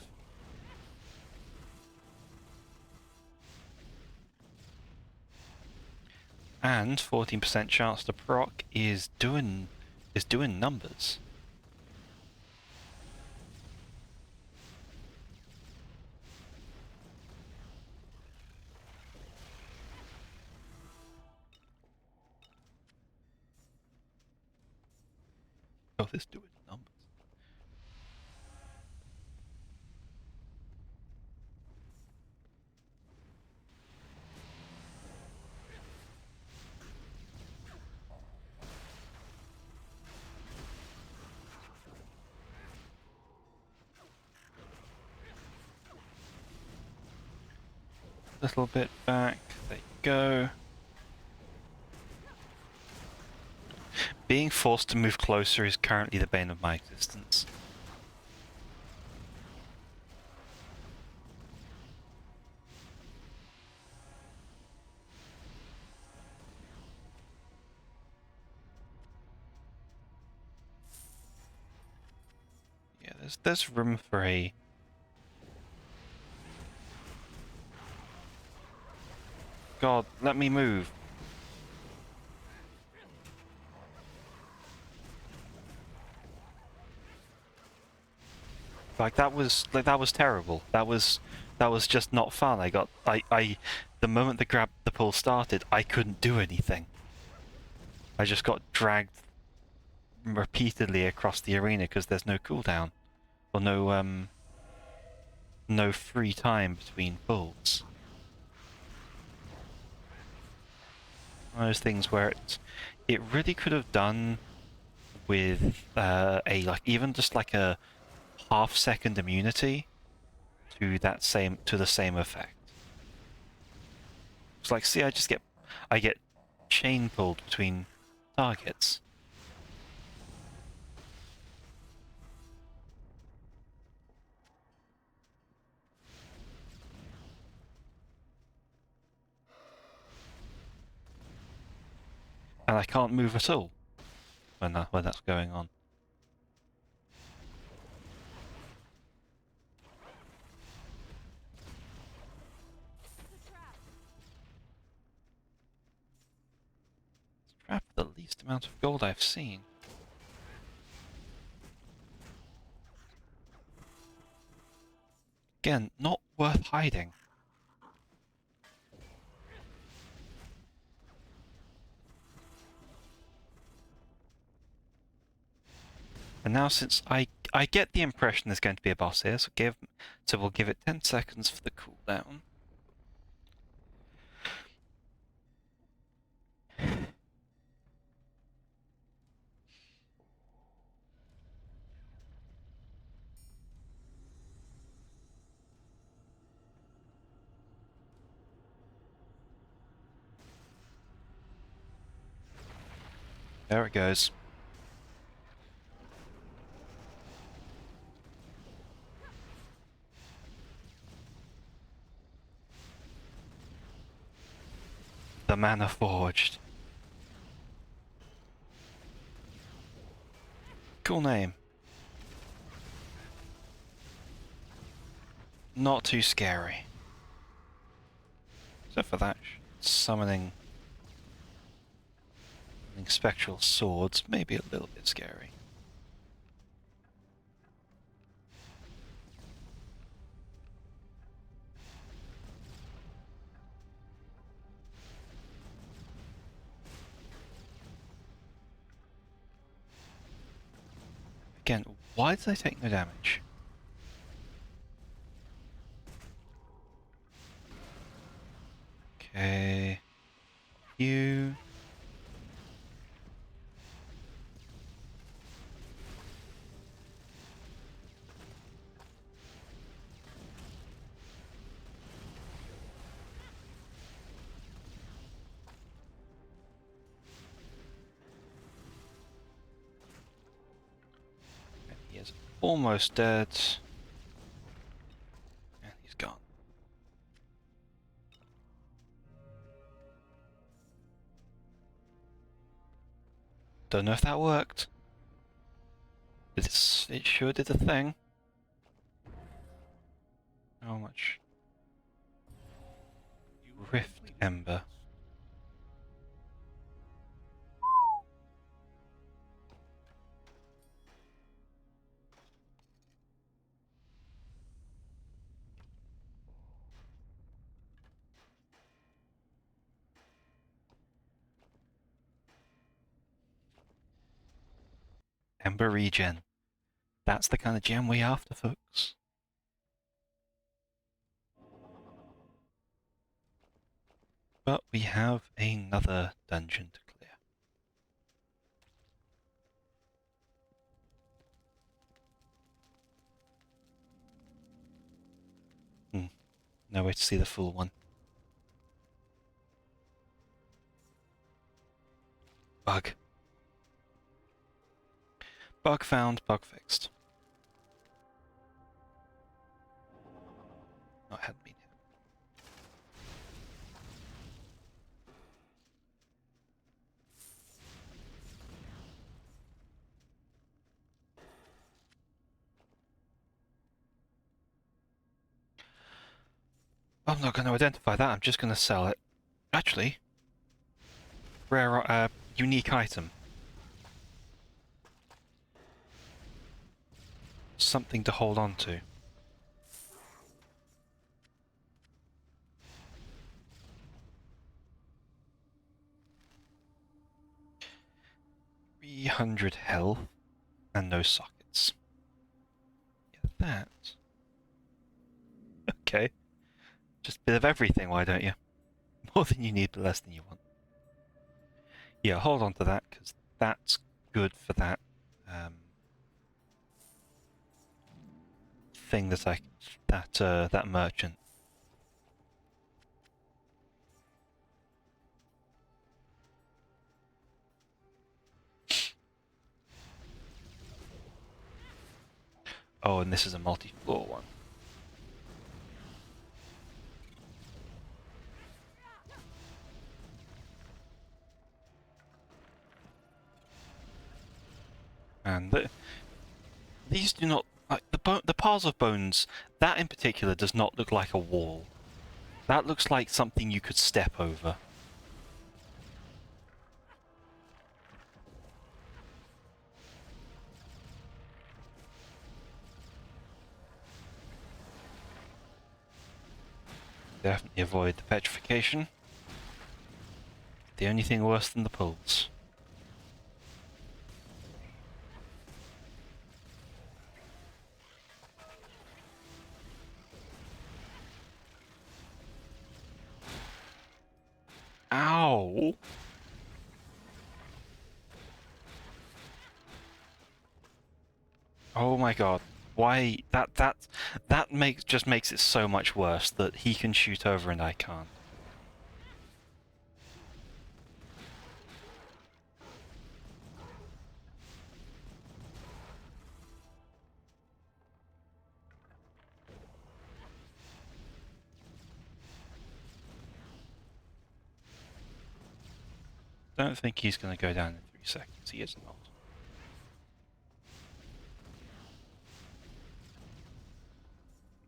And 14% chance to proc is doing numbers. Oh, this doing numbers. Little bit back. There you go. Being forced to move closer is currently the bane of my existence. Yeah, there's room for a... God, let me move. Like that was terrible. That was just not fun. The moment the pull started, I couldn't do anything. I just got dragged repeatedly across the arena because there's no cooldown or no free time between pulls. One of those things where it really could have done with even just like a half-second immunity to the same effect. It's like, see, I get chain pulled between targets. And I can't move at all when that's going on. Trap the least amount of gold I've seen. Again, not worth hiding. And now, since I get the impression there's going to be a boss here, so we'll give it 10 seconds for the cooldown. There it goes. The Mana Forged. Cool name. Not too scary. Except for that summoning spectral swords, maybe a little bit scary. Again, why did I take no damage? Okay. You. He is almost dead. And he's gone. Don't know if that worked. It sure did a thing. How much? Rift Ember. Ember regen. That's the kind of gem we after, folks. But we have another dungeon to clear. No way to see the full one. Bug. Bug found, bug fixed. Not had me. I'm not going to identify that, I'm just going to sell it. Actually, rare, unique item. Something to hold on to. $300 health and no sockets. Yeah, that. Okay. Just a bit of everything, why don't you? More than you need, but less than you want. Yeah, hold on to that, because that's good for that thing that that merchant. Oh, and this is a multi-floor one. And these do not like the piles of bones. That in particular does not look like a wall. That looks like something you could step over. Definitely avoid the petrification. The only thing worse than the pulls. Ow! Oh my god. Why that makes it so much worse that he can shoot over and I can't. Don't think he's going to go down in 3 seconds. He is not.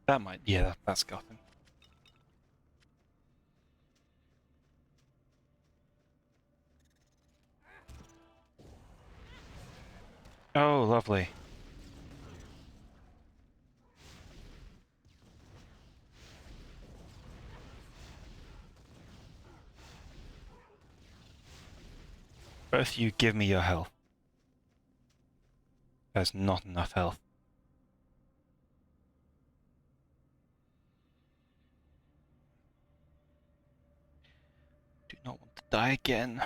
That might, yeah, that's got him. Oh, lovely. Both you give me your health. There's not enough health. Do not want to die again.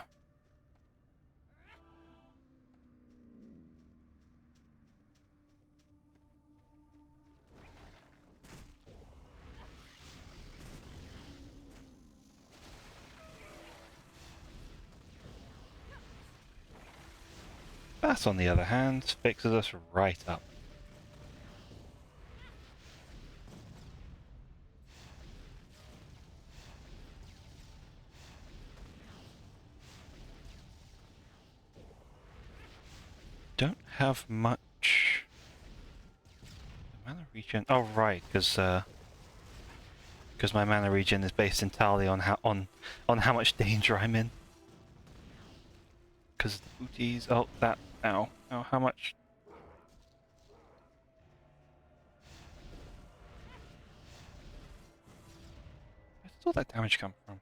That, on the other hand, fixes us right up. Don't have much mana regen. Oh right, because my mana regen is based entirely on how much danger I'm in. Because the booties. Oh, that. Ow. Oh, how much? Where did all that damage come from?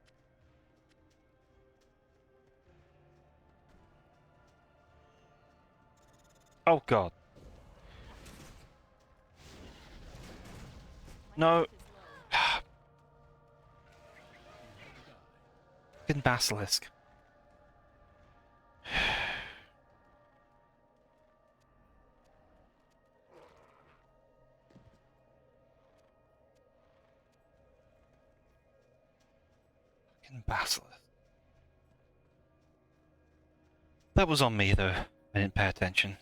Oh god. No. Fucking basilisk. Fucking basilisk. That was on me though. I didn't pay attention.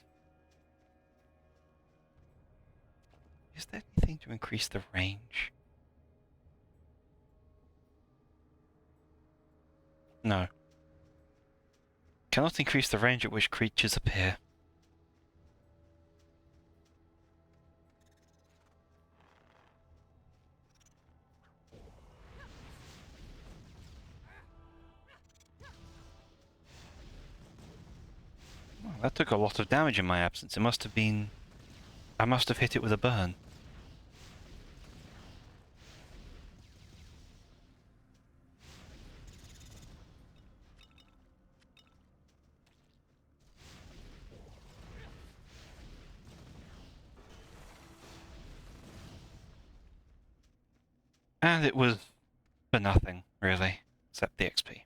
Is there anything to increase the range? No. Cannot increase the range at which creatures appear. Well, that took a lot of damage in my absence. It must have been... I must have hit it with a burn. And it was for nothing, really, except the XP.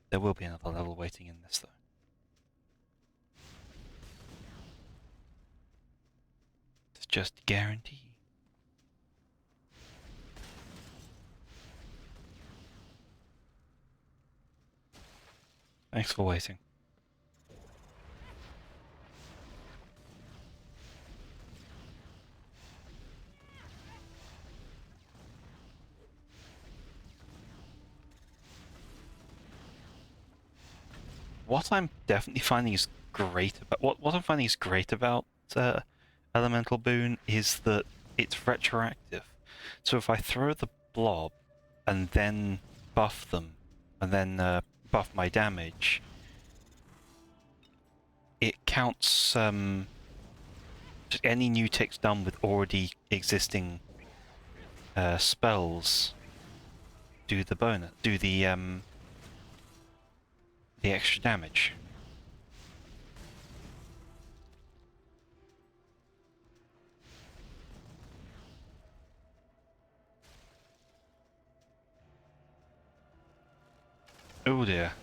There will be another level waiting in this, though. It's just a guarantee. Thanks for waiting. What I'm definitely finding is great about what I'm finding is great about Elemental Boon is that it's retroactive. So if I throw the blob and then buff them, and then buff my damage, it counts just any new ticks done with already existing spells. Do the bonus, do the extra damage. Oh dear.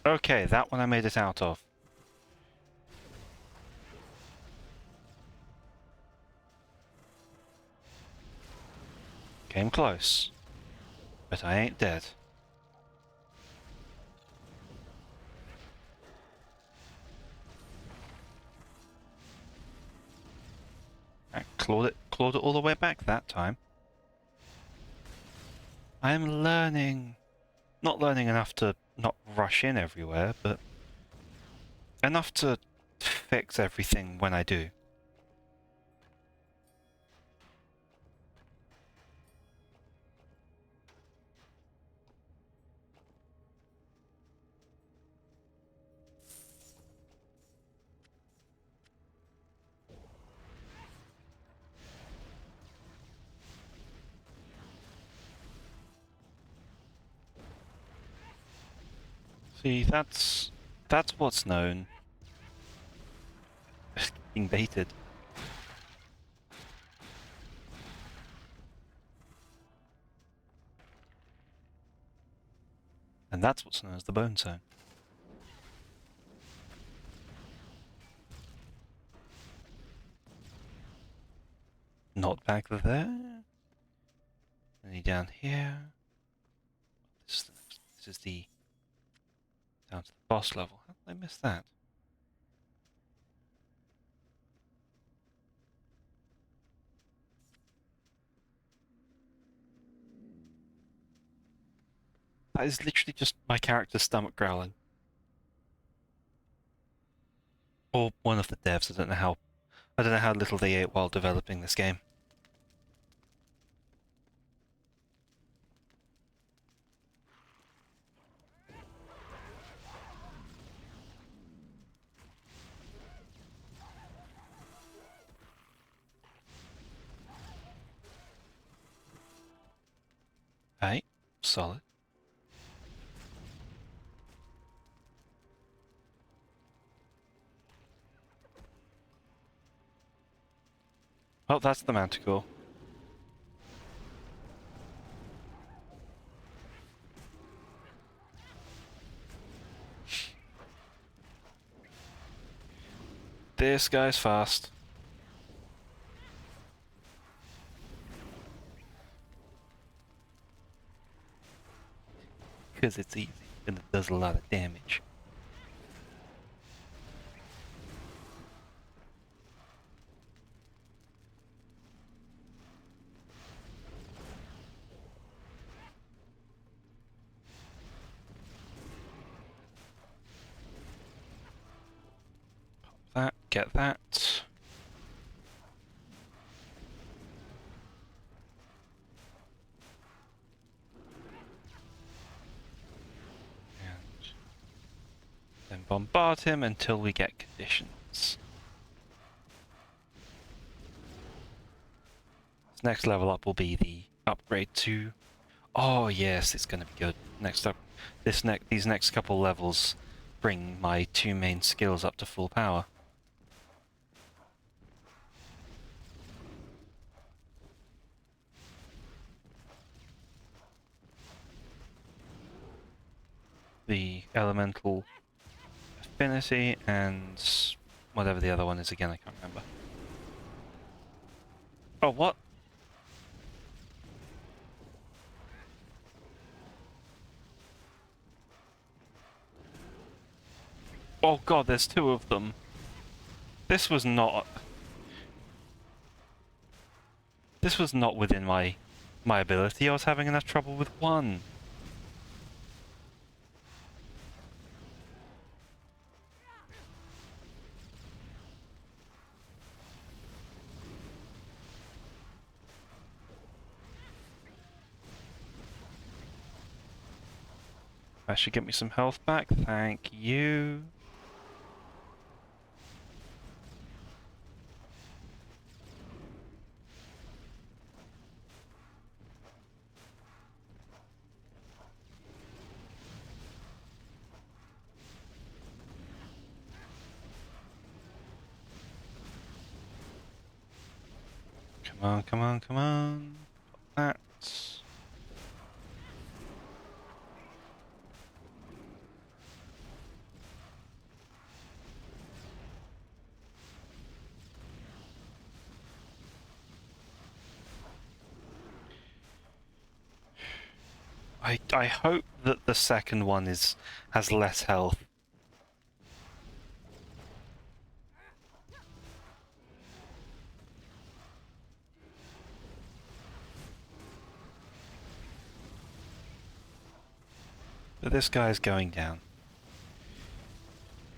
Okay, that one I made it out of. Came close. But I ain't dead. I clawed it all the way back that time. I'm learning. Not learning enough to not rush in everywhere, but enough to fix everything when I do. See, that's what's known as being baited. And that's what's known as the bone zone. Not back there. Any down here. This is the down to the boss level. How did I miss that? That is literally just my character's stomach growling. Or one of the devs. I don't know how little they ate while developing this game. Hey, solid. Oh, that's the manticore. This guy's fast. Because it's easy and it does a lot of damage. get that. And then bombard him until we get conditions. This next level up will be the upgrade to... Oh yes, it's going to be good. Next up, these next couple levels bring my two main skills up to full power. The elemental affinity and whatever the other one is again, I can't remember. Oh, what? Oh god, there's two of them. This was not within my ability. I was having enough trouble with one. That should get me some health back. Thank you. Come on, come on, come on. That. I hope that the second one has less health. But this guy's going down.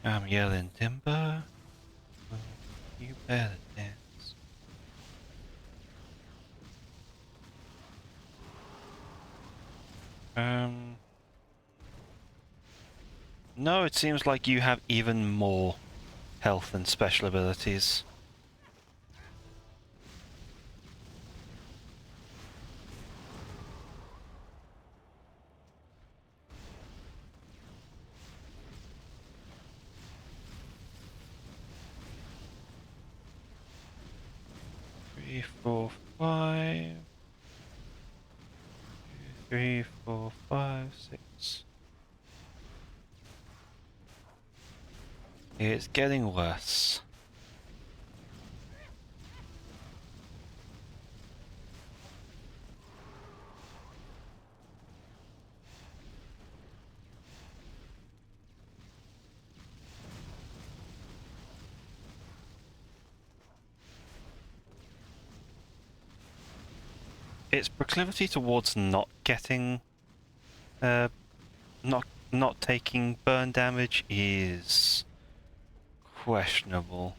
I'm yelling timber. You better dance. No, it seems like you have even more health and special abilities. Three, four, five. 3, 4, 5, 6. It's getting worse. Its proclivity towards not getting, not taking burn damage is questionable.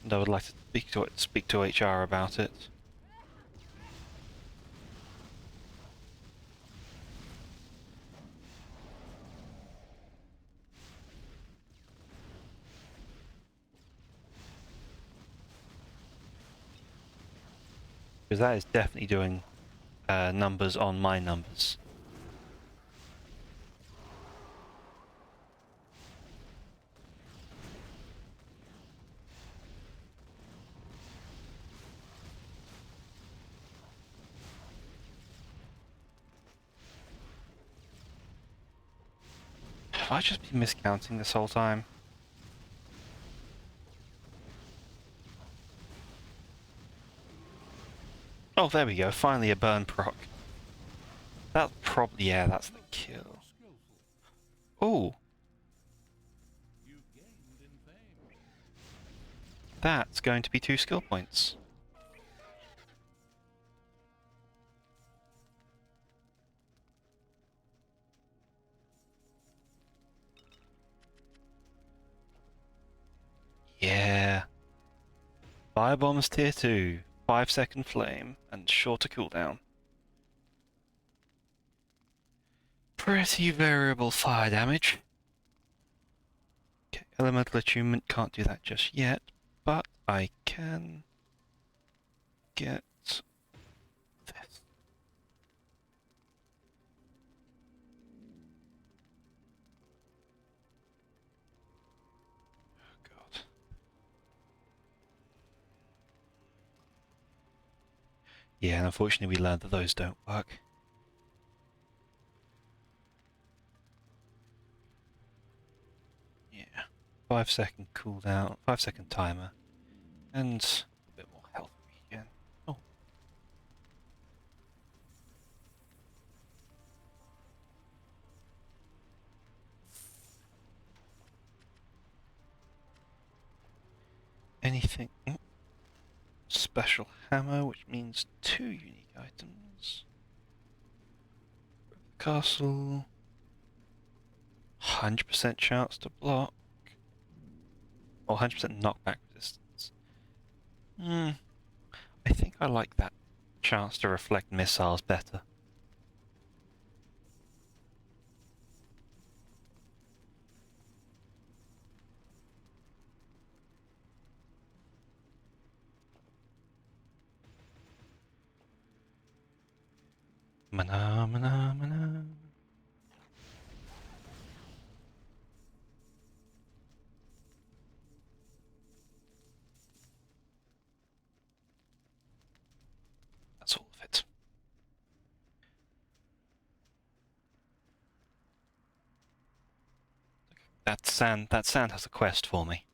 And I would like to speak to HR about it. Because that is definitely doing numbers on my numbers. Have I just been miscounting this whole time? Oh, there we go. Finally a burn proc. That's probably... yeah, that's the kill. Oh! That's going to be 2 skill points. Firebombs tier 2. 5-second flame and shorter cooldown. Pretty variable fire damage. Okay, elemental attunement can't do that just yet, but I can get this. Oh god. Yeah, and unfortunately we learned that those don't work. Yeah. 5-second cooldown, 5-second timer, and a bit more health regen. Oh. Anything? Special hammer, which means 2 unique items. Castle. 100% chance to block. Or 100% knockback resistance. I think I like that chance to reflect missiles better. Mana, mana, mana. That's all of it. That sand has a quest for me.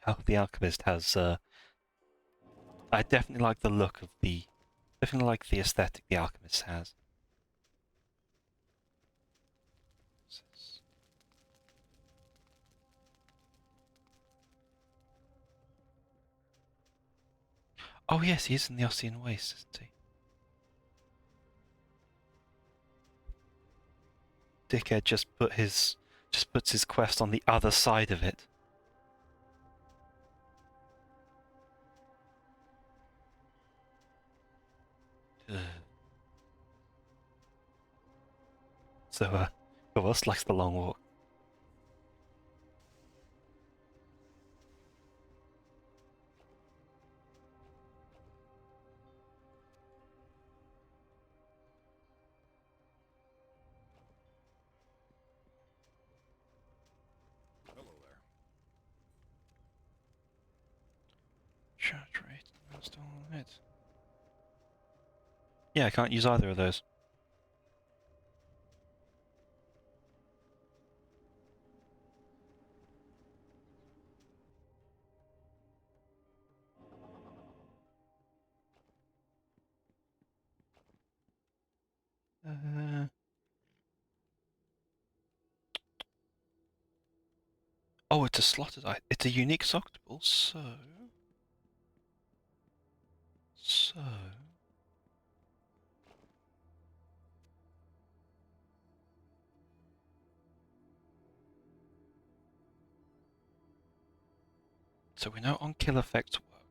Oh, the alchemist has. I definitely like the look of the. Definitely like the aesthetic the alchemist has. Oh yes, he is in the Ossian Waste, isn't he? Dickhead just puts his quest on the other side of it. Ugh. So, who else likes the long walk? Hello there. Charge rate, most on it. Yeah, I can't use either of those. Oh, it's a slotted item. It's a unique socketable, so... So we know on kill effects work.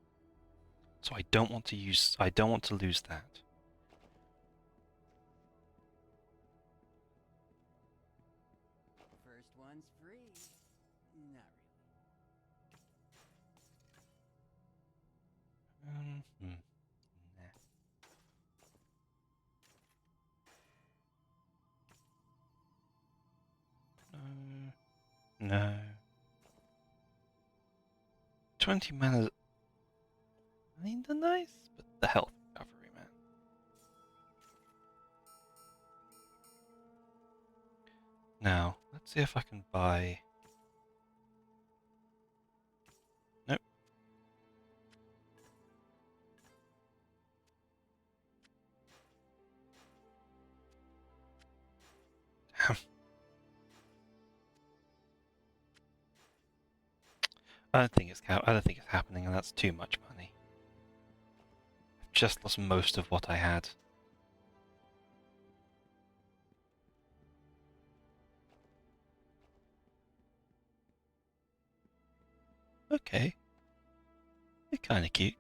So I don't want to lose that. First one's free. Not really. No. 20 mana. I mean, they're nice, but the health recovery, man. Now, let's see if I can buy... Nope. I don't think it's happening, and that's too much money. I've just lost most of what I had. okay. They're kind of cute.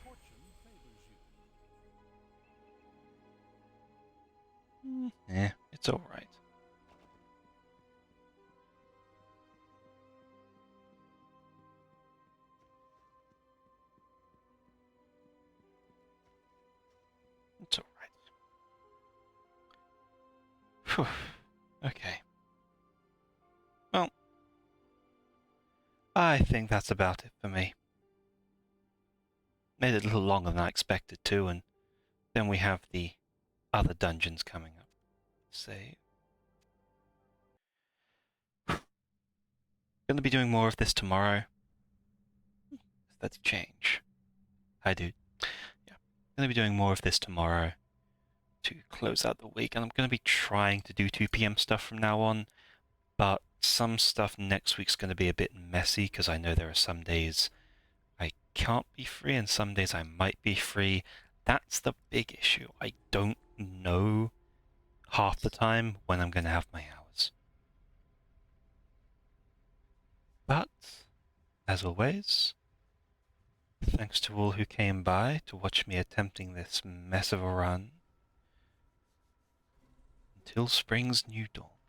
Fortune favors you. Yeah, it's alright. It's alright. Phew. Okay. Well, I think that's about it for me. Made it a little longer than I expected to, and then we have the other dungeons coming up. Save. Gonna be doing more of this tomorrow. Let's change. Hi, dude. Yeah. Gonna be doing more of this tomorrow to close out the week, and I'm gonna be trying to do 2 p.m. stuff from now on, but some stuff next week's gonna be a bit messy because I know there are some days I can't be free and some days I might be free. That's the big issue. I don't know half the time when I'm going to have my hours. But, as always, thanks to all who came by to watch me attempting this mess of a run. Until spring's new dawn.